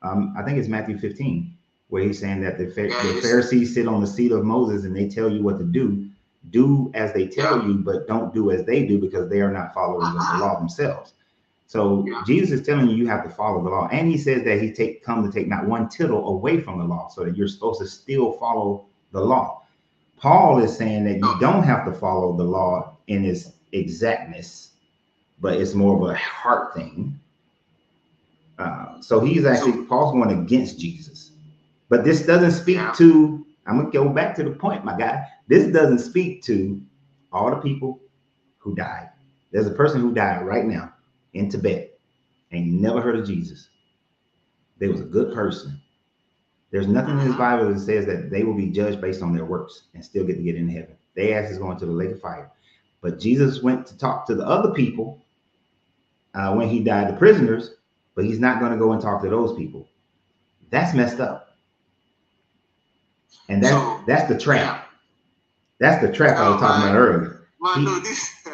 I think it's Matthew 15, where he's saying that the Pharisees sit on the seat of Moses and they tell you what to do. Do as they tell you, but don't do as they do, because they are not following the law themselves. So Jesus is telling you have to follow the law. And he says that he come to take not one tittle away from the law, so that you're supposed to still follow the law. Paul is saying that you don't have to follow the law in its exactness, but it's more of a heart thing. So Paul's going against Jesus. But this doesn't speak to, I'm going to go back to the point, my guy. This doesn't speak to all the people who died. There's a person who died right now in Tibet and you never heard of Jesus. They was a good person. There's nothing in his Bible that says that they will be judged based on their works and still get to get into heaven. Their ass is going to the lake of fire. But Jesus went to talk to the other people when he died, the prisoners, but he's not going to go and talk to those people. That's messed up. And that's the trap. That's the trap I was talking about earlier.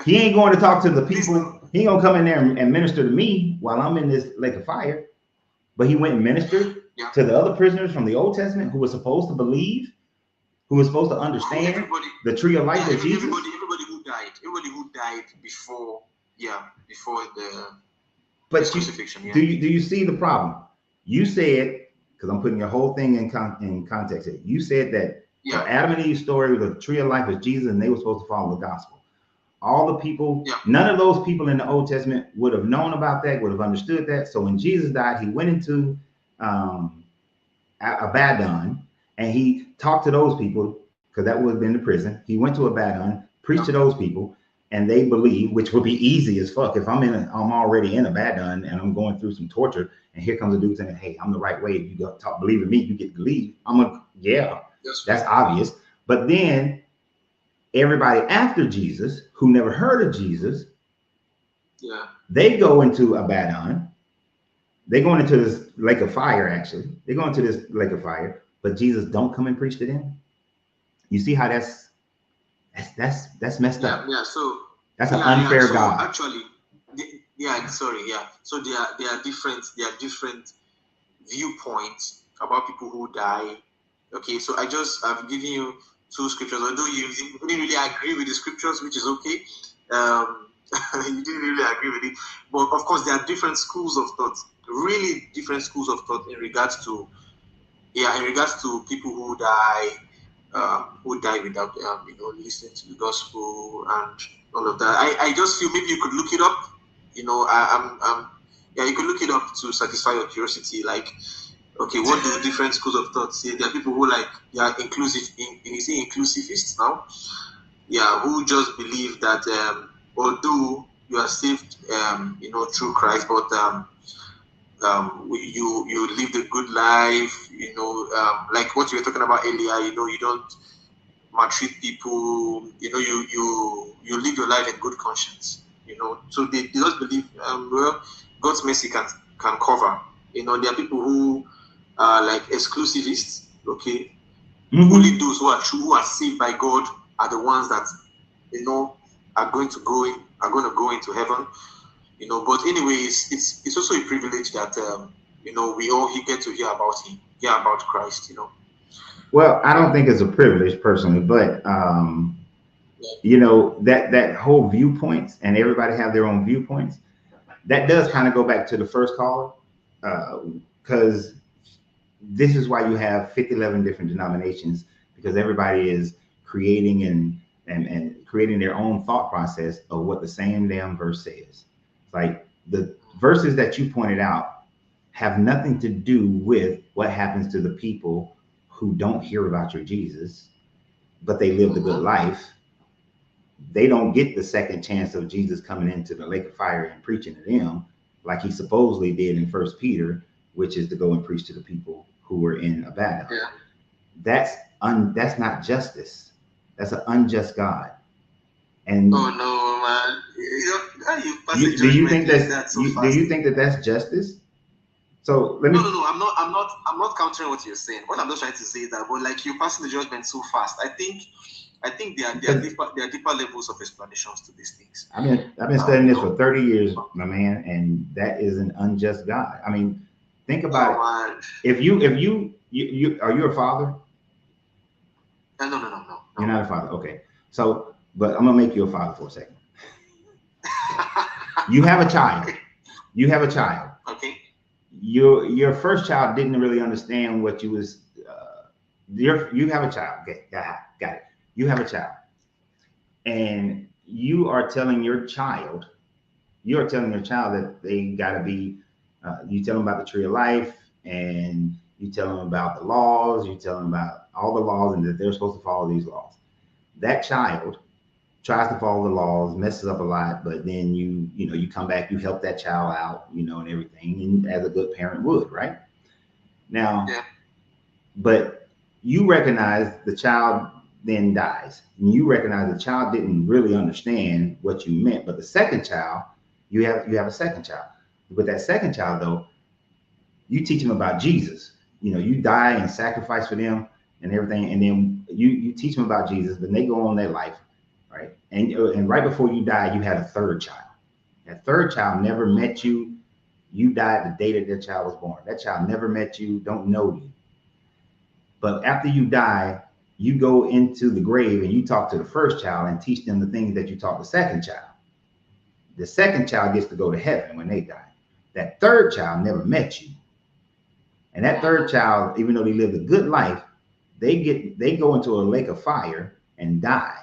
He ain't going to talk to the people. He ain't going to come in there and minister to me while I'm in this lake of fire. But he went and ministered to the other prisoners from the Old Testament who were supposed to believe, who was supposed to understand the tree of life of Jesus. Everybody who died before the crucifixion. Do you see the problem? You said, because I'm putting your whole thing in context here. You said that the Adam and Eve story, the tree of life was Jesus, and they were supposed to follow the gospel. All the people, none of those people in the Old Testament would have known about that, would have understood that. So when Jesus died, he went into Abaddon and he talked to those people, because that would have been the prison. He went to Abaddon, preached to those people. and they believe, which would be easy as fuck. If I'm already in Abaddon and I'm going through some torture, and here comes a dude saying, "Hey, I'm the right way. If you go talk, believe in me, you get to leave." That's obvious. But then everybody after Jesus who never heard of Jesus, they go into Abaddon. They going into this lake of fire. Actually, they go into this lake of fire, but Jesus don't come and preach to them. You see how that's messed up. Yeah. So that's an unfair God. Actually, So there are different viewpoints about people who die. Okay, so I've given you two scriptures. Although you didn't really agree with the scriptures, which is okay. You didn't really agree with it, but of course there are different schools of thought. Really different schools of thought in regards to people who die without listening to the gospel and all of that. I just feel maybe you could look it up. You could look it up to satisfy your curiosity. Like, okay, what do different schools of thought say? There are people who they are inclusivists now. Yeah, who just believe that although you are saved, through Christ, but you lived a good life, like what you were talking about earlier. You don't maltreat people. You live your life in good conscience. So they just believe God's mercy can cover. There are people who are like exclusivists. Okay, only those who are true, who are saved by God, are the ones that are going to go into heaven. But anyway, it's also a privilege that we all get to hear about Christ. Well, I don't think it's a privilege personally, but that whole viewpoints, and everybody have their own viewpoints. That does kind of go back to the first caller, because this is why you have 11 different denominations, because everybody is creating and creating their own thought process of what the same damn verse says. Like the verses that you pointed out have nothing to do with what happens to the people who don't hear about your Jesus, but they live the good life. They don't get the second chance of Jesus coming into the lake of fire and preaching to them like he supposedly did in 1 Peter, which is to go and preach to the people who were in Abaddon. Yeah. That's not justice. That's an unjust God. And oh no, man! Do you think that that's justice? So let me. No. I'm not countering what you're saying. What I'm just trying to say is that, but like you passing the judgment so fast. I think there are deeper levels of explanations to these things. I've been studying this for 30 years, my man, and that is an unjust God. I mean, think about it. Man. If you are you a father? No. You're not a father. Okay. So, but I'm gonna make you a father for a second. You have a child. Okay. Your first child didn't really understand what you was. You have a child. Okay, got it. You have a child, and you are telling your child that they gotta be. You tell them about the tree of life, and you tell them about the laws. You tell them about all the laws, and that they're supposed to follow these laws. That child tries to follow the laws, messes up a lot, but then you come back, you help that child out, and everything, and as a good parent would, right? Now, yeah. But you recognize the child then dies, and you recognize the child didn't really understand what you meant. But the second child, you have a second child. With that second child, though, you teach them about Jesus. You die and sacrifice for them and everything, and then you teach them about Jesus, but they go on their life, right? And right before you die, you had a third child. That third child never met you. You died the day that child was born. That child never met you, don't know you. But after you die, you go into the grave and you talk to the first child and teach them the things that you taught the second child. The second child gets to go to heaven when they die. That third child never met you. And that third child, even though they lived a good life, they go into a lake of fire and die.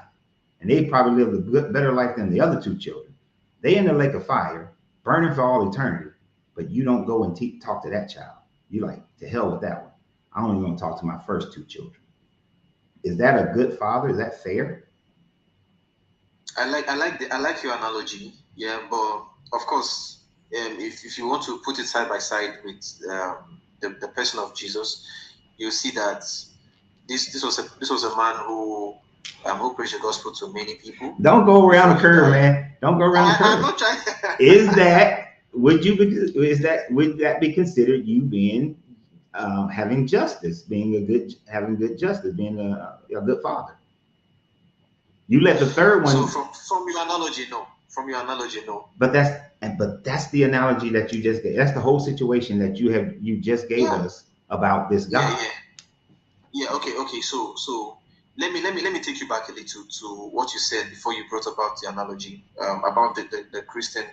And they probably lived a better life than the other two children. They in the lake of fire, burning for all eternity, but you don't go and talk to that child. You like, to hell with that one. I don't even want to talk to my first two children. Is that a good father? Is that fair? I like your analogy. Yeah, but of course, if you want to put it side by side with the person of Jesus, you see that this was a man who preached the gospel to many people. Don't go around the curve, man. Don't go around the curve. I'm not trying. Would that be considered you being having justice, having good justice, being a good father? You let the third one. So from your analogy, no. From your analogy, no. But that's the analogy that you just gave. That's the whole situation that you just gave us about this God. Yeah. Okay. So let me take you back a little to what you said before you brought about the analogy about the Christian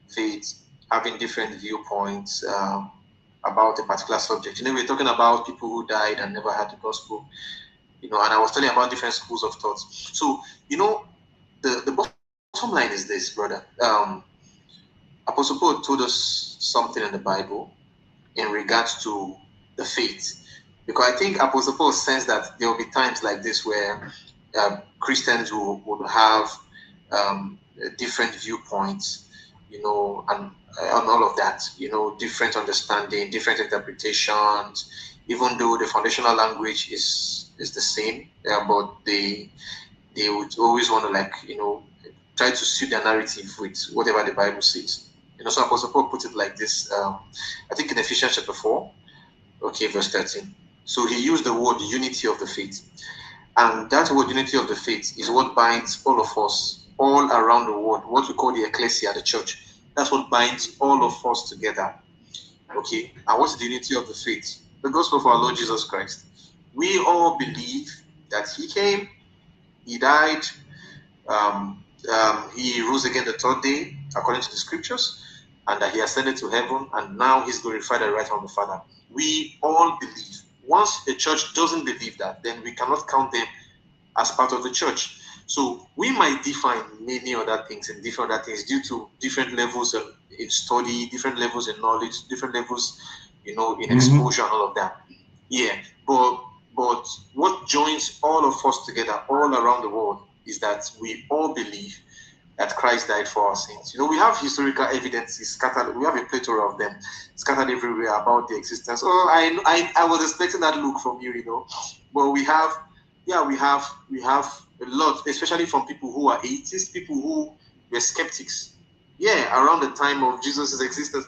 faith having different viewpoints about a particular subject. You know, we're talking about people who died and never had the gospel. You know, and I was telling you about different schools of thought. So, you know, the bottom line is this, brother. Apostle Paul told us something in the Bible in regards to the faith. Because I think Apostle Paul sensed that there will be times like this where Christians would have different viewpoints, you know, and all of that, you know, different understanding, different interpretations, even though the foundational language is the same, but they would always want to, like, you know, try to suit their narrative with whatever the Bible says. You know, so Apostle Paul put it like this, I think in Ephesians chapter 4, okay, verse 13. So he used the word unity of the faith. And that word unity of the faith is what binds all of us all around the world, what we call the ecclesia, the church. That's what binds all of us together. Okay, and what's the unity of the faith? The gospel of our Lord Jesus Christ. We all believe that he came, he died, he rose again the third day, according to the scriptures, and that he ascended to heaven, and now he's glorified at the right hand of the Father. We all believe. Once a church doesn't believe that, then we cannot count them as part of the church. So we might define many other things and different other things due to different levels in study, different levels in knowledge, different levels, you know, in exposure and all of that. Yeah, but what joins all of us together all around the world is that we all believe that Christ died for our sins. You know, we have historical evidences scattered. We have a plethora of them scattered everywhere about the existence. Oh, I was expecting that look from you, you know, but we have a lot, especially from people who are atheists, people who were skeptics. Yeah, around the time of Jesus' existence.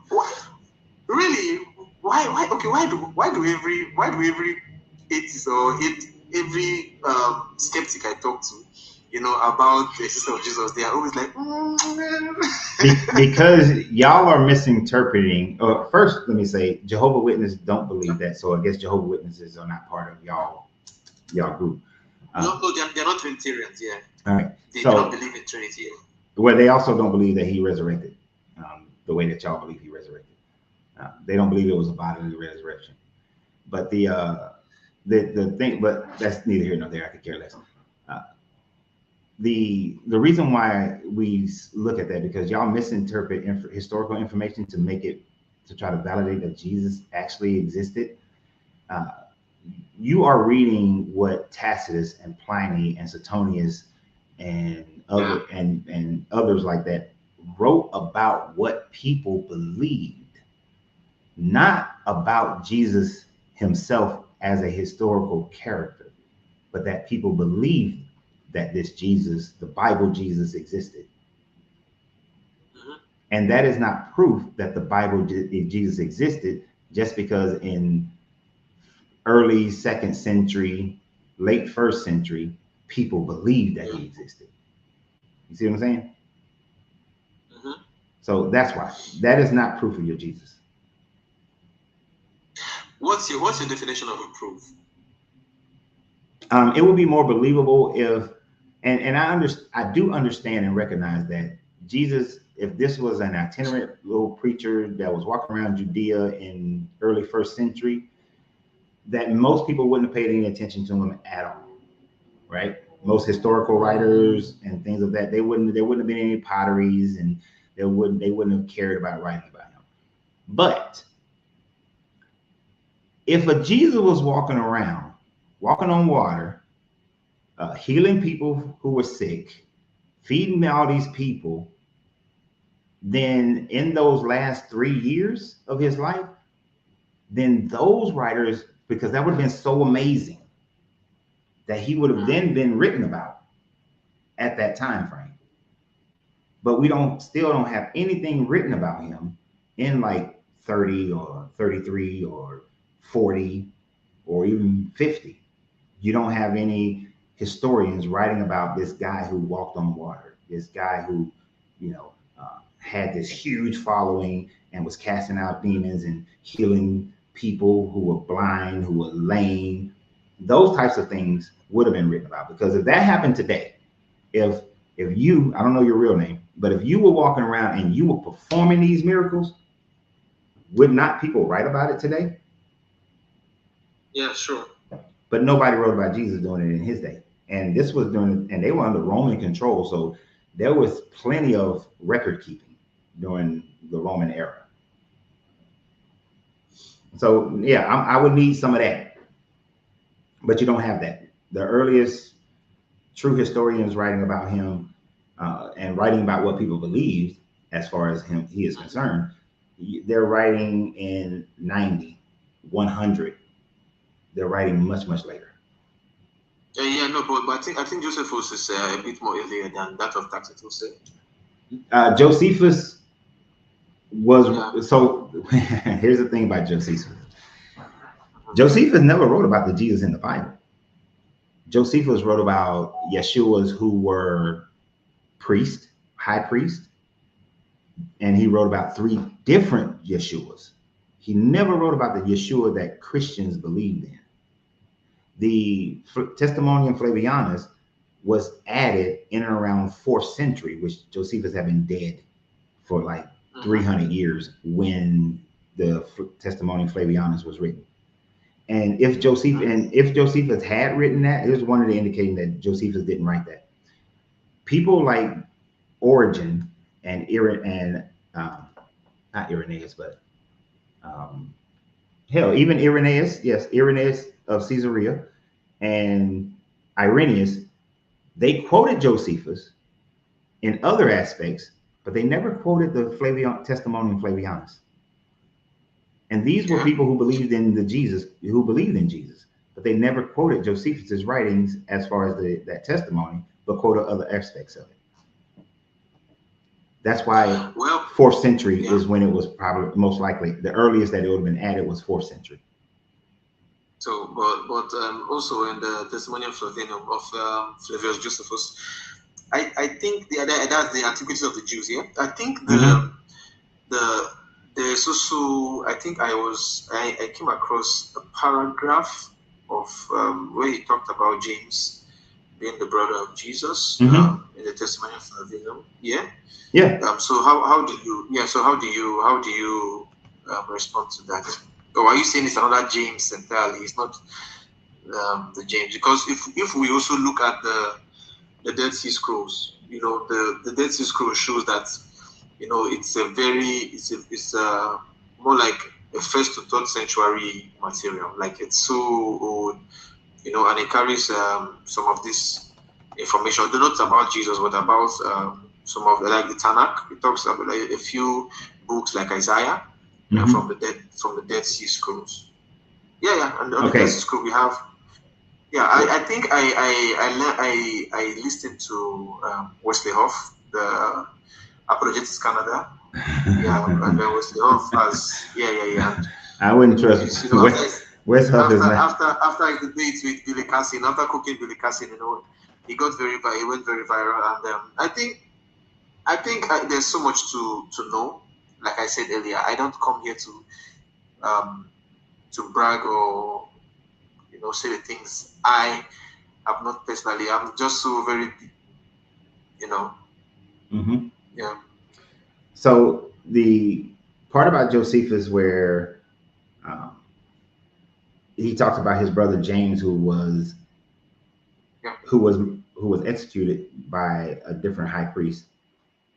What? Really? Why? Okay, why do every atheist or every skeptic I talk to, you know, about the existence of Jesus, they are always like, because y'all are misinterpreting. First, let me say, Jehovah's Witnesses don't believe that, so I guess Jehovah's Witnesses are not part of y'all group. No, they're not Trinitarians. Yeah. All right. They don't believe in Trinity. Well, they also don't believe that he resurrected, the way that y'all believe he resurrected. They don't believe it was a bodily resurrection. But the thing, but that's neither here nor there. I could care less. The reason why we look at that, because y'all misinterpret historical information to try to validate that Jesus actually existed. You are reading what Tacitus and Pliny and Suetonius and others like that wrote about what people believed, not about Jesus himself as a historical character, but that people believed that this Jesus, the Bible Jesus, existed. And that is not proof that the Bible Jesus existed just because in early 2nd century, late 1st century, people believed that he existed. You see what I'm saying? So that's why. That is not proof of your Jesus. What's your definition of a proof? It would be more believable if, and I do understand and recognize that Jesus, if this was an itinerant little preacher that was walking around Judea in early 1st century, that most people wouldn't have paid any attention to him at all, right? Most historical writers and things of that, there wouldn't have been any potteries, and they wouldn't have cared about writing about him. But if a Jesus was walking around, walking on water, healing people who were sick, feeding all these people, then in those last 3 years of his life, then those writers, because that would have been so amazing that he would have then been written about at that time frame. But we still don't have anything written about him in like 30 or 33 or 40 or even 50. You don't have any historians writing about this guy who walked on water, this guy who, had this huge following and was casting out demons and healing people who were blind, who were lame. Those types of things would have been written about, because if that happened today, if you, I don't know your real name, but if you were walking around and you were performing these miracles, would not people write about it today? Yeah, sure. But nobody wrote about Jesus doing it in his day. And this was and they were under Roman control. So there was plenty of record keeping during the Roman era. So yeah, I would need some of that. But you don't have that. The earliest true historians writing about him and writing about what people believed as far as he is concerned, they're writing in 90, 100. They're writing much, much later. But I think Josephus is a bit more earlier than that of Tacitus. Josephus was so. Here's the thing about Josephus. Josephus never wrote about the Jesus in the Bible. Josephus wrote about Yeshuas who were priests, high priest, and he wrote about 3 different Yeshuas. He never wrote about the Yeshua that Christians believed in. The Testimonium Flavianus was added in and around 4th century, which Josephus had been dead for like 300 years when the Testimonium Flavianus was written. And if Josephus had written that, here's one of the indicating that Josephus didn't write that. People like Origen and not Irenaeus, but even Irenaeus, yes, Irenaeus of Caesarea and Irenaeus, they quoted Josephus in other aspects, but they never quoted the Testimonium Flavianus. And these were people who believed in Jesus, but they never quoted Josephus's writings as far as that testimony, but quoted other aspects of it. That's why 4th century is when it was probably most likely the earliest that it would have been added was 4th century. So, but also in the Testimonium Flavianum of Flavius Josephus, I think that's the Antiquities of the Jews. Yeah, I think there's also, I think I came across a paragraph of where he talked about James being the brother of Jesus in the Testimonium Flavianum. Yeah. So how do you respond to that? Or are you saying it's another James entirely? It's not the James, because if we also look at the Dead Sea Scrolls, the Dead Sea Scrolls shows that it's more like a 1st to 3rd century material. Like it's so old, and it carries some of this information, not about Jesus, but about some of the Tanakh. It talks about a few books like Isaiah from the Dead Sea Scrolls. And on the Dead Sea Scroll we have. I think I listened to Wesley Hoff, the Apologetics Canada. And then Wesley Hoff has I wouldn't trust West Hoff is after his debate with Billy Cassin, after cooking Billy Cassin, he went very viral, and I think there's so much to know. Like I said earlier, I don't come here to brag or say the things I have not personally. I'm just so very So the part about Josephus where he talks about his brother James, who was executed by a different high priest,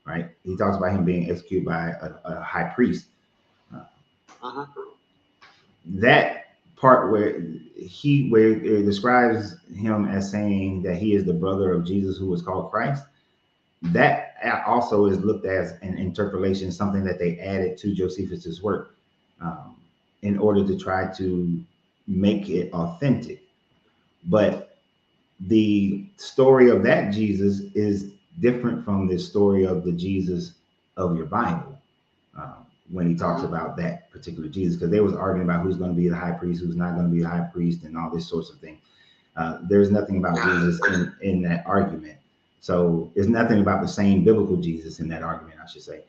right? He talks about him being executed by a high priest. That part where it describes him as saying that he is the brother of Jesus who was called Christ, that also is looked as an interpolation, something that they added to Josephus's work in order to try to make it authentic. But the story of that Jesus is different from the story of the Jesus of your Bible when he talks about that particular Jesus, because they was arguing about who's going to be the high priest, who's not going to be the high priest, and all this sorts of thing. There's nothing about Jesus in that argument. So there's nothing about the same biblical Jesus in that argument, I should say.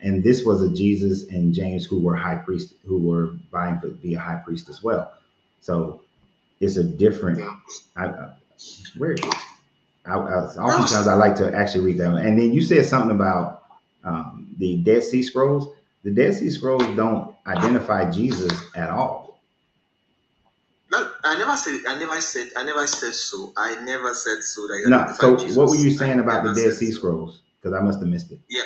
And this was a Jesus and James who were high priests, who were vying to be a high priest as well. So it's a different. Where is it? Oftentimes I like to actually read that one. And then you said something about the Dead Sea Scrolls. The Dead Sea Scrolls don't identify Jesus at all. No, I never said so. I never said so. That No. So Jesus. What were you saying about the Dead Sea Scrolls? Because I must have missed it. Yeah,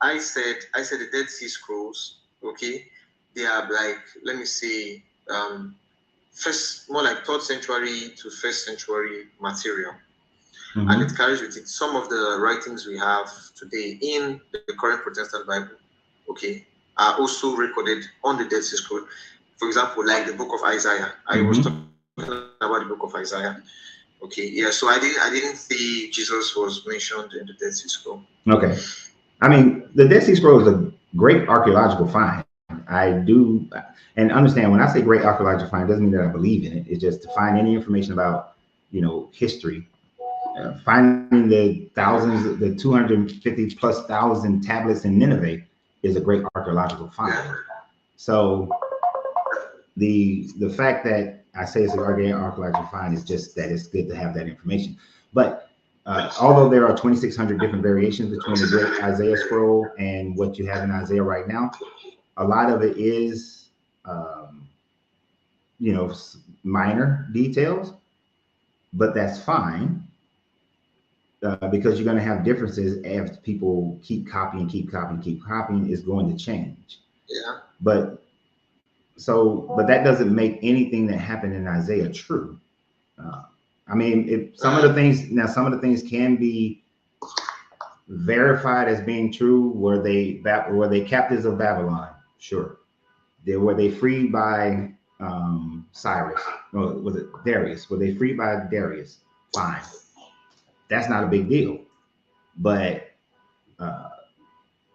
I said the Dead Sea Scrolls. Okay, they are like, let me see, more like 3rd century to 1st century material. Mm-hmm. And it carries with it some of the writings we have today in the current Protestant Bible, okay, are also recorded on the Dead Sea Scroll. For example, like the book of Isaiah. I was talking about the book of Isaiah. Okay, yeah, so I didn't see Jesus was mentioned in the Dead Sea Scroll. Okay. I mean, the Dead Sea Scroll is a great archaeological find. I do, and understand when I say great archaeological find, it doesn't mean that I believe in it. It's just to find any information about, history. Finding the 250 plus thousand tablets in Nineveh is a great archaeological find. So the fact that I say it's a great archaeological find is just that it's good to have that information. But although there are 2,600 different variations between the great Isaiah scroll and what you have in Isaiah right now, a lot of it is, minor details, but that's fine. Because you're going to have differences as people keep copying, is going to change. Yeah. But that doesn't make anything that happened in Isaiah true. I mean, some of the things can be verified as being true. Were they captives of Babylon? Sure. Were they freed by Cyrus? Or was it Darius? Were they freed by Darius? Fine. That's not a big deal. But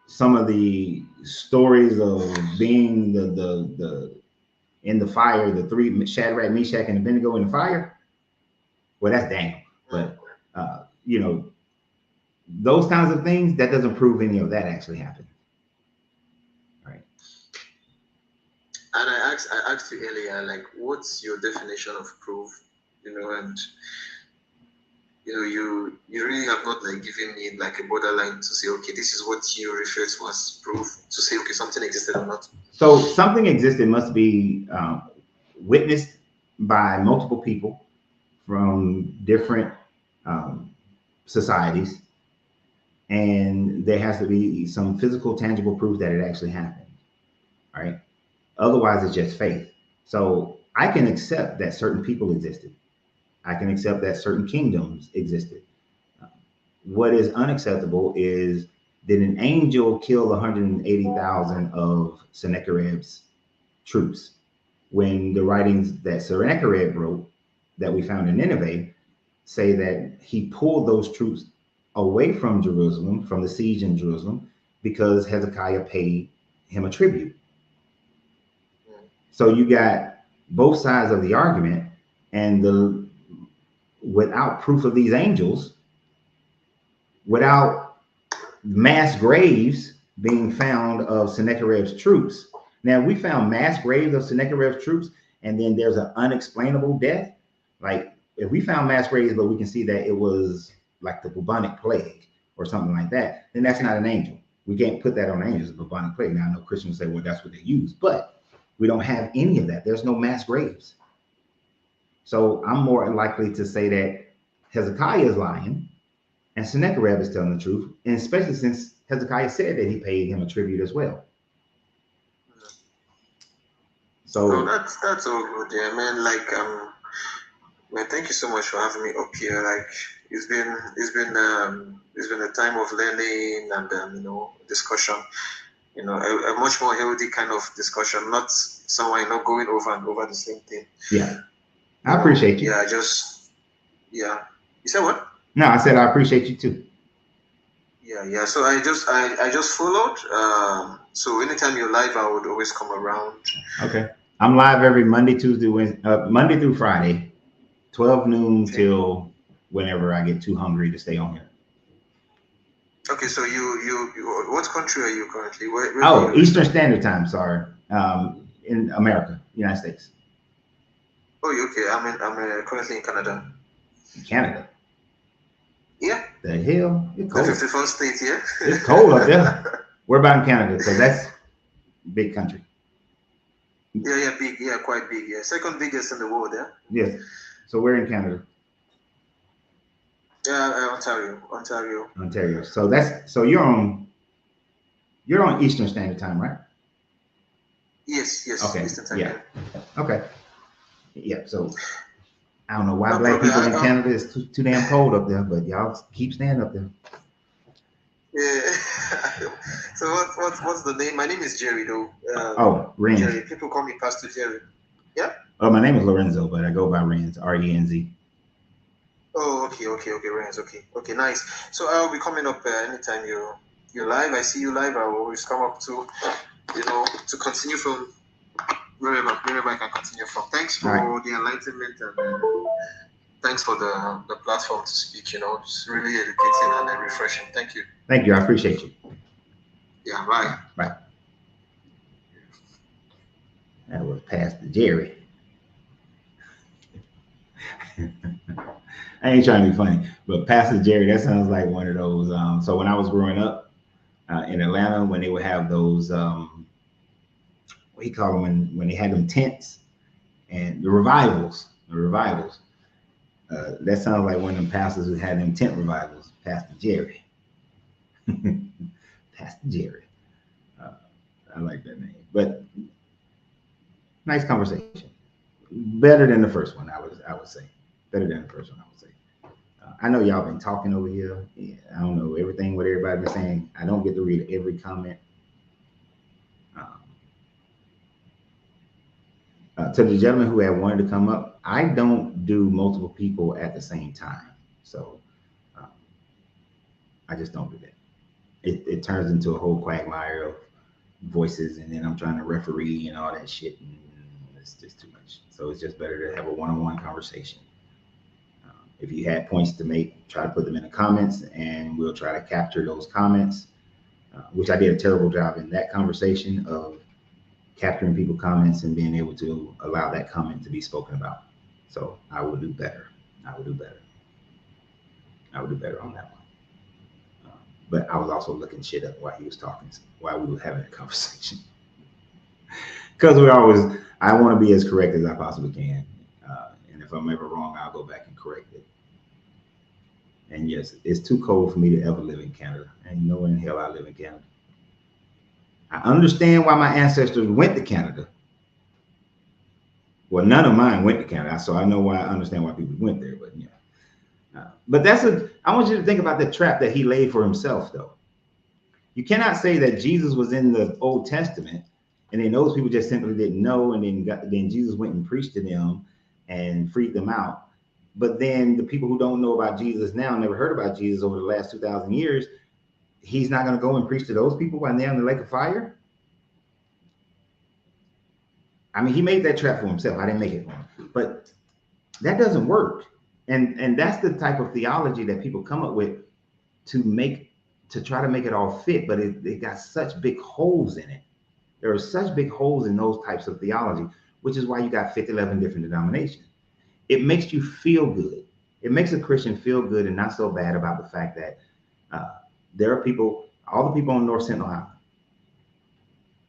some of the stories of being the in the fire, the 3 Shadrach, Meshach, and Abednego in the fire, well, that's Daniel. But those kinds of things, that doesn't prove any of that actually happened. Right. And I asked you earlier, like, what's your definition of proof? And you really have not like given me like a borderline to say, okay, this is what you refer to as proof, to say, okay, something existed or not. So something existed must be witnessed by multiple people from different societies, and there has to be some physical, tangible proof that it actually happened. All right. Otherwise, it's just faith. So I can accept that certain people existed. I can accept that certain kingdoms existed. What is unacceptable is, did an angel kill 180,000 of Sennacherib's troops, when the writings that Sennacherib wrote that we found in Nineveh say that he pulled those troops away from Jerusalem, from the siege in Jerusalem, because Hezekiah paid him a tribute. So you got both sides of the argument, and without proof of these angels, without mass graves being found of Sennacherib's troops. Now, we found mass graves of Sennacherib's troops, and then there's an unexplainable death. Like, if we found mass graves, but we can see that it was like the bubonic plague or something like that, then that's not an angel. We can't put that on angels, the bubonic plague. Now, I know Christians say, well, that's what they use, but we don't have any of that. There's no mass graves. So I'm more likely to say that Hezekiah is lying and Sennacherib is telling the truth, and especially since Hezekiah said that he paid him a tribute as well. So that's all good, yeah, man. Like, man, thank you so much for having me up here. Like, it's been a time of learning and discussion. A much more healthy kind of discussion, not someone going over and over the same thing. Yeah, I appreciate you. You said what? No, I said I appreciate you too. Yeah. So I just followed. So anytime you're live, I would always come around. Okay. I'm live every Monday, Tuesday, Wednesday, Monday through Friday, 12 noon till whenever I get too hungry to stay on here. Okay, so you what country are you currently? Where Eastern Standard Time. Sorry, in America, United States. Oh, okay. I'm currently in Canada. Canada. Yeah. The hell? It's cold. The 51st state, yeah. It's cold up there. We're about in Canada, because that's big country. Yeah, big. Yeah, quite big. Yeah, second biggest in the world. Yeah. Yes. So we're in Canada. Yeah, Ontario. So you're on Eastern Standard Time, right? Yes. Okay. Eastern Time. Yeah. Okay. Yeah. So I don't know why black people in Canada is too damn cold up there, but y'all keep staying up there. Yeah. So what's the name? My name is Jerry, though. Renz. Jerry. People call me Pastor Jerry. Yeah. My name is Lorenzo, but I go by Renz. Renz. Oh, okay, Renz. Okay, nice. So I'll be coming up anytime you're live. I see you live. I will always come up to continue from wherever I can continue from. Thanks for the enlightenment and thanks for the platform to speak. It's really educating and refreshing. Thank you. Thank you. I appreciate you. Yeah. Bye. Bye. That was Pastor Jerry. I ain't trying to be funny, but Pastor Jerry, that sounds like one of those. So when I was growing up in Atlanta, when they would have those, what do you call them, when they had them tents and the revivals, that sounds like one of them pastors who had them tent revivals, Pastor Jerry. Pastor Jerry. I like that name, but nice conversation. Better than the first one, I would say. Better than the first one, I would say. I know y'all been talking over here. Yeah, I don't know everything what everybody been saying. I don't get to read every comment. To the gentleman who had wanted to come up, I don't do multiple people at the same time. So I just don't do that. It turns into a whole quagmire of voices, and then I'm trying to referee and all that shit, and it's just too much. So it's just better to have a one-on-one conversation. If you had points to make, try to put them in the comments, and we'll try to capture those comments, which I did a terrible job in that conversation of capturing people's comments and being able to allow that comment to be spoken about. So I will do better. I will do better on that one. But I was also looking shit up while he was talking, while we were having a conversation. Because I want to be as correct as I possibly can. And if I'm ever wrong, I'll go back and correct it. And yes, it's too cold for me to ever live in Canada. And no in hell I live in Canada. I understand why my ancestors went to Canada. Well, none of mine went to Canada, so I understand why people went there. But yeah, but I want you to think about the trap that he laid for himself, though. You cannot say that Jesus was in the Old Testament, and then those people just simply didn't know, and then Jesus went and preached to them and freed them out. But then the people who don't know about Jesus now, never heard about Jesus over the last 2,000 years, he's not going to go and preach to those people while they're in the lake of fire? I mean, he made that trap for himself. I didn't make it for him. But that doesn't work. And that's the type of theology that people come up with to try to make it all fit, but it got such big holes in it. There are such big holes in those types of theology, which is why you got 11 different denominations. It makes you feel good. It makes a Christian feel good and not so bad about the fact that there are people, all the people on North Sentinel Island,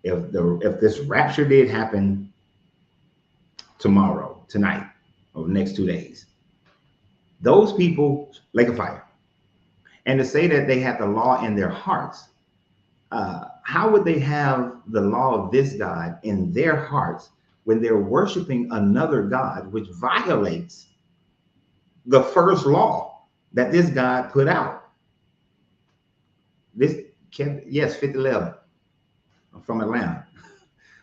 if this rapture did happen tomorrow, tonight, or the next 2 days, those people, lake of fire. And to say that they had the law in their hearts, how would they have the law of this God in their hearts when they're worshiping another God, which violates the first law that this God put out. This yes, 5011 from Atlanta.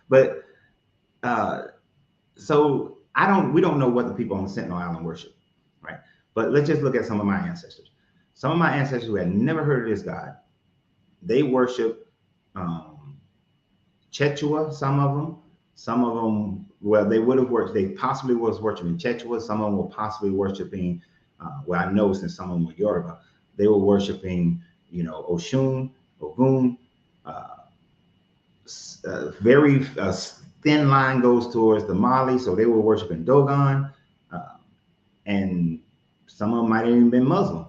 But so we don't know what the people on the Sentinel Island worship, right? But let's just look at some of my ancestors. Some of my ancestors who had never heard of this God, they worship Quechua, some of them, well, they would have worshiped, they possibly was worshiping Quechua, some of them were possibly worshiping, well, I know since some of them were Yoruba, they were worshiping, Oshun, Ogun, very thin line goes towards the Mali, so they were worshiping Dogon, and some of them might have even been Muslim,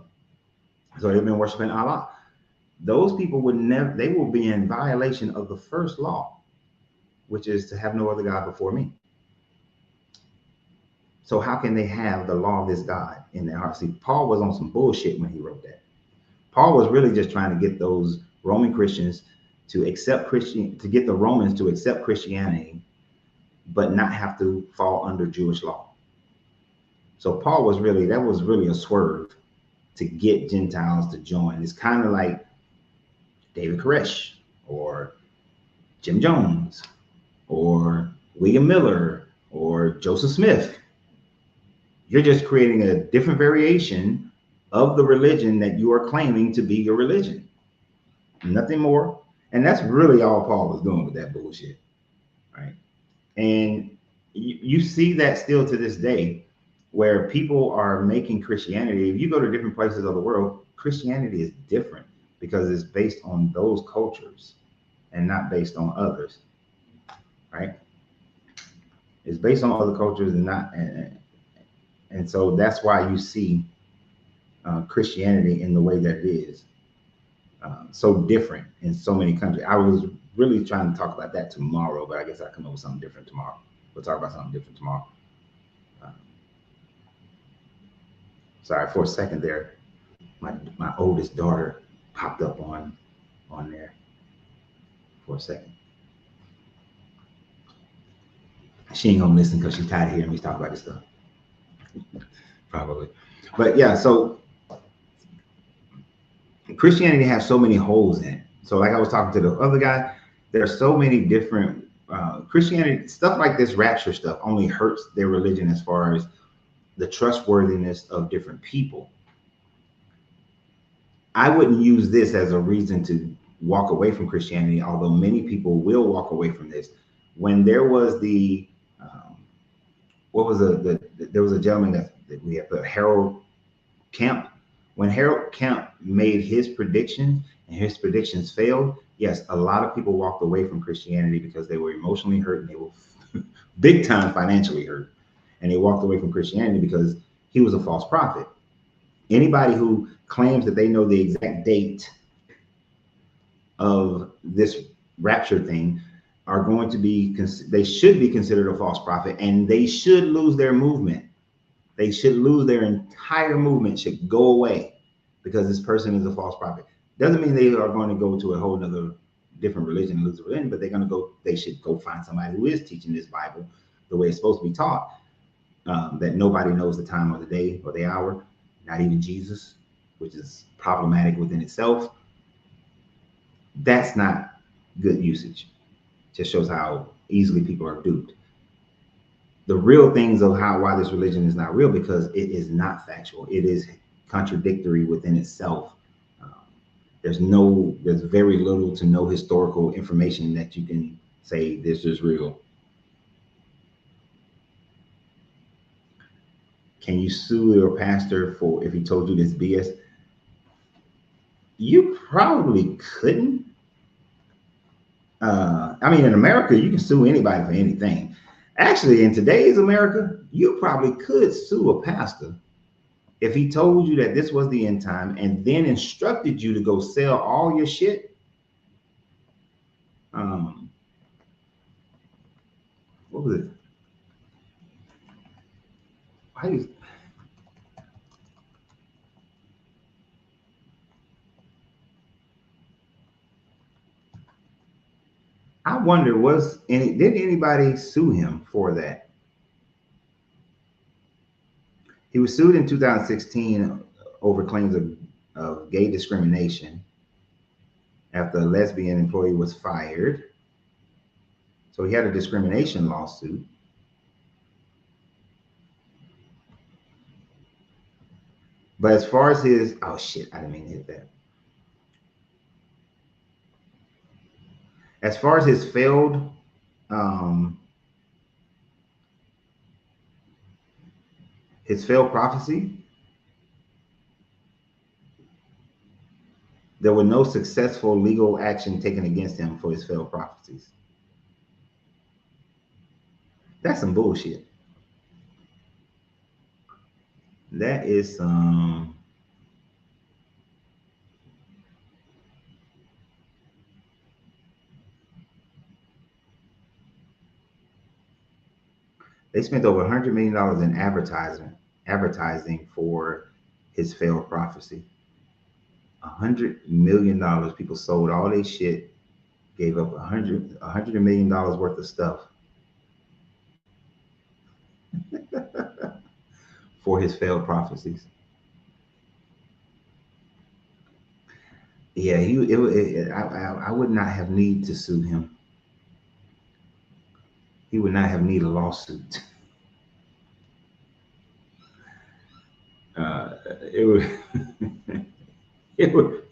so they've been worshiping Allah. Those people they will be in violation of the first law, which is to have no other God before me. So how can they have the law of this God in their heart? See, Paul was on some bullshit when he wrote that. Paul was really just trying to get those Roman Christians to accept to get the Romans to accept Christianity, but not have to fall under Jewish law. So Paul was really a swerve to get Gentiles to join. It's kind of like David Koresh or Jim Jones or William Miller or Joseph Smith. You're just creating a different variation of the religion that you are claiming to be your religion. Nothing more. And that's really all Paul was doing with that bullshit, right? And you see that still to this day, where people are making Christianity. If you go to different places of the world, Christianity is different because it's based on those cultures and not based on others, right? It's based on other cultures and not, and so that's why you see Christianity in the way that it is, so different in so many countries. I was really trying to talk about that tomorrow, but I guess I'll come up with something different tomorrow. We'll talk about something different tomorrow. Sorry for a second there. My oldest daughter popped up on there for a second. She ain't gonna listen because she's tired of hearing me talk about this stuff. Probably. But yeah, so Christianity has so many holes in it. So like I was talking to the other guy, there are so many different Christianity stuff like this rapture stuff only hurts their religion as far as the trustworthiness of different people. I wouldn't use this as a reason to walk away from Christianity, although many people will walk away from this. When there was the there was a gentleman that we had put, Harold Kemp. When Harold Kemp made his prediction and his predictions failed, yes, a lot of people walked away from Christianity because they were emotionally hurt and they were big time financially hurt. And they walked away from Christianity because he was a false prophet. Anybody who claims that they know the exact date of this rapture thing are going to be, they should be considered a false prophet, and they should lose their movement. They should lose their entire movement, should go away because this person is a false prophet. Doesn't mean they are going to go to a whole nother different religion and lose the religion, but they should go find somebody who is teaching this Bible the way it's supposed to be taught. That nobody knows the time or the day or the hour, not even Jesus, which is problematic within itself. That's not good usage. Just shows how easily people are duped. The real things of why this religion is not real, because it is not factual. It is contradictory within itself. There's very little to no historical information that you can say this is real. Can you sue your pastor for if he told you this BS? You probably couldn't. I mean, in America, you can sue anybody for anything. Actually, in today's America, you probably could sue a pastor if he told you that this was the end time and then instructed you to go sell all your shit. What was it? I wonder, did anybody sue him for that? He was sued in 2016 over claims of gay discrimination after a lesbian employee was fired. So he had a discrimination lawsuit. But as far as his, oh shit, I didn't mean to hit that. As far as his failed prophecy, there were no successful legal action taken against him for his failed prophecies. That's some bullshit. That is some they spent over $100 million in advertising for his failed prophecy. $100 million. People sold all their shit, gave up $100 million worth of stuff for his failed prophecies. Yeah, I would not have need to sue him. He would not have need a lawsuit. It would. It would.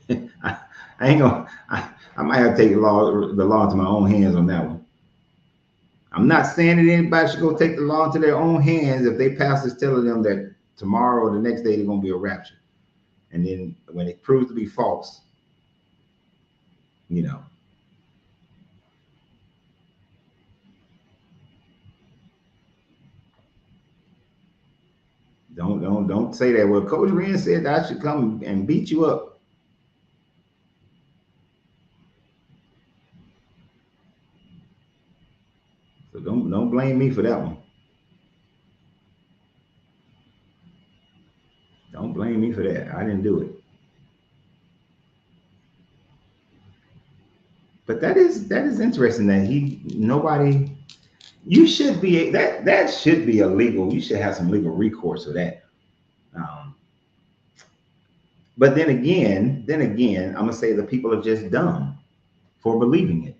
I ain't gonna. I might have to take the law into my own hands on that one. I'm not saying that anybody should go take the law into their own hands if they pastor's telling them that tomorrow or the next day they're gonna be a rapture, and then when it proves to be false, you know. Don't say that. Well, Coach Wren said that I should come and beat you up. So don't blame me for that one. Don't blame me for that. I didn't do it. But that is interesting that nobody. You should be that should be illegal. You should have some legal recourse for that. But then again, I'm gonna say the people are just dumb for believing it.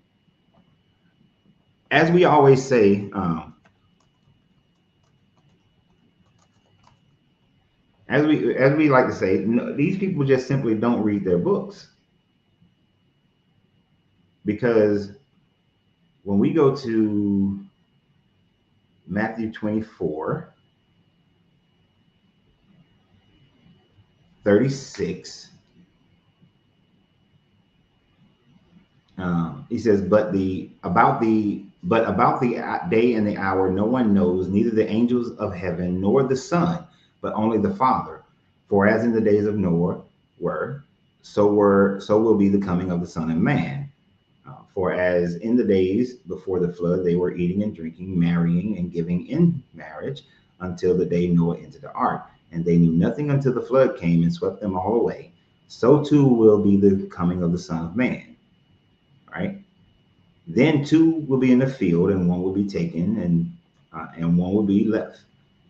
As we always say, as we like to say, no, these people just simply don't read their books. Because when we go to Matthew 24, 36, he says, but about the day and the hour no one knows, neither the angels of heaven nor the Son, but only the Father. For as in the days of Noah so will be the coming of the Son of Man. For as in the days before the flood, they were eating and drinking, marrying and giving in marriage until the day Noah entered the ark. And they knew nothing until the flood came and swept them all away. So too will be the coming of the Son of Man. Right? Then two will be in the field, and one will be taken, and one will be left.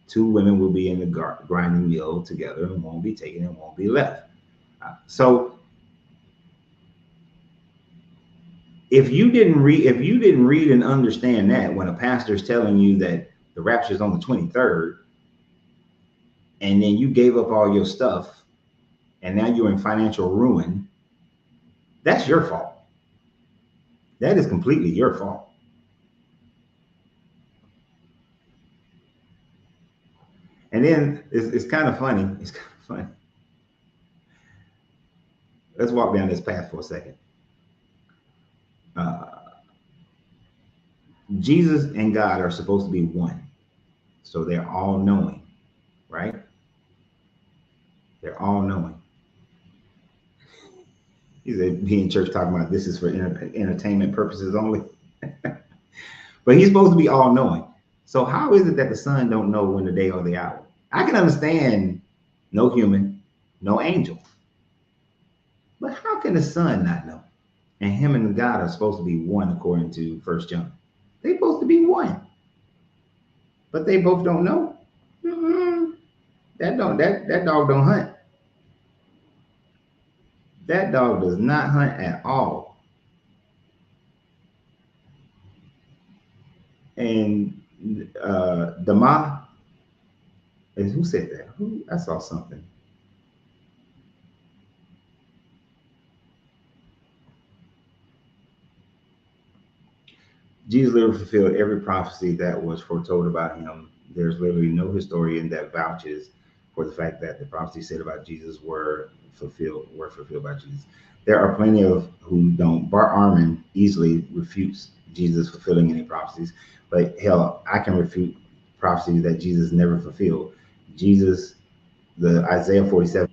Two women will be in the grinding mill together, and one will be taken and one will be left. So if you didn't read and understand that when a pastor is telling you that the rapture is on the 23rd, and then you gave up all your stuff, and now you're in financial ruin, that's your fault. That is completely your fault. And then it's kind of funny. It's kind of funny. Let's walk down this path for a second. Jesus and God are supposed to be one. So they're all knowing, right? They're all knowing. He said, be in church talking about this is for entertainment purposes only. But he's supposed to be all knowing. So how is it that the Son don't know when the day or the hour? I can understand no human, no angel. But how can the Son not know? And him and God are supposed to be one according to 1 John. They're supposed to be one. But they both don't know. That dog don't hunt. That dog does not hunt at all. And Dama, and who said that? Who? I saw something. Jesus literally fulfilled every prophecy that was foretold about him. There's literally no historian that vouches for the fact that the prophecies said about Jesus were fulfilled by Jesus. There are plenty of who don't. Bart Ehrman easily refutes Jesus fulfilling any prophecies, but hell, I can refute prophecies that Jesus never fulfilled. Jesus, the Isaiah 47.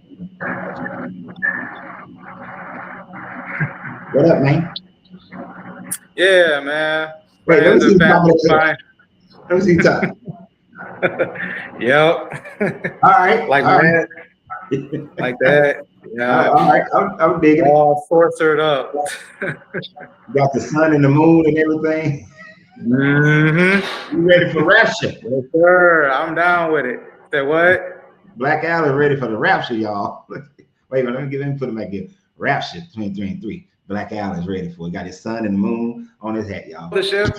What up, man? Yeah, man. Wait, let me see top of the fine. Let me see top. Yep. All right. Like all that. Right. Like that. Yeah. All right. I'm digging. All sorcered up. Got the sun and the moon and everything. Mm-hmm. You ready for Rapture? Yes, sir. I'm down with it. Say what? Black Al is ready for the Rapture, y'all. Wait a minute, let me get in, put him back in. Rapture 23 and 3. Black Al is ready for it. Got his sun and the moon on his hat, y'all. The ship.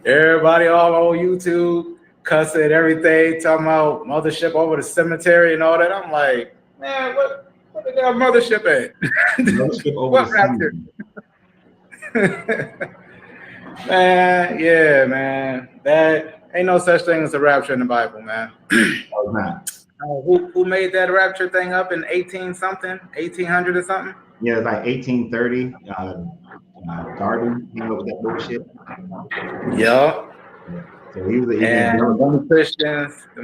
Everybody all on YouTube cussing everything, talking about mothership over the cemetery and all that. I'm like, man, what the damn mothership at? Mothership over What the Rapture? Man, yeah, man. That ain't no such thing as a rapture in the Bible, man. Oh, not. Who made that rapture thing up in 1800 or something? Yeah, it's like 1830. Darby came up with that bullshit. Yeah. So he was and them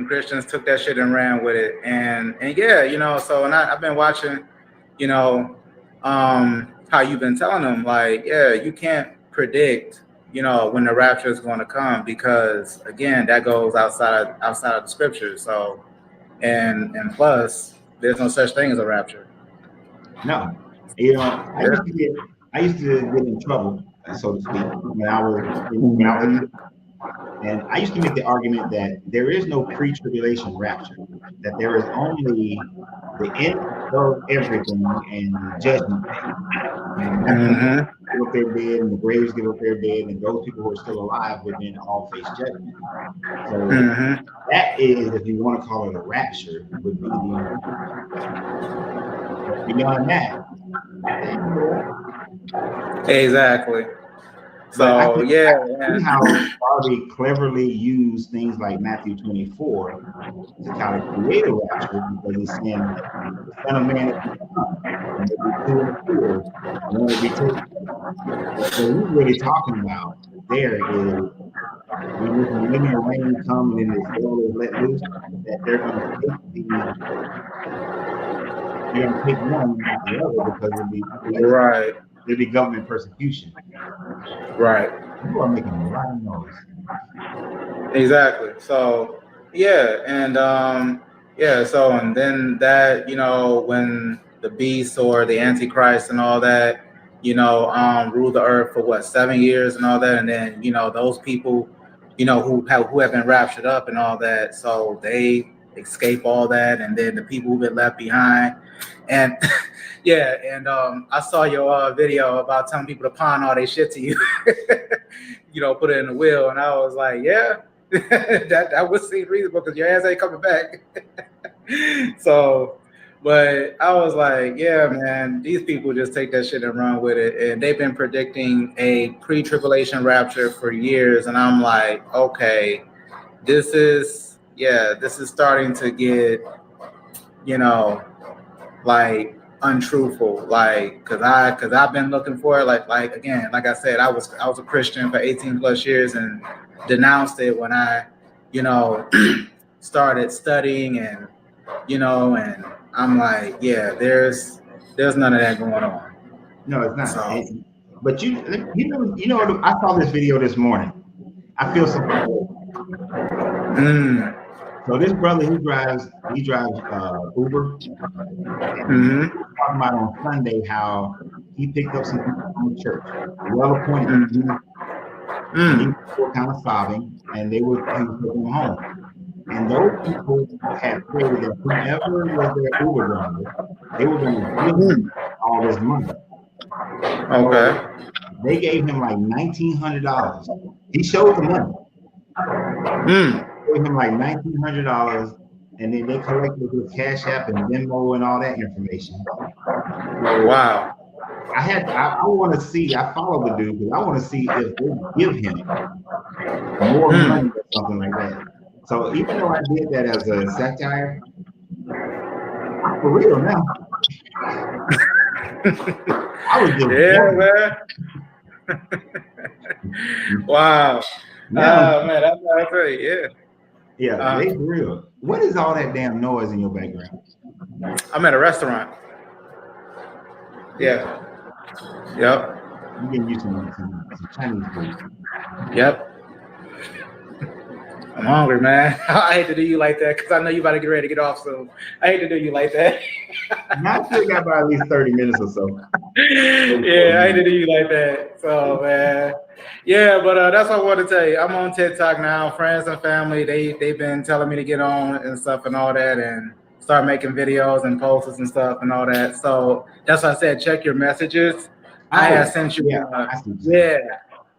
Christians took that shit and ran with it. And yeah, you know, so and I've been watching, you know, how you've been telling them, like, yeah, you can't predict, you know, when the rapture is going to come, because again, that goes outside of the scriptures. So and plus there's no such thing as a rapture. No. You know, I used to get in trouble, so to speak, when I was and I used to make the argument that there is no pre-tribulation rapture, that there is only the end of everything and judgment day. And give up their dead, and the graves give up their dead, and those people who are still alive would then all face judgment. So that is, if you want to call it a rapture, would be the end. But beyond that, exactly. So yeah, see how Darby cleverly used things like Matthew 24 to kind of create a rapture, because he's saying that the Son of Man is come, and there'll be two in the field, and one will be taken. What he's really talking about there is when this millennial reign comes and this hell is let loose, that they're going to take one, not the other, because it'll be government persecution. Right. People are making a lot of noise. Exactly. So yeah, and so and then that, you know, when the beast or the Antichrist and all that, you know, rule the earth for what, 7 years and all that, and then, you know, those people, you know, who have been raptured up and all that, so they escape all that, and then the people who get left behind. And yeah, and I saw your video about telling people to pawn all their shit to you, you know, put it in the will, and I was like, yeah, that would seem reasonable because your ass ain't coming back. So, but I was like, yeah, man, these people just take that shit and run with it, and they've been predicting a pre-tribulation rapture for years, and I'm like, okay, this is starting to get, you know, like untruthful, like, cause I've been looking for it, like again, like I said, I was a Christian for 18 plus years and denounced it when I, you know, started studying, and, you know, and I'm like, yeah, there's none of that going on. No, it's not. So, but you know, I saw this video this morning. I feel something. So this brother, he drives Uber. Talking about on Sunday how he picked up some people from the church, well appointed. He was kind of sobbing, and he was taking them home. And those people had prayed that whoever was their Uber driver, they were going to give him all this money. Okay. So they gave him like $1,900. He showed the money. Gave him like $1,900, and then they collected his Cash App and Venmo and all that information. Wow. I want to see. I follow the dude because I want to see if they give him more money or something like that. So even though I did that as a satire, I'm for real now. I was just man. Wow. Now, man, that's right. Yeah. Yeah, they for real. What is all that damn noise in your background? I'm at a restaurant. Yeah. Yep. I'm getting used to some Chinese food. Yep. I'm hungry, man. I hate to do you like that because I know you about to get ready to get off soon. I hate to do you like that. Now I still got about at least 30 minutes or so. Yeah, I hate to do you like that. So, man. Yeah, but that's what I want to tell you. I'm on TikTok now. Friends and family, they've been telling me to get on and stuff and all that and start making videos and posts and stuff and all that. So that's why I said check your messages. I had sent you. Yeah.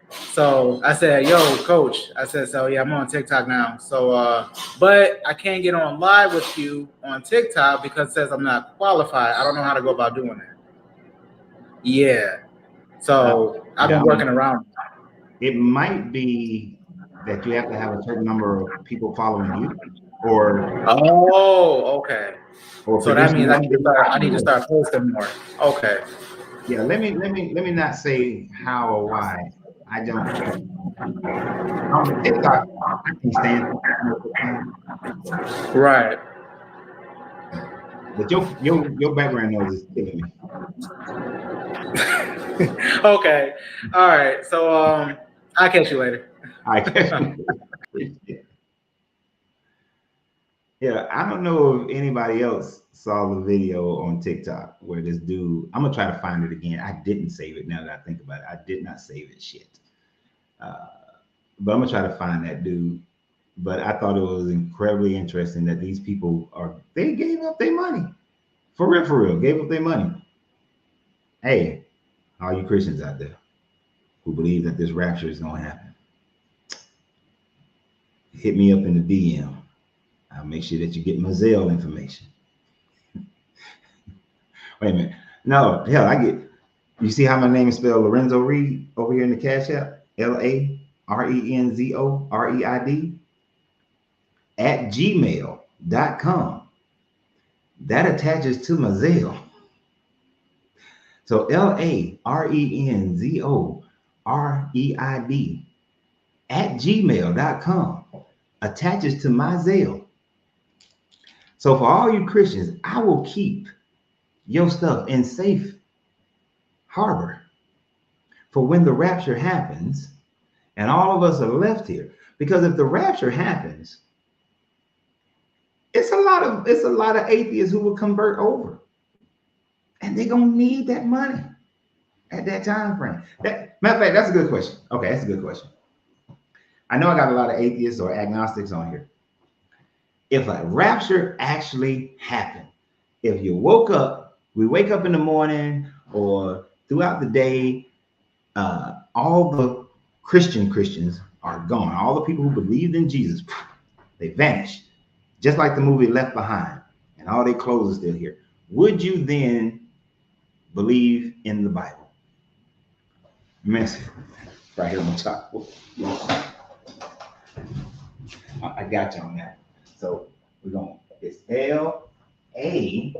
So I said, yo, coach. I said, so yeah, I'm on TikTok now. So, but I can't get on live with you on TikTok because it says I'm not qualified. I don't know how to go about doing that. Yeah. So I've been working around. It might be that you have to have a certain number of people following you, or okay. Or so that means I need to start posting more. Okay. Yeah. Let me not say how or why. I don't. On TikTok, I can stand it. Right. But your background noise is killing me. Okay. All right. So I'll catch you later. I catch you. Yeah, I don't know if anybody else saw the video on TikTok where this dude, I'm gonna try to find it again. I didn't save it now that I think about it. I did not save it shit. But I'm gonna try to find that dude. But I thought it was incredibly interesting that these people they gave up their money. For real, gave up their money. Hey, all you Christians out there who believe that this rapture is gonna happen, hit me up in the DM. I'll make sure that you get my Zelle information. Wait a minute. No, hell, you see how my name is spelled Lorenzo Reed over here in the Cash App? LARENZOREID @gmail.com. That attaches to my Zelle. So LARENZOREID @gmail.com attaches to my Zelle. So for all you Christians, I will keep your stuff in safe harbor for when the rapture happens and all of us are left here. Because if the rapture happens, it's a lot of atheists who will convert over, and they're gonna need that money at that time frame. Matter of fact, that's a good question. Okay, that's a good question. I know I got a lot of atheists or agnostics on here. If a rapture actually happened, if you we wake up in the morning or throughout the day, all the Christians are gone. All the people who believed in Jesus, they vanished. Just like the movie Left Behind, and all their clothes are still here. Would you then believe in the Bible? Mess right here on top. I got you on that. So we're going, it's LARENZO REID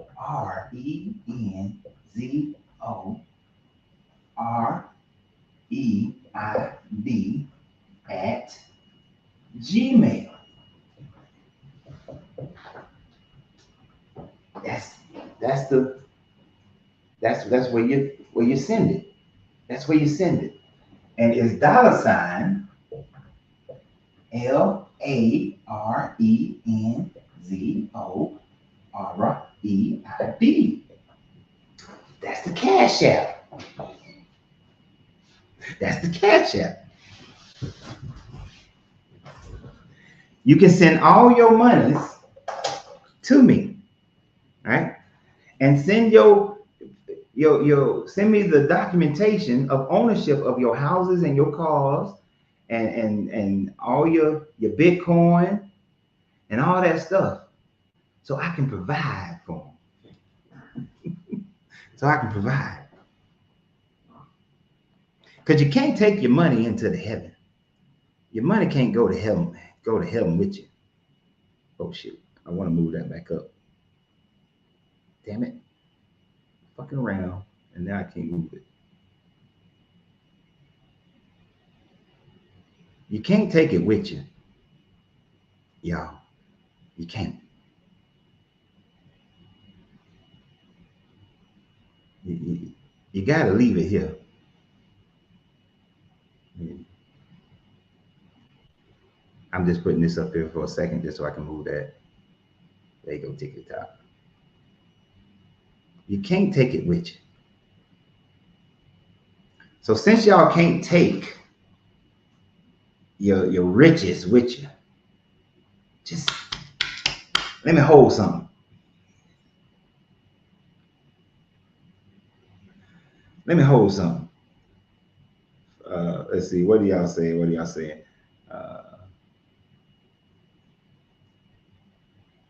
@gmail. That's where you send it. That's where you send it. And it's $sign LARENZOREID. That's the Cash App. That's the Cash App. You can send all your monies to me, right? And send send me the documentation of ownership of your houses and your cars and all your Bitcoin and all that stuff, so I can provide for them. So I can provide. Because you can't take your money into the heaven. Your money can't go to heaven, man. Go to heaven with you. Oh shit. I want to move that back up. Damn it. Fucking around. And now I can't move it. You can't take it with you. Y'all. You can't. You got to leave it here. I'm just putting this up here for a second just so I can move that. There you go, ticket top. You can't take it with you. So since y'all can't take your riches with you, just let me hold something. Let me hold something. Let's see. What do y'all say? What do y'all say?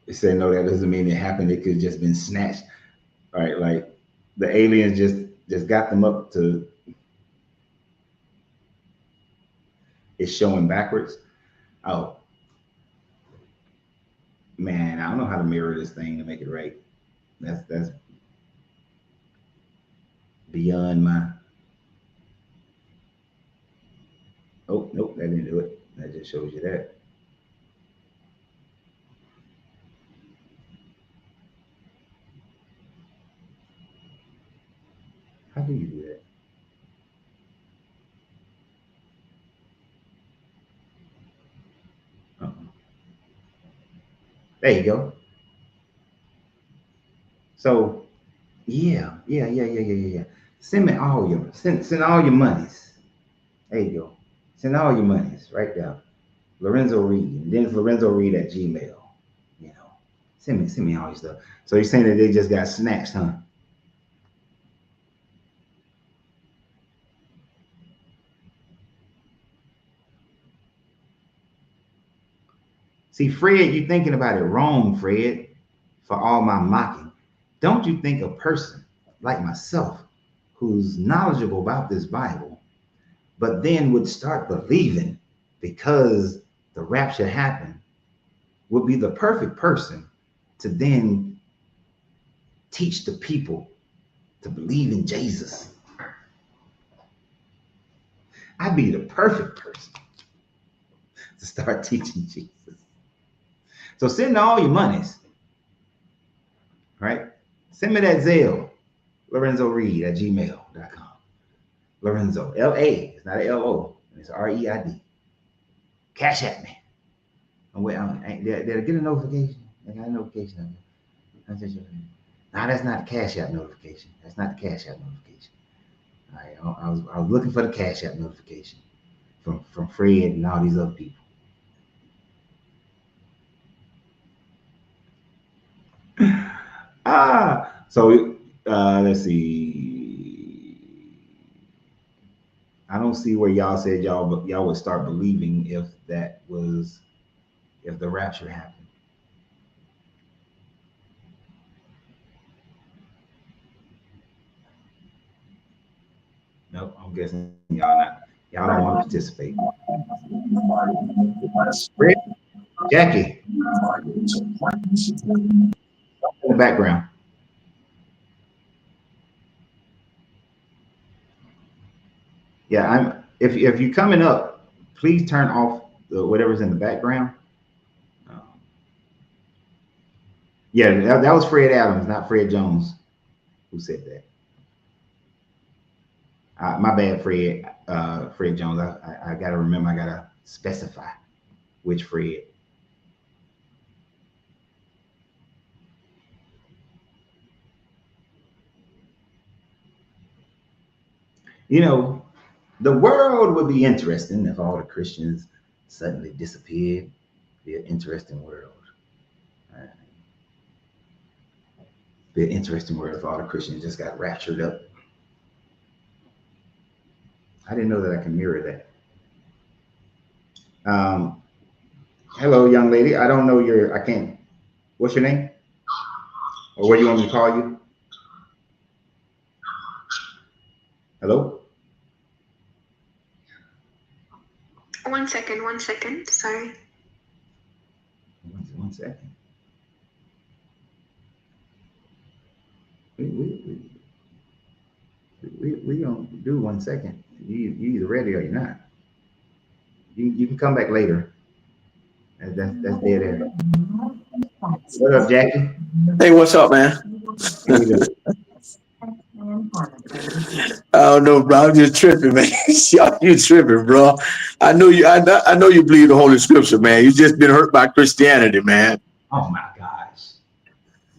They said no. That doesn't mean it happened. It could have just been snatched. All right, like the aliens just got them up to. It's showing backwards. Oh man, I don't know how to mirror this thing to make it right. That's beyond my. Oh nope, that didn't do it. That just shows you that. How do you do that? There you go. So yeah. Send me all your send all your monies. There you go. Send all your monies right there. Lorenzo Reed. And then it's Lorenzo Reed at Gmail. You know. Send me all your stuff. So you're saying that they just got snatched, huh? See, Fred, you're thinking about it wrong, Fred, for all my mocking. Don't you think a person like myself, who's knowledgeable about this Bible, but then would start believing because the rapture happened, would be the perfect person to then teach the people to believe in Jesus? I'd be the perfect person to start teaching Jesus. So send all your monies, right? Send me that Zelle, Lorenzo Reed at gmail.com. Lorenzo, L-A, it's not an L-O, it's R-E-I-D. Cash at me. Oh, wait, did I get a notification? I got a notification of it. No, that's not the Cash App notification. That's not the Cash App notification. All right, I was looking for the Cash App notification from Fred and all these other people. So let's see. I don't see where y'all said y'all would start believing if the rapture happened. Nope, I'm guessing y'all don't want to participate. Rick, Jackie, in the background. Yeah, if you're coming up, please turn off whatever's in the background. Yeah, that was Fred Adams, not Fred Jones, who said that. My bad, Fred. Fred Jones. I gotta remember. I gotta specify which Fred. You know, the world would be interesting if all the Christians suddenly disappeared Be an interesting world. Be an interesting world if all the Christians just got raptured up. I didn't know that I can mirror that. Hello, young lady. I don't know I can't. What's your name? Or what do you want me to call you? Hello? 1 second, 1 second. Sorry. One second. We don't do 1 second. You either ready or you're not. You can come back later. That's dead air. What up, Jackie? Hey, what's up, man? How you doing? I don't know, bro. I'm just tripping, man. You tripping, bro. I know you. I know you believe the Holy Scripture, man. You just been hurt by Christianity, man. Oh my gosh.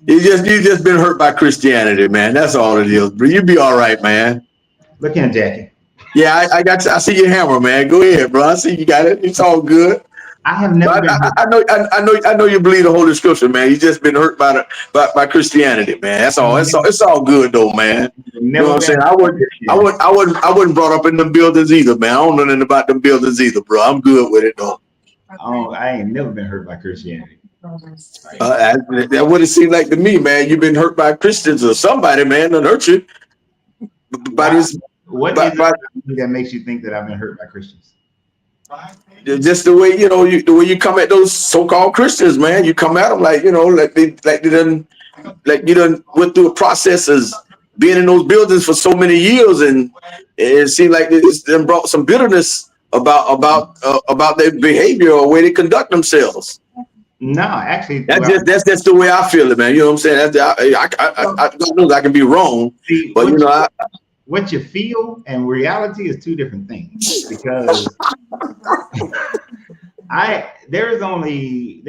You just been hurt by Christianity, man. That's all it is, bro. You be all right, man. Look here, Jackie. Yeah, I got. I see your hammer, man. Go ahead, bro. I see you got it. It's all good. I have never been. I know you believe the Holy Scripture, man. You just been hurt by Christianity, man. That's all. It's all good though, man. You know what I'm saying? I wasn't brought up in them buildings either, man. I don't know nothing about them buildings either, bro. I'm good with it though. Oh, I ain't never been hurt by Christianity. That what it seemed like to me, man. You've been hurt by Christians or somebody, man, that hurt you. What is it that makes you think that I've been hurt by Christians? Just the way the way you come at those so-called Christians, man. You come at them like you done went through a process of being in those buildings for so many years, and it seemed like it's then brought some bitterness about their behavior or way they conduct themselves. No, actually, that's the way I feel it, man. You know what I'm saying? I can be wrong, but what you feel and reality is two different things, because there was only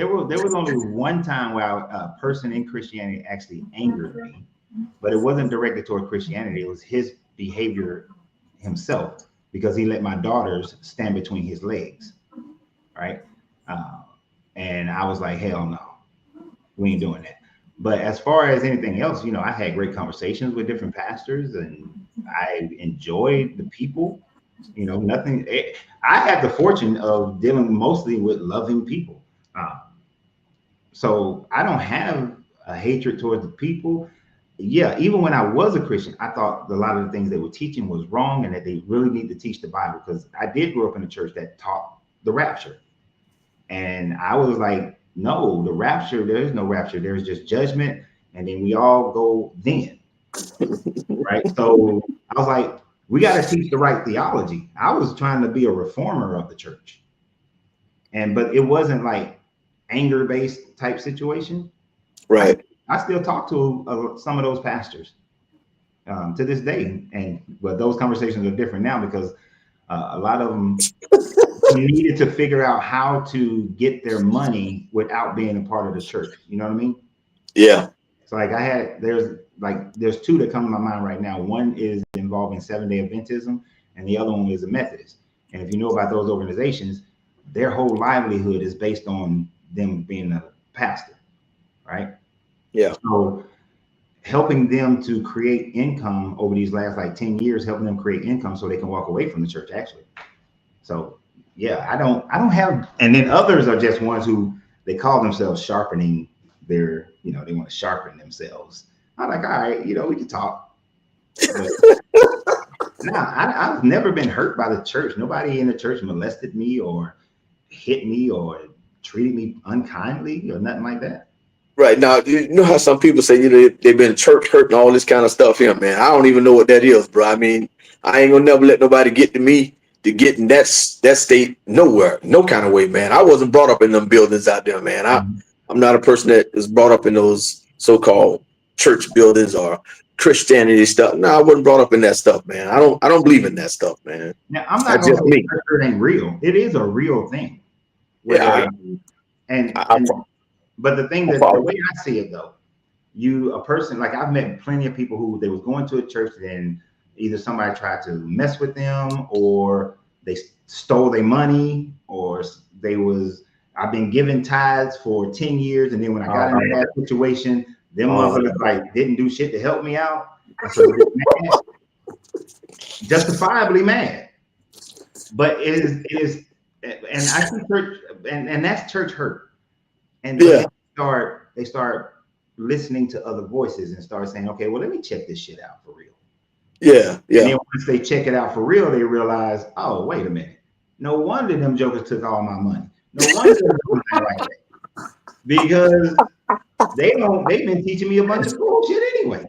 one time where a person in Christianity actually angered me, but it wasn't directed toward Christianity. It was his behavior himself, because he let my daughters stand between his legs, right? And I was like, hell no, we ain't doing that. But as far as anything else, I had great conversations with different pastors, and I enjoyed the people. Nothing. I had the fortune of dealing mostly with loving people, so I don't have a hatred towards the people. Yeah, even when I was a Christian, I thought a lot of the things they were teaching was wrong, and that they really need to teach the Bible, because I did grow up in a church that taught the rapture, and I was like, no, the rapture, there is no rapture. There's just judgment. And then we all go then, right? So I was like, we got to teach the right theology. I was trying to be a reformer of the church. But it wasn't like anger-based type situation. Right. I still talk to some of those pastors to this day. But those conversations are different now, because a lot of them needed to figure out how to get their money without being a part of the church. You know what I mean? Yeah. So like there's two that come to my mind right now. One is involving Seventh-day Adventism, and the other one is a Methodist. And if you know about those organizations, their whole livelihood is based on them being a pastor, right? Yeah. So helping them to create income over these last 10 years, helping them create income so they can walk away from the church, actually. So yeah, I don't have, and then others are just ones who they call themselves sharpening their, they want to sharpen themselves. I'm like, all right, we can talk. I've never been hurt by the church. Nobody in the church molested me or hit me or treated me unkindly or nothing like that. Right. Now, you know how some people say, they've been church hurt and all this kind of stuff here, man. I don't even know what that is, bro. I mean, I ain't gonna never let nobody get to me to get in that state nowhere, no kind of way, man. I wasn't brought up in them buildings out there, man. I'm not a person that was brought up in those so-called church buildings or Christianity stuff. No, I wasn't brought up in that stuff, man. I don't believe in that stuff, man. Now, I'm not gonna say it ain't real. It is a real thing. Yeah. But the thing that the way I see it though, a person, like I've met plenty of people who they was going to a church, then either somebody tried to mess with them, or they stole their money, or they was I've been giving tithes for 10 years, and then when I got into that situation, them motherfuckers like didn't do shit to help me out, and so they get mad, justifiably mad. But it is, and I see church, and that's church hurt, and they start listening to other voices and start saying, okay, well, let me check this shit out for real. Yeah. And then once they check it out for real, they realize, oh, wait a minute. No wonder them jokers took all my money. No wonder they're doing like that. Because they've been teaching me a bunch of bullshit anyway.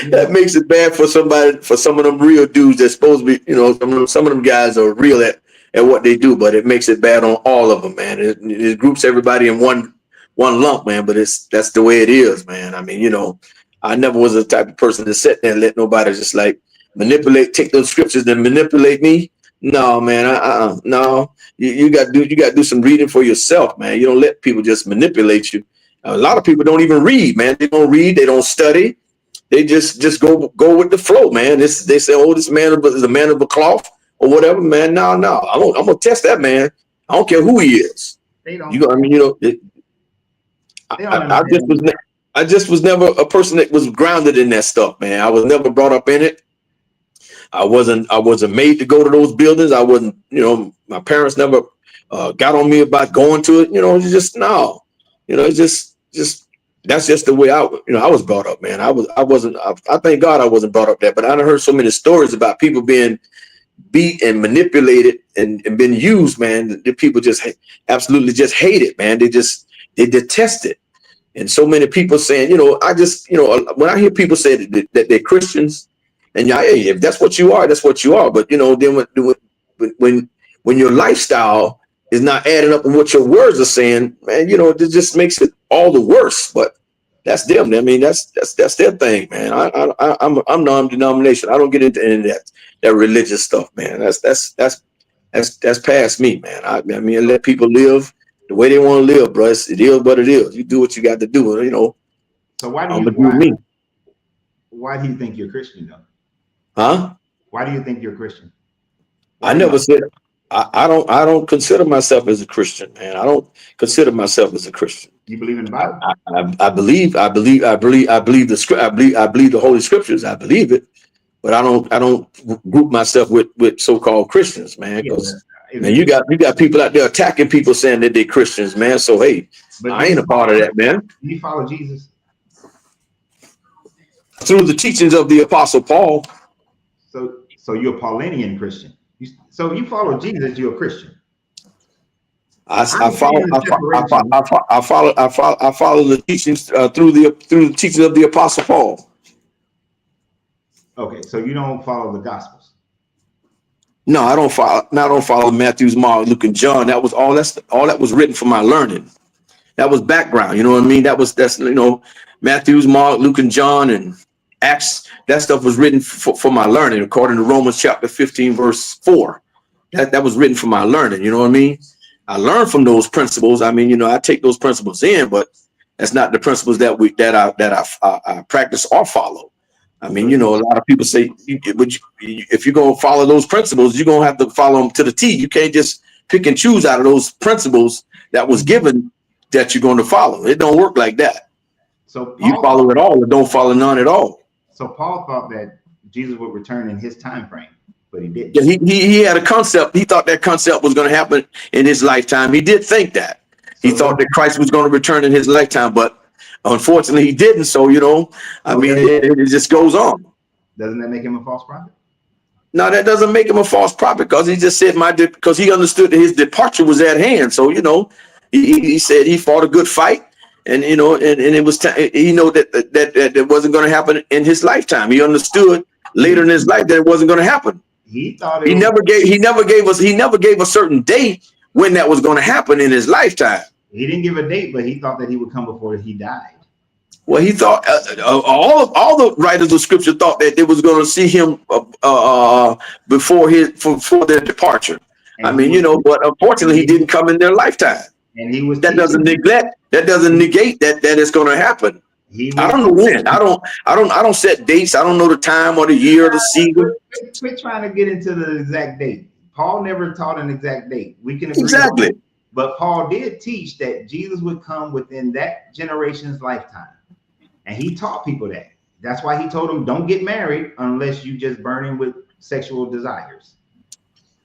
That makes it bad for some of them real dudes that's supposed to be, some of them guys are real at what they do, but it makes it bad on all of them, man. It groups everybody in one lump, man, but that's the way it is, man. I mean, I never was the type of person to sit there and let nobody just like take those scriptures and manipulate me. No, man, no. You got to do some reading for yourself, man. You don't let people just manipulate you. A lot of people don't even read, man. They don't read, they don't study. They just go with the flow, man. They say, oh, this man is a man of a cloth or whatever, man. No. I'm gonna test that man. I don't care who he is. They don't. I just was never a person that was grounded in that stuff, man. I was never brought up in it. I wasn't made to go to those buildings. I wasn't, my parents never got on me about going to it. It's just no. It's just that's just the way I was brought up, man. I thank God I wasn't brought up there, but I done heard so many stories about people being beat and manipulated and been used, man. The people just absolutely just hate it, man. They detest it. And so many people saying, when I hear people say that they're Christians, and hey, if that's what you are, that's what you are. But then when your lifestyle is not adding up with what your words are saying, man, it just makes it all the worse. But that's them. I mean, that's their thing, man. I'm non-denomination. I don't get into any of that religious stuff, man. That's past me, man. I mean, I let people live the way they want to live, bro. It is what it is. You do what you got to do, So why do you think you're Christian, though? Huh? Why do you think you're Christian? I never said I don't consider myself as a Christian, man. I don't consider myself as a Christian. You believe in the Bible? I believe the script. I believe the Holy Scriptures. I believe it, but I don't group myself with so-called Christians, man. Because man, you got people out there attacking people saying that they're Christians, man. So hey, but I ain't a part of that, man. Do you follow Jesus? Through the teachings of the Apostle Paul. So you're a Paulinian Christian. So you follow Jesus, you're a Christian. I follow the teachings through the teachings of the Apostle Paul. Okay, so you don't follow the Gospels. No, I don't follow Matthew, Mark, Luke, and John. That was all that was written for my learning. That was background. You know what I mean? That's Matthew, Mark, Luke, and John, and Acts. That stuff was written for my learning, according to Romans chapter 15, verse 4. That was written for my learning. You know what I mean? I learned from those principles. I mean, I take those principles in, but that's not the principles that I practice or follow. I mean, a lot of people say, if you're going to follow those principles, you're going to have to follow them to the T. You can't just pick and choose out of those principles that was given that you're going to follow. It don't work like that. So you follow it all or don't follow none at all. So Paul thought that Jesus would return in his time frame, but he didn't. Yeah, he had a concept. He thought that concept was going to happen in his lifetime. He did think that. He thought that Christ was going to return in his lifetime, but unfortunately he didn't. So, it just goes on. Doesn't that make him a false prophet? No, that doesn't make him a false prophet, because he just said because he understood that his departure was at hand. So, he said he fought a good fight. And and it was that wasn't going to happen in his lifetime. He understood later in his life that it wasn't going to happen. He thought he never gave a certain date when that was going to happen in his lifetime. He didn't give a date, but he thought that he would come before he died. Well, he thought all the writers of Scripture thought that they was going to see him before their departure. And but unfortunately, he didn't come in their lifetime. And he was that doesn't negate that it's going to happen. I don't know when. I don't set dates. I don't know the time or the year or the season. Quit trying to get into the exact date. Paul never taught an exact date. We can agree Exactly. But Paul did teach that Jesus would come within that generation's lifetime. And he taught people that. That's why he told them, don't get married unless you just burning with sexual desires.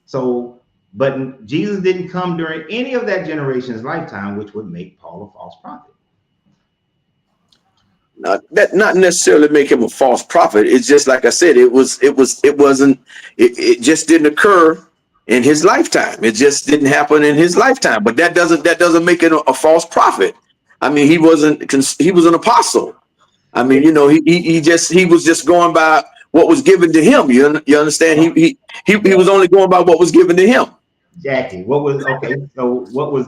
So, but Jesus didn't come during any of that generation's lifetime, which would make Paul a false prophet. Not necessarily make him a false prophet. It's just like I said, it just didn't occur in his lifetime. It just didn't happen in his lifetime. But that doesn't make it a false prophet. I mean, he was an apostle. I mean, you know, he was just going by what was given to him. You understand? He was only going by what was given to him. Jackie, what was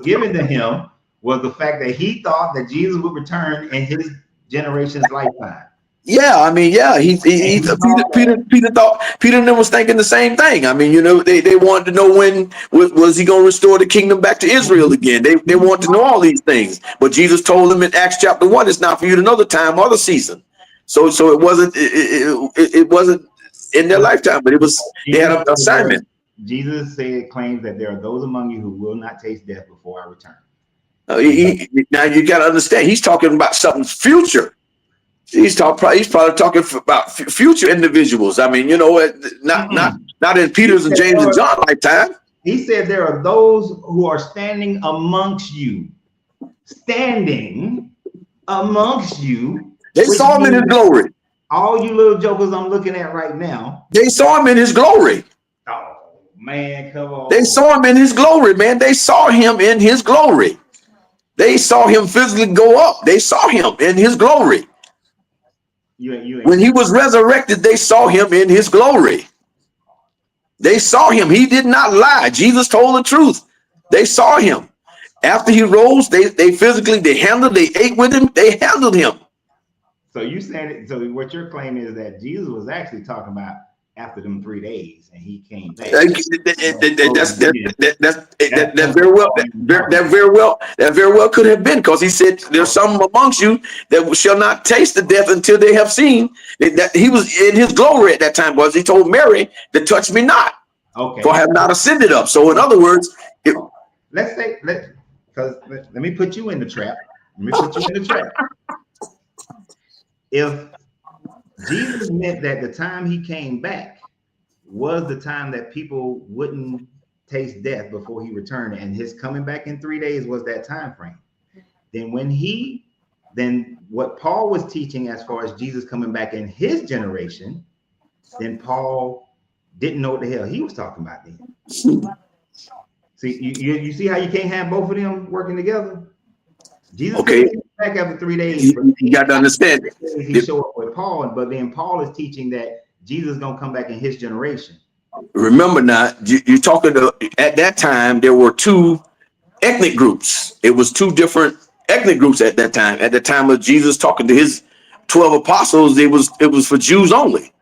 given to him was the fact that he thought that Jesus would return in his generation's lifetime. Yeah, I mean, yeah, Peter and them was thinking the same thing. I mean, you know, they wanted to know when was he going to restore the kingdom back to Israel again. They want to know all these things. But Jesus told them in Acts chapter 1, it's not for you to know the time or the season. So it wasn't in their lifetime, but they had an assignment. Jesus claims that there are those among you who will not taste death before I return. Now you got to understand, he's talking about something future. He's probably talking about future individuals. I mean, you know, not in Peter's and James and John's lifetime. He said there are those who are standing amongst you. Standing amongst you. They saw him in his glory. All you little jokers I'm looking at right now. They saw him in his glory. Oh, man, come on. They saw him in his glory, man. They saw him in his glory. They saw him physically go up. They saw him in his glory. When he was resurrected, they saw him in his glory. They saw him. He did not lie. Jesus told the truth. They saw him. After he rose, they ate with him, they handled him. So you saying it, so what you're claiming is that Jesus was actually talking about after them 3 days and he came back. That very well could have been, because he said there's some amongst you that shall not taste the death until they have seen. That he was in his glory at that time, because he told Mary to touch me not, for I have not ascended up. So in other words, let me put you in the trap. If Jesus meant that the time he came back was the time that people wouldn't taste death before he returned, and his coming back in 3 days was that time frame, then what Paul was teaching as far as Jesus coming back in his generation, then Paul didn't know what the hell he was talking about then. See, you see how you can't have both of them working together? Jesus came back after 3 days. You got to understand. He showed up with Paul, but then Paul is teaching that Jesus is going to come back in his generation. Remember now, you're talking to, at that time, there were two ethnic groups. It was two different ethnic groups at that time. At the time of Jesus talking to his 12 apostles, it was for Jews only.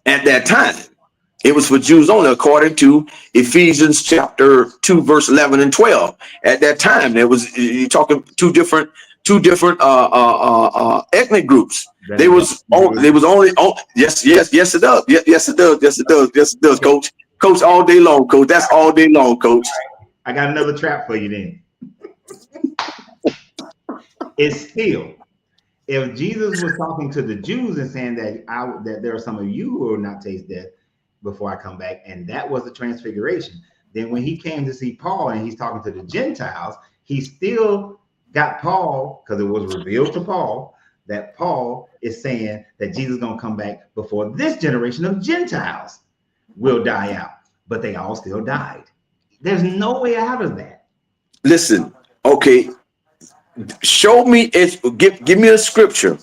At that time, it was for Jews only, according to Ephesians chapter 2, verse 11 and 12. At that time, you're talking two different ethnic groups. Yes, it does, coach. Coach, all day long, coach. That's all day long, coach. I got another trap for you then. It's still, if Jesus was talking to the Jews and saying that there are some of you who will not taste death before I come back, and that was the transfiguration, then when he came to see Paul and he's talking to the Gentiles, he still got Paul, because it was revealed to Paul that Paul is saying that Jesus is going to come back before this generation of Gentiles will die out, but they all still died. There's no way out of that. Listen, okay, show me, give me a scripture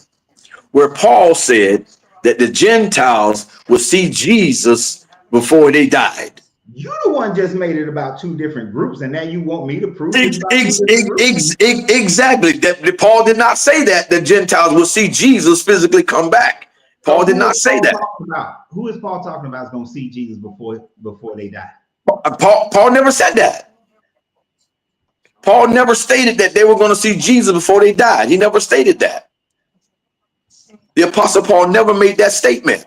where Paul said that the Gentiles would see Jesus before they died. You the one just made it about two different groups, and now you want me to prove exactly that Paul did not say that the Gentiles will see Jesus physically come back. Paul did not say that. Who is Paul talking about is going to see Jesus before they die? Paul never said that. Paul never stated that they were going to see Jesus before they died. He never stated that. The Apostle Paul never made that statement.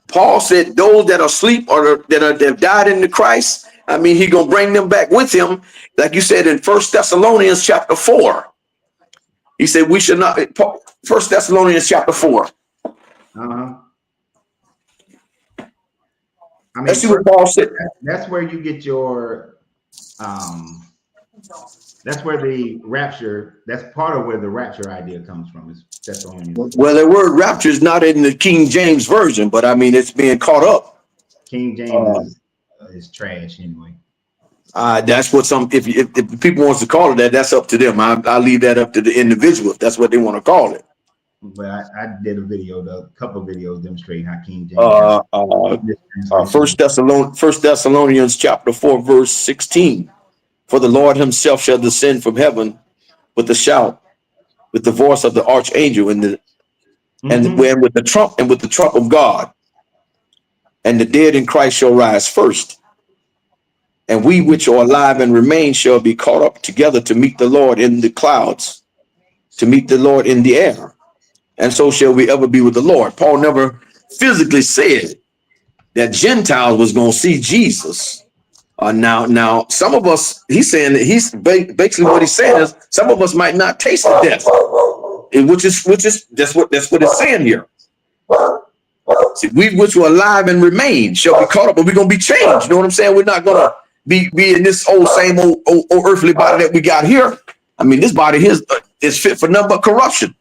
Paul said those that are asleep or that have died in the Christ, I mean, he gonna bring them back with him, like you said in 1 Thessalonians chapter 4. He said we should not. 1 Thessalonians chapter 4. I mean, Let's see what Paul said. That's where you get your that's where the rapture, that's part of where the rapture idea comes from, is Thessalonians. Well, the word rapture is not in the King James version, but I mean it's being caught up. King James is trash anyway. That's what some if people wants to call it that, that's up to them. I leave that up to the individual if that's what they want to call it. But I did a couple of videos demonstrating how King James. First Thessalonians chapter 4 verse 16. For the Lord himself shall descend from heaven with a shout, with the voice of the archangel, and with the trump of God, and the dead in Christ shall rise first. And we which are alive and remain shall be caught up together to meet the Lord in the clouds, to meet the Lord in the air. And so shall we ever be with the Lord. Paul never physically said that Gentiles was going to see Jesus. Now, some of us, he's saying that he's basically what he's saying is some of us might not taste the death, which is that's what it's saying here. See, we which were alive and remain shall be caught up, but we're gonna be changed. You know what I'm saying? We're not gonna be in this same old earthly body that we got here. I mean, this body here is fit for nothing but corruption.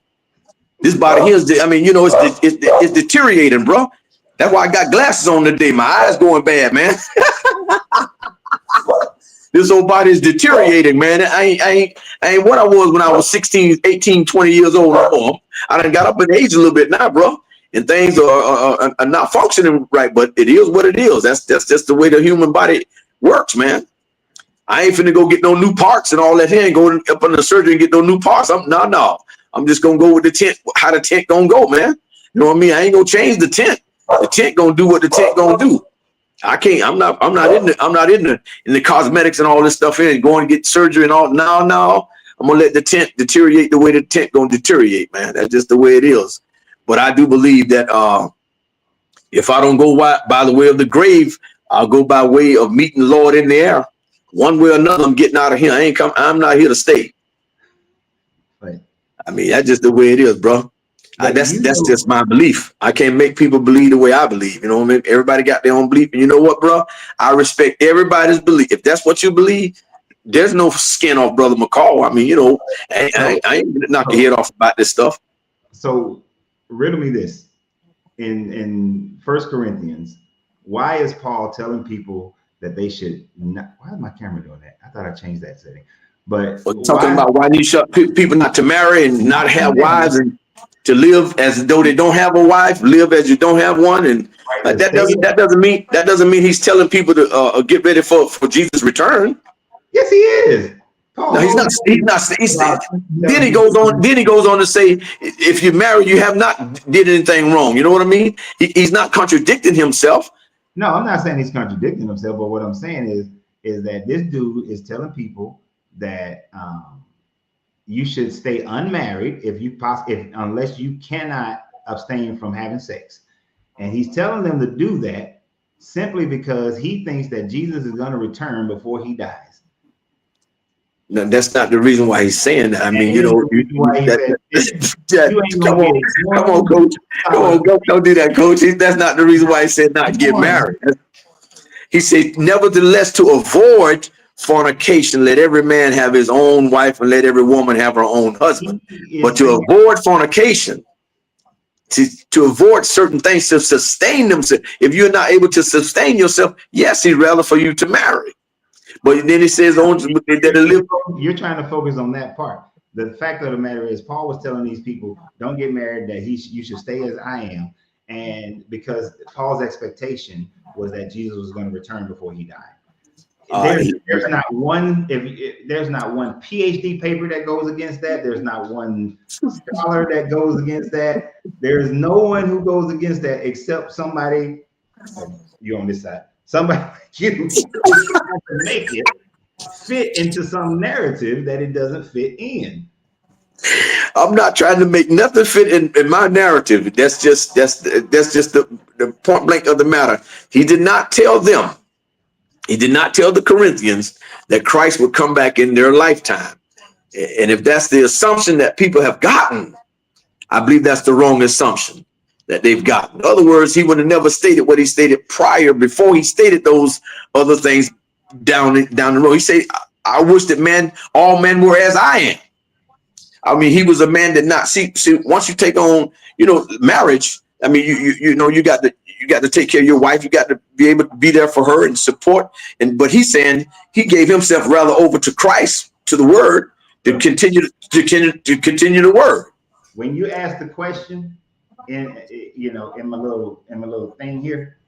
This body here is, it's deteriorating, bro. That's why I got glasses on today. My eyes going bad, man. This old body is deteriorating, man. I ain't what I was when I was 16, 18, 20 years old. I done got up in age a little bit now, bro. And things are not functioning right, but it is what it is. That's just the way the human body works, man. I ain't finna go get no new parts and all that here and go up in the surgery and get no new parts. No. I'm just gonna go with the tent, how the tent gonna go, man. You know what I mean? I ain't gonna change the tent. The tent gonna do what the tent gonna do. I can't. I'm not in the cosmetics and all this stuff and going to get surgery and all. No. I'm gonna let the tent deteriorate the way the tent gonna deteriorate, man. That's just the way it is. But I do believe that if I don't go by the way of the grave, I'll go by way of meeting the Lord in the air. One way or another, I'm getting out of here. I'm not here to stay. Right. I mean, that's just the way it is, bro. That's just my belief. I can't make people believe the way I believe. You know what I mean? Everybody got their own belief. And you know what, bro? I respect everybody's belief. If that's what you believe, there's no skin off Brother McCall. I mean, I ain't knock your head off about this stuff. So riddle me this. In 1 Corinthians, why is Paul telling people that they should not? Why is my camera doing that? I thought I changed that setting. But talking about why you shut people not to marry and not have wives and to live as though they don't have a wife, live as you don't have one, and that doesn't mean he's telling people to get ready for Jesus' return. Yes, he is. No, he's not. Then he goes on to say, if you marry, you have not did anything wrong. You know what I mean? He's not contradicting himself. No, I'm not saying he's contradicting himself, but what I'm saying is that this dude is telling people that you should stay unmarried unless you cannot abstain from having sex. And he's telling them to do that simply because he thinks that Jesus is going to return before he dies. No, that's not the reason why he's saying that. I mean, come on, coach. Come on, don't do that, coach. That's not the reason why he said not get married. He said, nevertheless, to avoid fornication, let every man have his own wife and let every woman have her own husband. But to avoid fornication, to avoid certain things, to sustain themselves. If you're not able to sustain yourself, yes, he'd rather for you to marry. But then he says, you're trying to focus on that part. The fact of the matter is, Paul was telling these people, don't get married, that you should stay as I am. And because Paul's expectation was that Jesus was going to return before he died. There's not one PhD paper that goes against that. There's not one scholar that goes against that. There's no one who goes against that except somebody. You're on this side. Somebody you make it fit into some narrative that it doesn't fit in. I'm not trying to make nothing fit in my narrative. That's just the point blank of the matter. He did not tell them. He did not tell the Corinthians that Christ would come back in their lifetime. And if that's the assumption that people have gotten, I believe that's the wrong assumption that they've gotten. In other words, he would have never stated what he stated prior, before he stated those other things down the road. He said, I wish that all men were as I am. I mean, he was a man that not see once you take on, marriage. I mean, you got to take care of your wife. You got to be able to be there for her and support. But he's saying he gave himself rather over to Christ, to the Word, to continue the Word. When you ask the question, in my little thing here,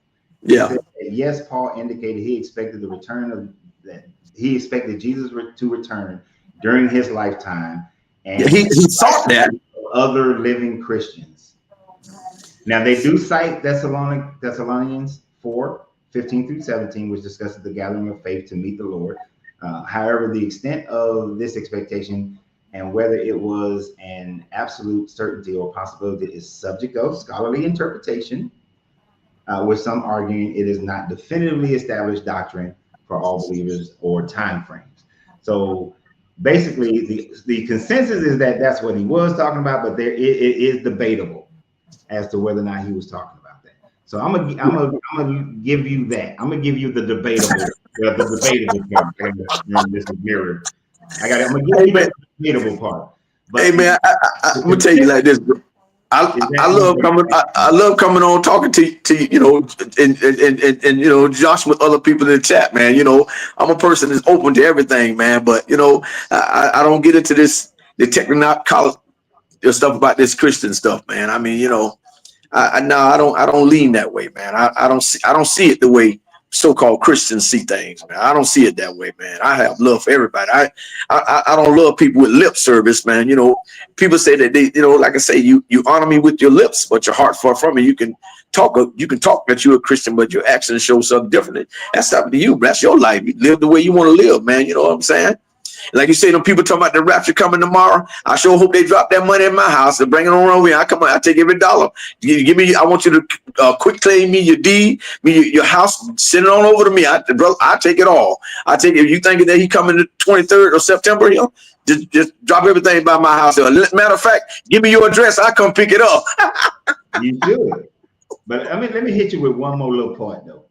yeah, yes, Paul indicated he expected the return of that. He expected Jesus to return during his lifetime. And he thought that other living Christians. Now they do cite Thessalonians 4:15-17, which discusses the gathering of faith to meet the Lord. However, the extent of this expectation and whether it was an absolute certainty or possibility is subject of scholarly interpretation, with some arguing it is not definitively established doctrine for all believers or time frames. So basically, the consensus is that that's what he was talking about, but it is debatable as to whether or not he was talking about that. So I'm gonna give you that. I'm gonna give you the debatable part. This is mirror. I'm gonna give you the debatable part. But hey man, I'm gonna tell you like this, bro. I love coming on talking to and Josh with other people in the chat, man. I'm a person that's open to everything, man. But I don't get into the technical stuff about this Christian stuff, man. I mean, I don't lean that way, man. I don't see it the way so-called Christians see things, man. I don't see it that way, man. I have love for everybody. I don't love people with lip service, man. People say that they, like I say, you honor me with your lips, but your heart's far from me. You can talk that you're a Christian, but your actions show something different. That's up to you. That's your life. You live the way you want to live, man. You know what I'm saying? Like you say, them people talking about the rapture coming tomorrow. I sure hope they drop that money in my house and bring it on over here. I take every dollar. Give me. I want you to quick claim me your deed, your house. Send it on over to me. I take it all. I take it. You thinking that he coming the 23rd of September? Just drop everything by my house. Matter of fact, give me your address. I come pick it up. You should. But let me hit you with one more little part though,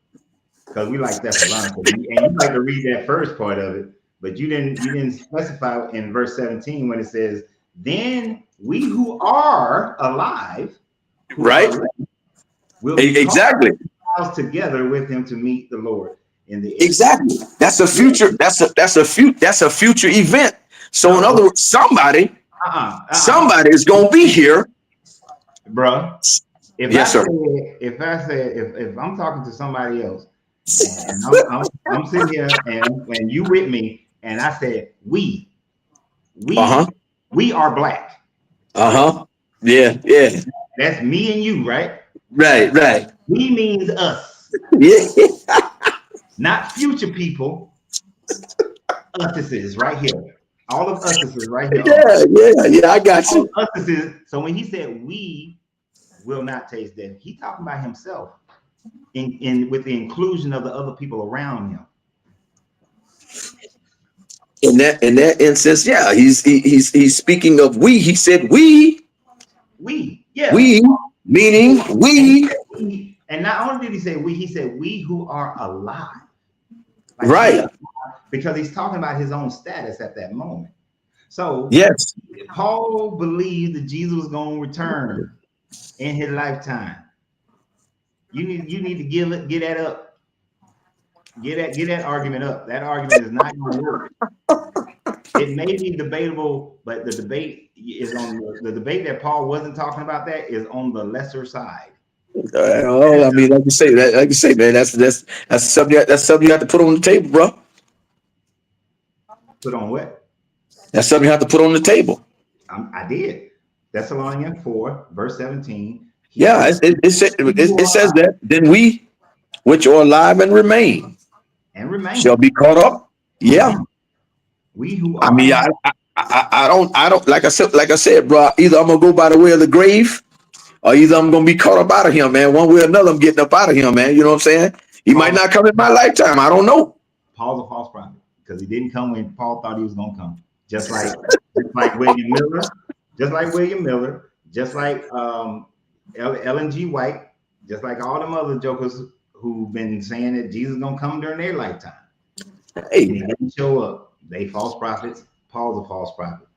because we like that for lunch, and you like to read that first part of it. But you didn't specify in verse 17 when it says, then we who are alive, right? Will exactly together with him to meet the Lord in the air. Exactly. That's a future. That's a future event. So in other words, somebody is gonna be here, bro. Yes, sir. If I'm talking to somebody else and I'm sitting here and you with me. And I said, we are black. Yeah. That's me and you, right? Right. We means us. Yeah. Not future people. Us is right here. All of us is right here. Yeah. I got you. Us is. So when he said we will not taste death, he's talking about himself in with the inclusion of the other people around him. In that instance, yeah, he's speaking of we. He said we, meaning we. And not only did he say we, he said we who are alive. Like right. Because he's talking about his own status at that moment. So yes, Paul believed that Jesus was going to return in his lifetime. You need to get that up. Get that argument up. That argument is not going to work. It may be debatable, but the debate is on the debate that Paul wasn't talking about. That is on the lesser side. I mean, like you say, man, that's something you have to put on the table, bro. Put on what? That's something you have to put on the table. I did. Thessalonians 4, verse 17. Yeah, it says that then we, which are alive and remain, shall be caught up. Yeah. We who are. I mean, I don't like I said, bro. Either I'm gonna go by the way of the grave, or either I'm gonna be caught up out of here, man. One way or another, I'm getting up out of here, man. You know what I'm saying? He might not come in my lifetime. I don't know. Paul's a false prophet because he didn't come when Paul thought he was gonna come. Just like William Miller, just like Ellen G. White, just like all them other jokers who've been saying that Jesus is gonna come during their lifetime. Hey, they didn't show up. They false prophets. Paul's a false prophet.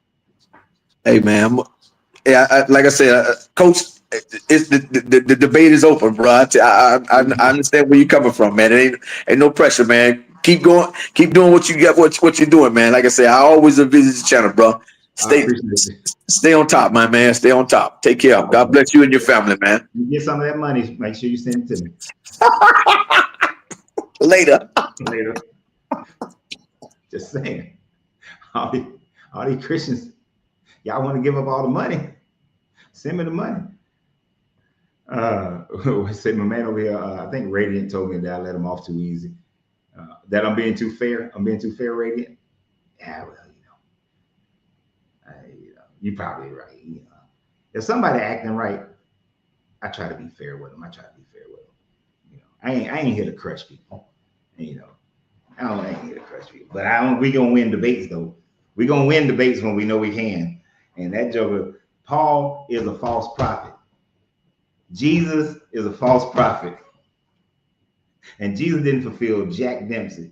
Hey, man. Yeah, like I said, Coach, it's the debate is open, bro. I understand where you're coming from, man. It ain't no pressure, man. Keep going, keep doing what you got, what you're doing, man. Like I said, I always visit the channel, bro. Stay on top, my man. Stay on top. Take care. God bless you and your family, man. You get some of that money. Make sure you send it to me. Later. Just saying. All these Christians, y'all want to give up all the money? Send me the money. Say my man over here. I think Radiant told me that I let him off too easy. That I'm being too fair. I'm being too fair, Radiant. Yeah, well, you're probably right. If somebody acting right, I try to be fair with them. I ain't here to crush people. I ain't here to crush people. But we gonna win debates though. We gonna win debates when we know we can. And that joker, Paul is a false prophet. Jesus is a false prophet. And Jesus didn't fulfill Jack Dempsey.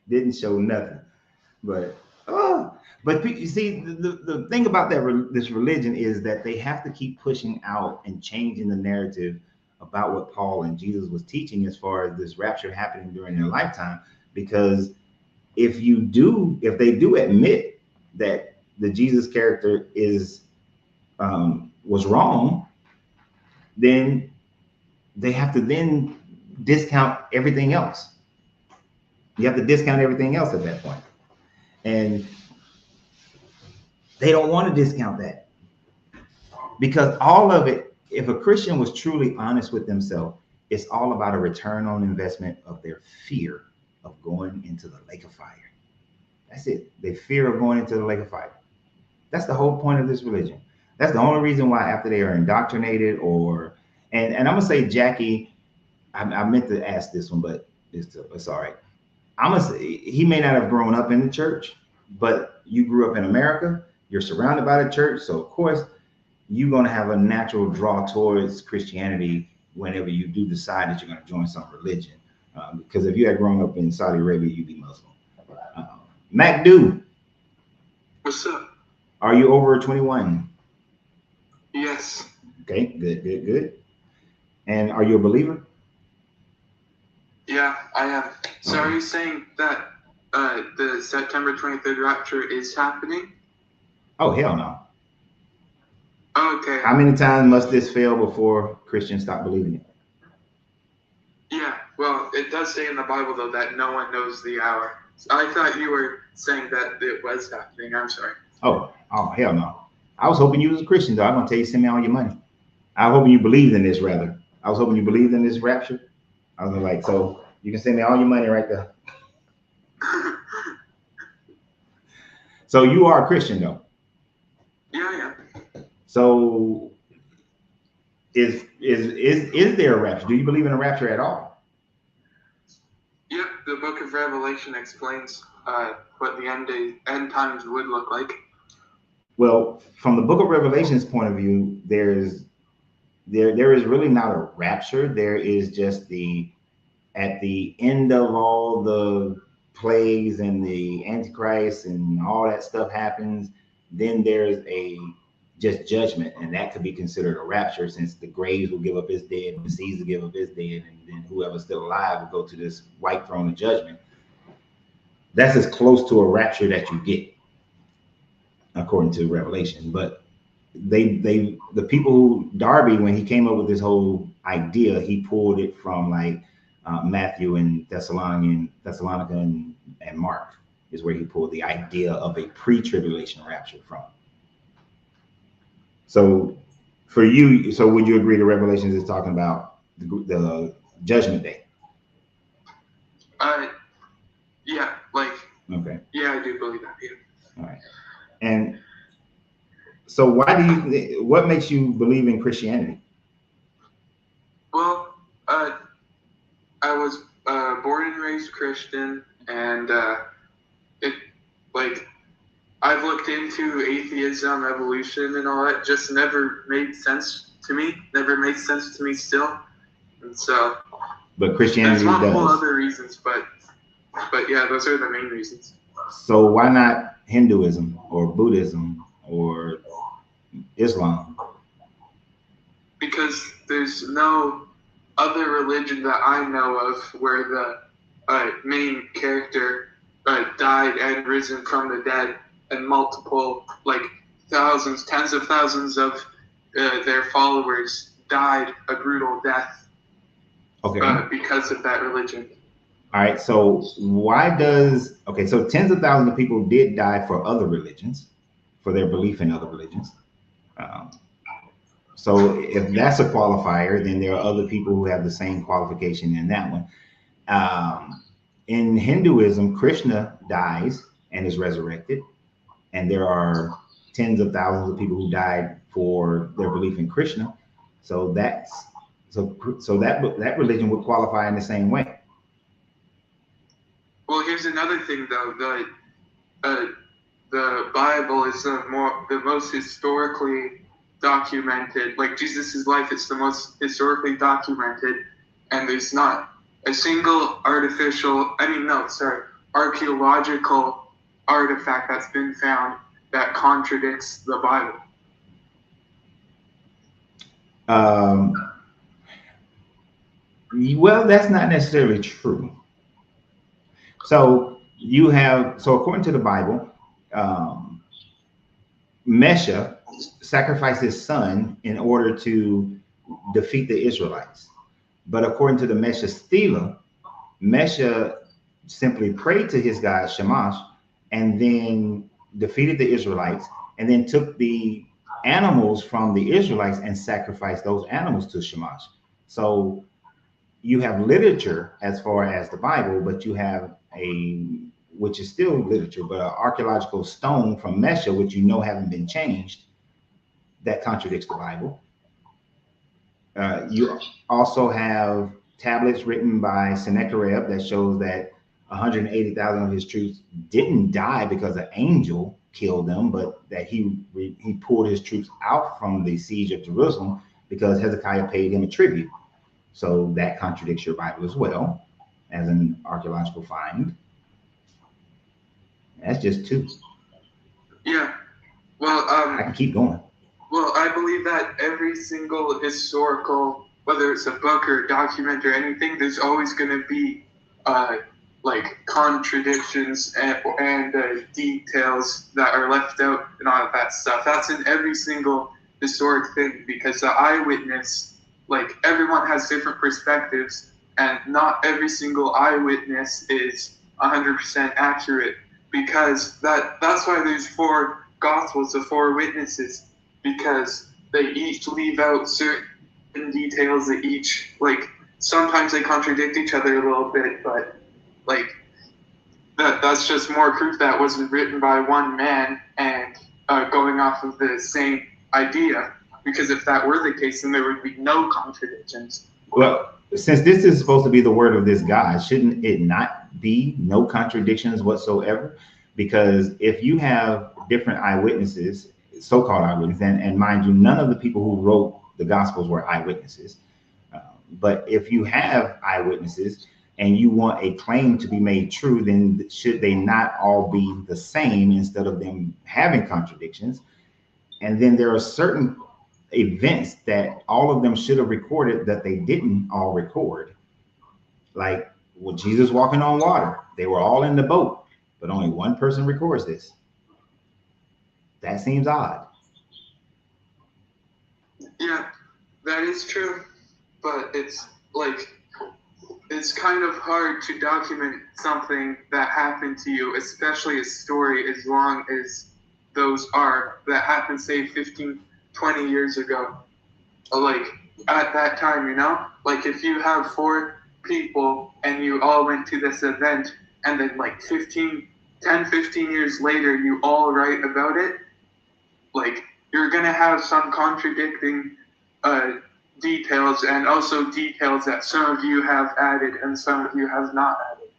Didn't show nothing. But you see, the thing about this religion is that they have to keep pushing out and changing the narrative about what Paul and Jesus was teaching as far as this rapture happening during their lifetime. Because if they do admit that the Jesus character was wrong, then they have to then discount everything else. You have to discount everything else at that point. And they don't want to discount that. Because all of it, if a Christian was truly honest with themselves, it's all about a return on investment of their fear of going into the lake of fire. That's it. Their fear of going into the lake of fire. That's the whole point of this religion. That's the only reason why after they are indoctrinated and I'm gonna say, Jackie, I meant to ask this one, but it's all right. I'm gonna say he may not have grown up in the church, but you grew up in America. You're surrounded by the church, so of course you're gonna have a natural draw towards Christianity whenever you do decide that you're gonna join some religion. Because if you had grown up in Saudi Arabia, you'd be Muslim. Mac Do. What's up? Are you over 21? Yes. Okay, good. And are you a believer? Yeah, I am. So Are you saying that the September 23rd rapture is happening? Oh, hell no. Okay. How many times must this fail before Christians stop believing it? Yeah, well, it does say in the Bible, though, that no one knows the hour. I thought you were saying that it was happening. I'm sorry. Oh, hell no. I was hoping you was a Christian, though. I'm going to tell you, send me all your money. I was hoping you believed in this, rather. I was hoping you believed in this rapture. I was like, so you can send me all your money right there. So you are a Christian, though? Yeah. So is there a rapture? Do you believe in a rapture at all? Yep, the book of Revelation explains what the end times would look like. Well, from the book of Revelation's point of view, there is really not a rapture. There is just at the end of all the plagues and the Antichrist and all that stuff happens, then there's just judgment, and that could be considered a rapture, since the graves will give up its dead, the seas will give up its dead, and then whoever's still alive will go to this white throne of judgment. That's as close to a rapture that you get, according to Revelation. But the people who, Darby, when he came up with this whole idea, he pulled it from like Matthew and Thessalonica and Mark is where he pulled the idea of a pre-tribulation rapture from. So for you, would you agree that Revelations is talking about the judgment day? Yeah, okay. Yeah, I do believe that. Yeah. All right. And so what makes you believe in Christianity? Well, I was born and raised Christian, and it like I've looked into atheism, evolution, and all that. Just never made sense to me. Never makes sense to me still. And so, but Christianity there's multiple does. other reasons, but yeah, those are the main reasons. So why not Hinduism or Buddhism or Islam? Because there's no other religion that I know of where the main character died and risen from the dead, and multiple, like thousands, tens of thousands of their followers died a brutal death. Okay. Because of that religion. All right. So so tens of thousands of people did die for other religions, for their belief in other religions. So if that's a qualifier, then there are other people who have the same qualification in that one. In Hinduism, Krishna dies and is resurrected, and there are tens of thousands of people who died for their belief in Krishna. So that religion would qualify in the same way. Well, here's another thing, though. The Bible is the most historically documented. Like Jesus' life, it's the most historically documented, and there's not a single archaeological artifact that's been found that contradicts the Bible. Well, that's not necessarily true. So according to the Bible, Mesha sacrificed his son in order to defeat the Israelites. But according to the Mesha Stela, Mesha simply prayed to his god Shamash and then defeated the Israelites, and then took the animals from the Israelites and sacrificed those animals to Shamash. So you have literature as far as the Bible, but you have which is still literature, but an archaeological stone from Mesha, which haven't been changed, that contradicts the Bible. You also have tablets written by Sennacherib that shows that 180,000 of his troops didn't die because an angel killed them, but that he pulled his troops out from the siege of Jerusalem because Hezekiah paid him a tribute. So that contradicts your Bible as well as an archaeological find. That's just two. Yeah. Well, I can keep going. Well, I believe that every single historical, whether it's a book or a document or anything, there's always going to be like contradictions and details that are left out and all of that stuff. That's in every single historic thing, because the eyewitness, like, everyone has different perspectives, and not every single eyewitness is 100% accurate, because that's why there's 4 Gospels, the 4 witnesses, because they each leave out certain details that each, like, sometimes they contradict each other a little bit, but, like, that's just more proof that wasn't written by one man and going off of the same idea, because if that were the case, then there would be no contradictions. Well, since this is supposed to be the word of this God, shouldn't it not be no contradictions whatsoever? Because if you have different eyewitnesses, so-called eyewitnesses, and mind you, none of the people who wrote the Gospels were eyewitnesses. But if you have eyewitnesses and you want a claim to be made true, then should they not all be the same instead of them having contradictions? And then there are certain events that all of them should have recorded that they didn't all record. Like Jesus walking on water. They were all in the boat, but only one person records this. That seems odd. Yeah, that is true, but it's like, it's kind of hard to document something that happened to you, especially a story as long as those are, that happened, say, 15, 20 years ago. Like, at that time, like, if you have 4 people and you all went to this event, and then like 15 10, 15 years later, you all write about it, like, you're going to have some contradicting details, and also details that some of you have added and some of you have not added.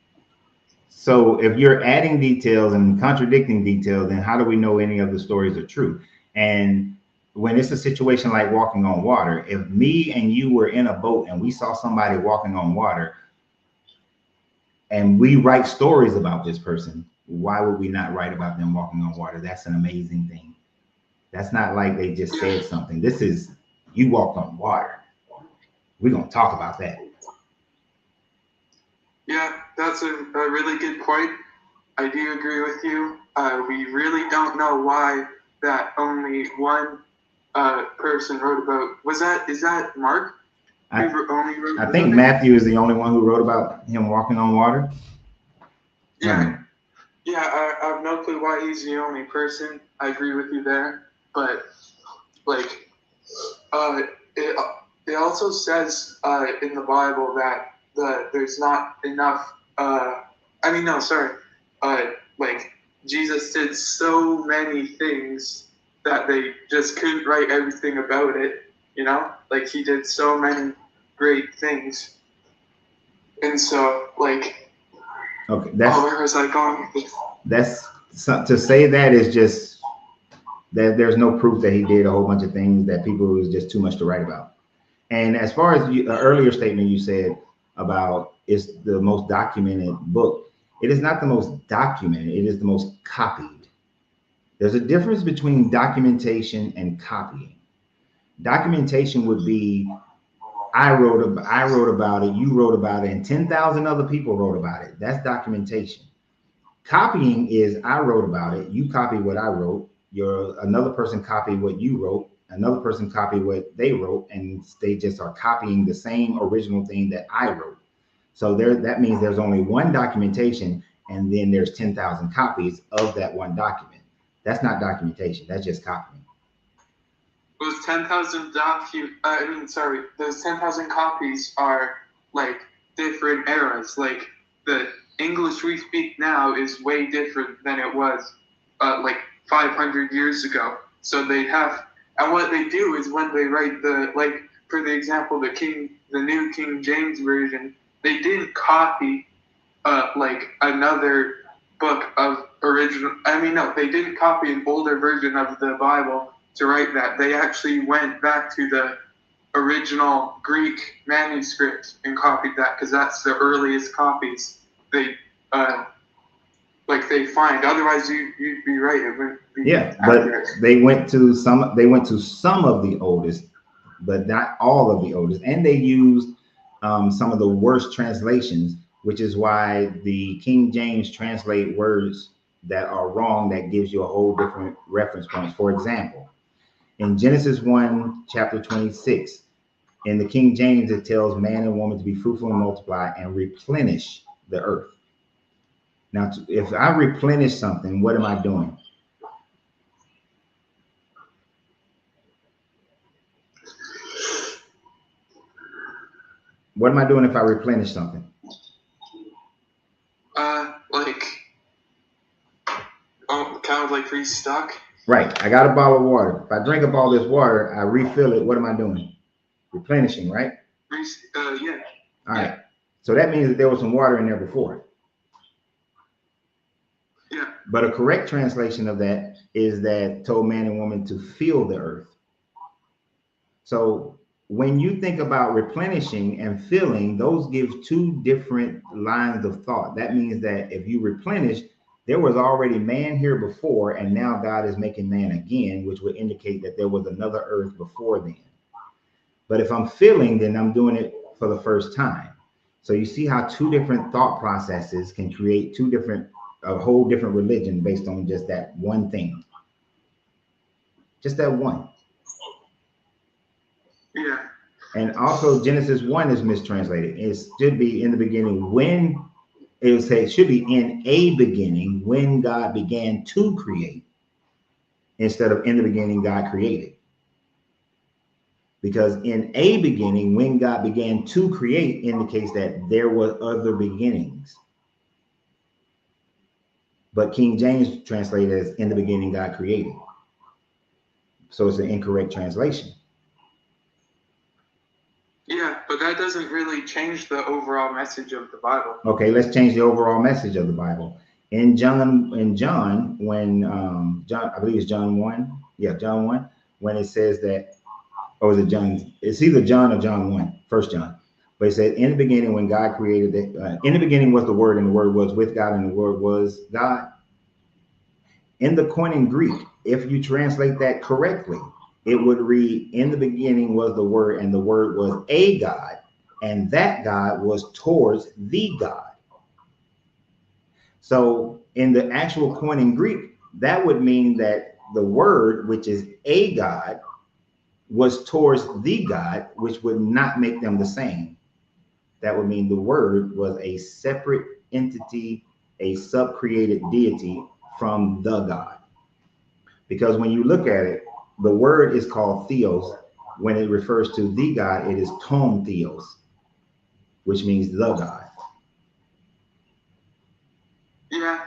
So if you're adding details and contradicting details, then how do we know any of the stories are true? And when it's a situation like walking on water, if me and you were in a boat and we saw somebody walking on water and we write stories about this person, why would we not write about them walking on water? That's an amazing thing. That's not like they just said something. This is, you walked on water. We're going to talk about that. Yeah, that's a really good point. I do agree with you. We really don't know why that only one person wrote about. Is that Mark? I think Matthew is the only one who wrote about him walking on water. Yeah. Yeah, I have no clue why he's the only person. I agree with you there. But, like, it also says in the Bible that there's not enough, like, Jesus did so many things that they just couldn't write everything about it, you know? Like, he did so many great things. And so, like, okay, where was I going with this? To say that is just that there's no proof that he did a whole bunch of things that people, it was just too much to write about. And as far as an earlier statement you said about it's the most documented book, it is not the most documented, it is the most copied. There's a difference between documentation and copying. Documentation would be, I wrote about it, you wrote about it, and 10,000 other people wrote about it. That's documentation. Copying is, I wrote about it, you copy what I wrote, another person copied what you wrote, another person copied what they wrote, and they just are copying the same original thing that I wrote. So that means there's only one documentation, and then there's 10,000 copies of that one document. That's not documentation, that's just copying. Those 10,000 those 10,000 copies are like different eras. Like, the English we speak now is way different than it was like 500 years ago. So they have, and what they do is when they write for the example, the New King James Version, they didn't copy like another book of original. They didn't copy an older version of the Bible to write that. They actually went back to the original Greek manuscript and copied that, because that's the earliest copies they find. Otherwise, you'd be right. It wouldn't be accurate. But they went to some of the oldest, but not all of the oldest, and they used some of the worst translations, which is why the King James translate words that are wrong, that gives you a whole different reference points. For example, in Genesis 1, chapter 26, in the King James, it tells man and woman to be fruitful and multiply and replenish the earth. Now, if I replenish something, what am I doing? What am I doing if I replenish something? Kind of like restock. Right. I got a bottle of water. If I drink up all this water, I refill it. What am I doing? Replenishing, right? Yeah. All right. So that means that there was some water in there before. Yeah. But a correct translation of that is that told man and woman to fill the earth. So when you think about replenishing and filling, those give two different lines of thought. That means that if you replenish, there was already man here before, and now God is making man again, which would indicate that there was another earth before then. But if I'm filling, then I'm doing it for the first time. So you see how two different thought processes can create a whole different religion based on just that one thing. Just that one. Yeah. And also Genesis 1 is mistranslated. It should be in the beginning when, it should be in a beginning when God began to create, instead of in the beginning God created. Because in a beginning, when God began to create, indicates that there were other beginnings. But King James translated as in the beginning God created. So it's an incorrect translation. Yeah, but that doesn't really change the overall message of the Bible. Okay, let's change the overall message of the Bible. In John, when John, I believe it's John 1. Yeah, John 1, when it says that, or is it John? It's either John or John 1, 1 John. But it said, in the beginning, when God created it, in the beginning was the Word, and the Word was with God, and the Word was God. In the Koine Greek, if you translate that correctly, it would read, in the beginning was the Word, and the Word was a God, and that God was towards the God. So in the actual Koine Greek, that would mean that the Word, which is a God, was towards the God, which would not make them the same. That would mean the Word was a separate entity, a sub-created deity from the God. Because when you look at it, the word is called theos. When it refers to the God, it is ton theos, which means the God. Yeah.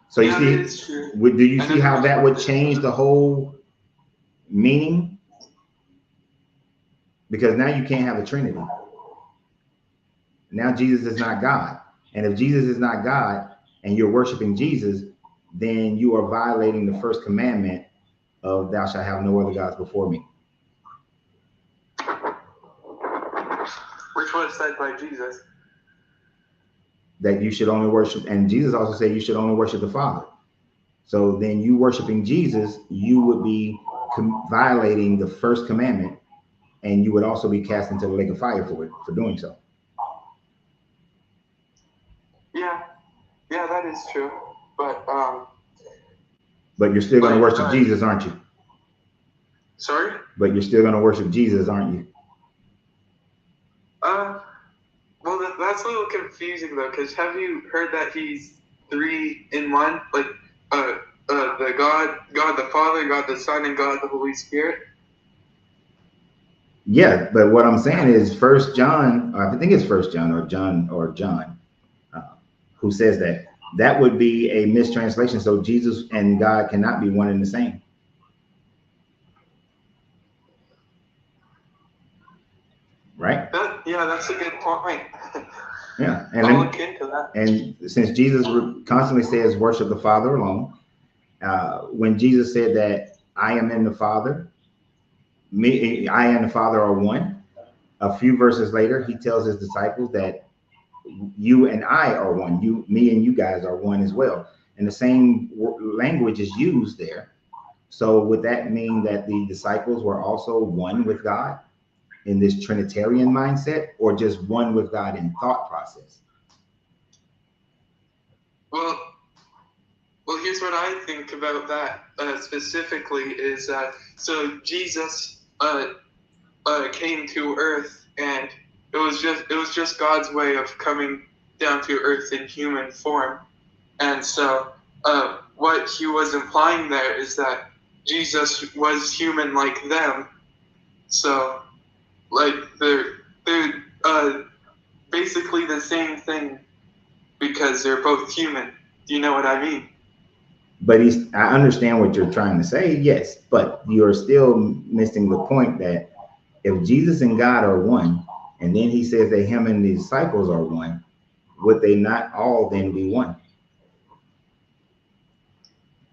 So yeah, you see, do you see how that would change the whole meaning? Because now you can't have a Trinity. Now Jesus is not God. And if Jesus is not God and you're worshiping Jesus, then you are violating the first commandment of thou shalt have no other gods before me. Which was said by Jesus. That you should only worship, and Jesus also said you should only worship the Father. So then you worshiping Jesus, you would be violating the first commandment, and you would also be cast into the lake of fire for doing so. Yeah, that is true. But you're still going to worship Jesus, aren't you? Sorry? But you're still going to worship Jesus, aren't you? Well, that's a little confusing though, because have you heard that he's 3 in 1? Like, the God the Father, God the Son, and God the Holy Spirit? Yeah, but what I'm saying is 1 John, I think it's 1 John or John, who says that would be a mistranslation. So Jesus and God cannot be one and the same. Right? That's a good point. Yeah, I'll look into that. And since Jesus constantly says worship the Father alone, when Jesus said that I am in the Father, I and the Father are one, a few verses later, he tells his disciples that you and I are one. Me and you guys are one as well. And the same language is used there. So would that mean that the disciples were also one with God in this Trinitarian mindset, or just one with God in thought process? Well, here's what I think about that specifically is so Jesus came to Earth, and it was just God's way of coming down to Earth in human form, and so what he was implying there is that Jesus was human like them, so like they're basically the same thing because they're both human. Do you know what I mean? But I understand what you're trying to say, yes, but you're still missing the point that if Jesus and God are one, and then he says that him and the disciples are one, would they not all then be one?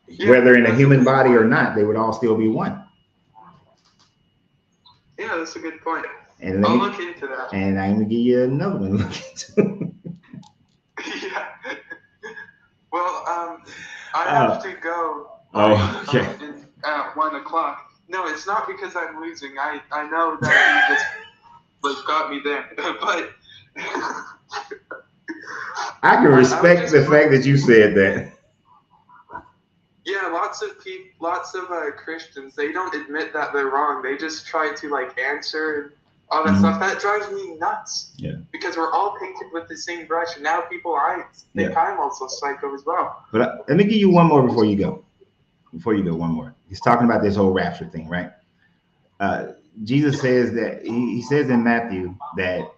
Yeah, whether in a human body or not, they would all still be one. Yeah, that's a good point. And I'll look into that. And I'm gonna give you another one to look into. Yeah. Well, I have to go. Oh, okay. At 1 o'clock. No, it's not because I'm losing. I know that he just got me there, but I can respect the fact that you said that. Yeah, lots of Christians, they don't admit that they're wrong. They just try to answer and all that stuff. That drives me nuts. Yeah. Because we're all painted with the same brush, and now people aren't. They kind of also psycho as well. But let me give you one more before you go. One more. He's talking about this whole rapture thing, right? Jesus says that he says in Matthew that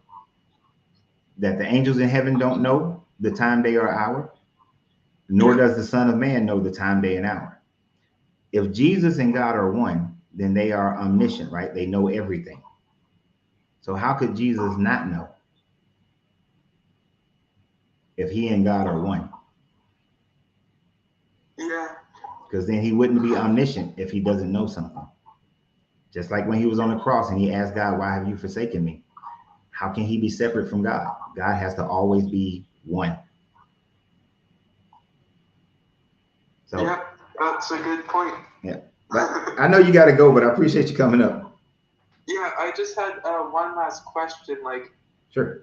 the angels in heaven don't know the time, day, or hour. nor does the Son of Man know the time, day, and hour. If Jesus and God are one, then they are omniscient, right? They know everything. So how could Jesus not know if he and God are one? Yeah. Because then he wouldn't be omniscient if he doesn't know something. Just like when he was on the cross and he asked God, why have you forsaken me? How can he be separate from God? God has to always be one. So, yeah, that's a good point. Yeah. But I know you got to go, but I appreciate you coming up. Yeah, I just had one last question. Like, sure.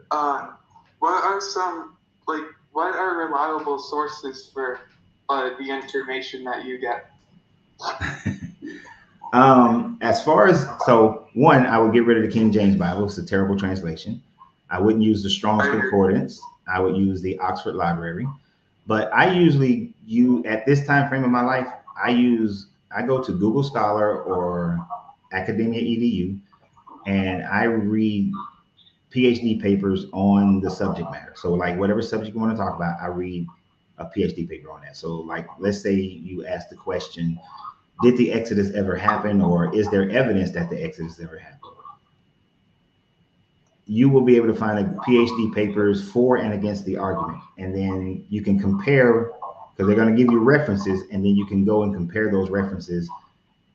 What are reliable sources for the information that you get? As far as, so one, I would get rid of the King James Bible. It's a terrible translation. I wouldn't use the Strong's Concordance. I would use the Oxford Library. But I usually, at this time frame of my life, I go to Google Scholar or Academia EDU, and I read PhD papers on the subject matter. So like whatever subject you want to talk about, I read a PhD paper on that. So like, let's say you ask the question, did the Exodus ever happen, or is there evidence that the Exodus ever happened? You will be able to find a PhD papers for and against the argument. And then you can compare, because they're going to give you references, and then you can go and compare those references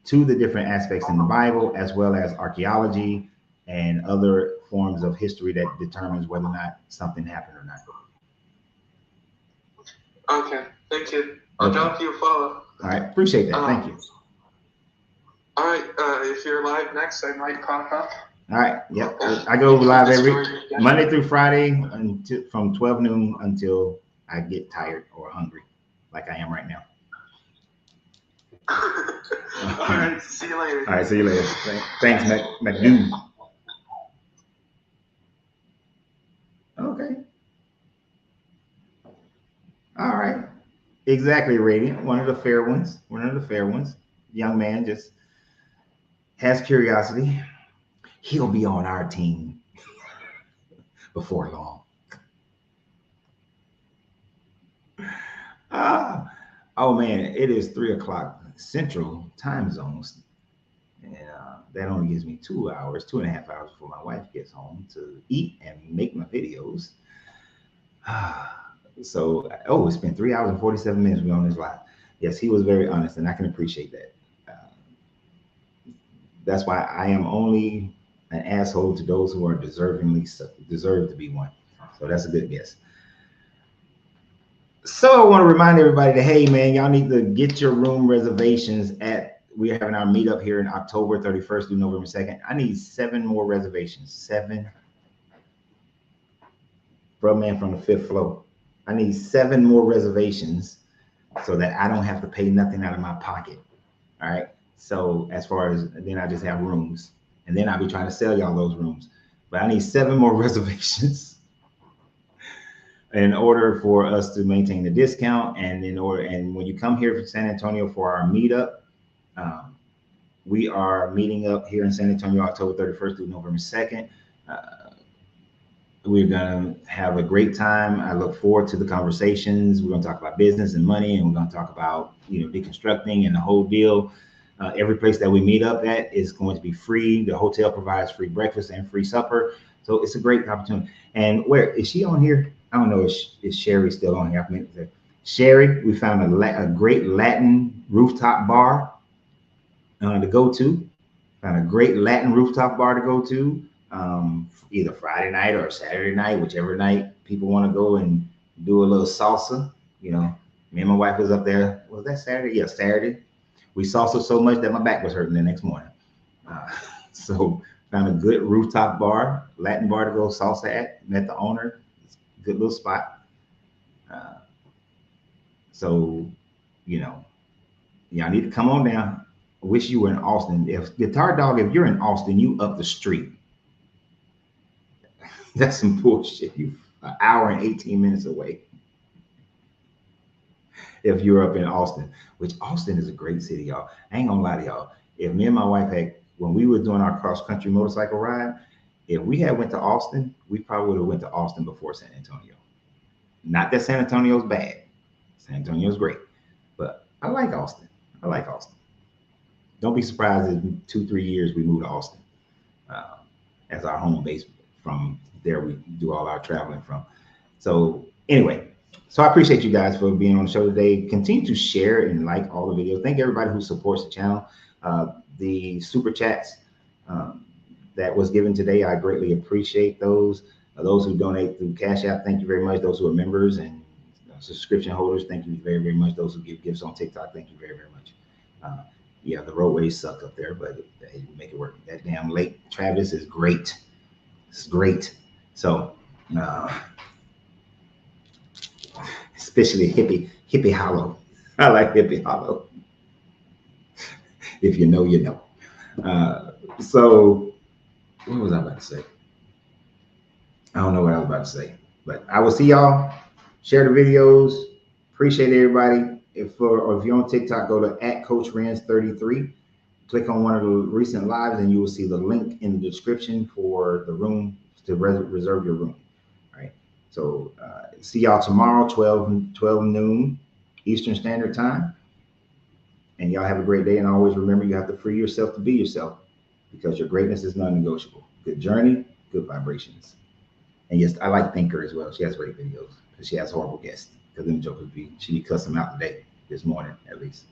to the different aspects in the Bible, as well as archaeology and other forms of history that determines whether or not something happened or not. Okay, thank you. I'll drop you a follow. All right, appreciate that. Thank you. All right, if you're live next, I might pop up. All right, yep. I go live every Monday through Friday from 12 noon until I get tired or hungry, like I am right now. All right, see you later. All right, see you later. Thanks, McDoom. Okay. All right. Exactly, Radiant. One of the fair ones. Young man just has curiosity. He'll be on our team before long. Oh man, it is 3:00 Central time zones. And that only gives me 2.5 hours before my wife gets home to eat and make my videos. So, it's been 3 hours and 47 minutes we're on this live. Yes, he was very honest, and I can appreciate that. That's why I am only an asshole to those who are deserve to be one. So that's a good guess. So I want to remind everybody that, hey man, y'all need to get your room reservations we're having our meetup here in October 31st through November 2nd. I need 7 more reservations. 7. Bro, man, from the 5th floor. I need 7 more reservations so that I don't have to pay nothing out of my pocket. All right. So as far as, then I just have rooms, and then I'll be trying to sell y'all those rooms. But I need 7 more reservations in order for us to maintain the discount. And when you come here from San Antonio for our meetup, we are meeting up here in San Antonio October 31st through November 2nd. We're going to have a great time. I look forward to the conversations. We're going to talk about business and money, and we're going to talk about, deconstructing and the whole deal. Every place that we meet up at is going to be free. The hotel provides free breakfast and free supper. So it's a great opportunity. And where is she on here? I don't know. Is Sherry still on here? Sherry, we found a great Latin rooftop bar to go to. Found a great Latin rooftop bar to go to. Either Friday night or Saturday night, whichever night people want to go and do a little salsa. Me and my wife was up there. Was that Saturday? Yeah, Saturday. We salsa so much that my back was hurting the next morning. So found a good rooftop bar, Latin bar to go salsa at. Met the owner. Good little spot. So, y'all need to come on down. I wish you were in Austin. If Guitar Dog, if you're in Austin, you up the street. That's some bullshit. You an hour and 18 minutes away. If you're up in Austin, which Austin is a great city, y'all. I ain't gonna lie to y'all. If me and my wife when we were doing our cross-country motorcycle ride, if we had went to Austin, we probably would have went to Austin before San Antonio. Not that San Antonio's bad. San Antonio is great, but I like Austin. I like Austin. Don't be surprised in 2-3 years we move to Austin as our home base. From there, we do all our traveling from. So anyway, so I appreciate you guys for being on the show today. Continue to share and like all the videos. Thank everybody who supports the channel. The super chats that was given today, I greatly appreciate those. Those who donate through Cash App, thank you very much. Those who are members and subscription holders, thank you very, very much. Those who give gifts on TikTok, thank you very, very much. Yeah, the roadways suck up there, but they make it work. That damn Lake Travis is great. It's great. So, especially Hippie Hollow. I like Hippie Hollow. If you know, you know. So, what was I about to say? I don't know what I was about to say, but I will see y'all. Share the videos. Appreciate everybody. If you're on TikTok, go to @CoachRens33. Click on one of the recent lives, and you will see the link in the description for the room to reserve your room. All right. So see y'all tomorrow, 12 noon Eastern Standard Time. And y'all have a great day. And always remember, you have to free yourself to be yourself, because your greatness is non-negotiable. Good journey, good vibrations. And yes, I like Thinker as well. She has great videos, because she has horrible guests. Because them jokers she cussed them out today, this morning at least.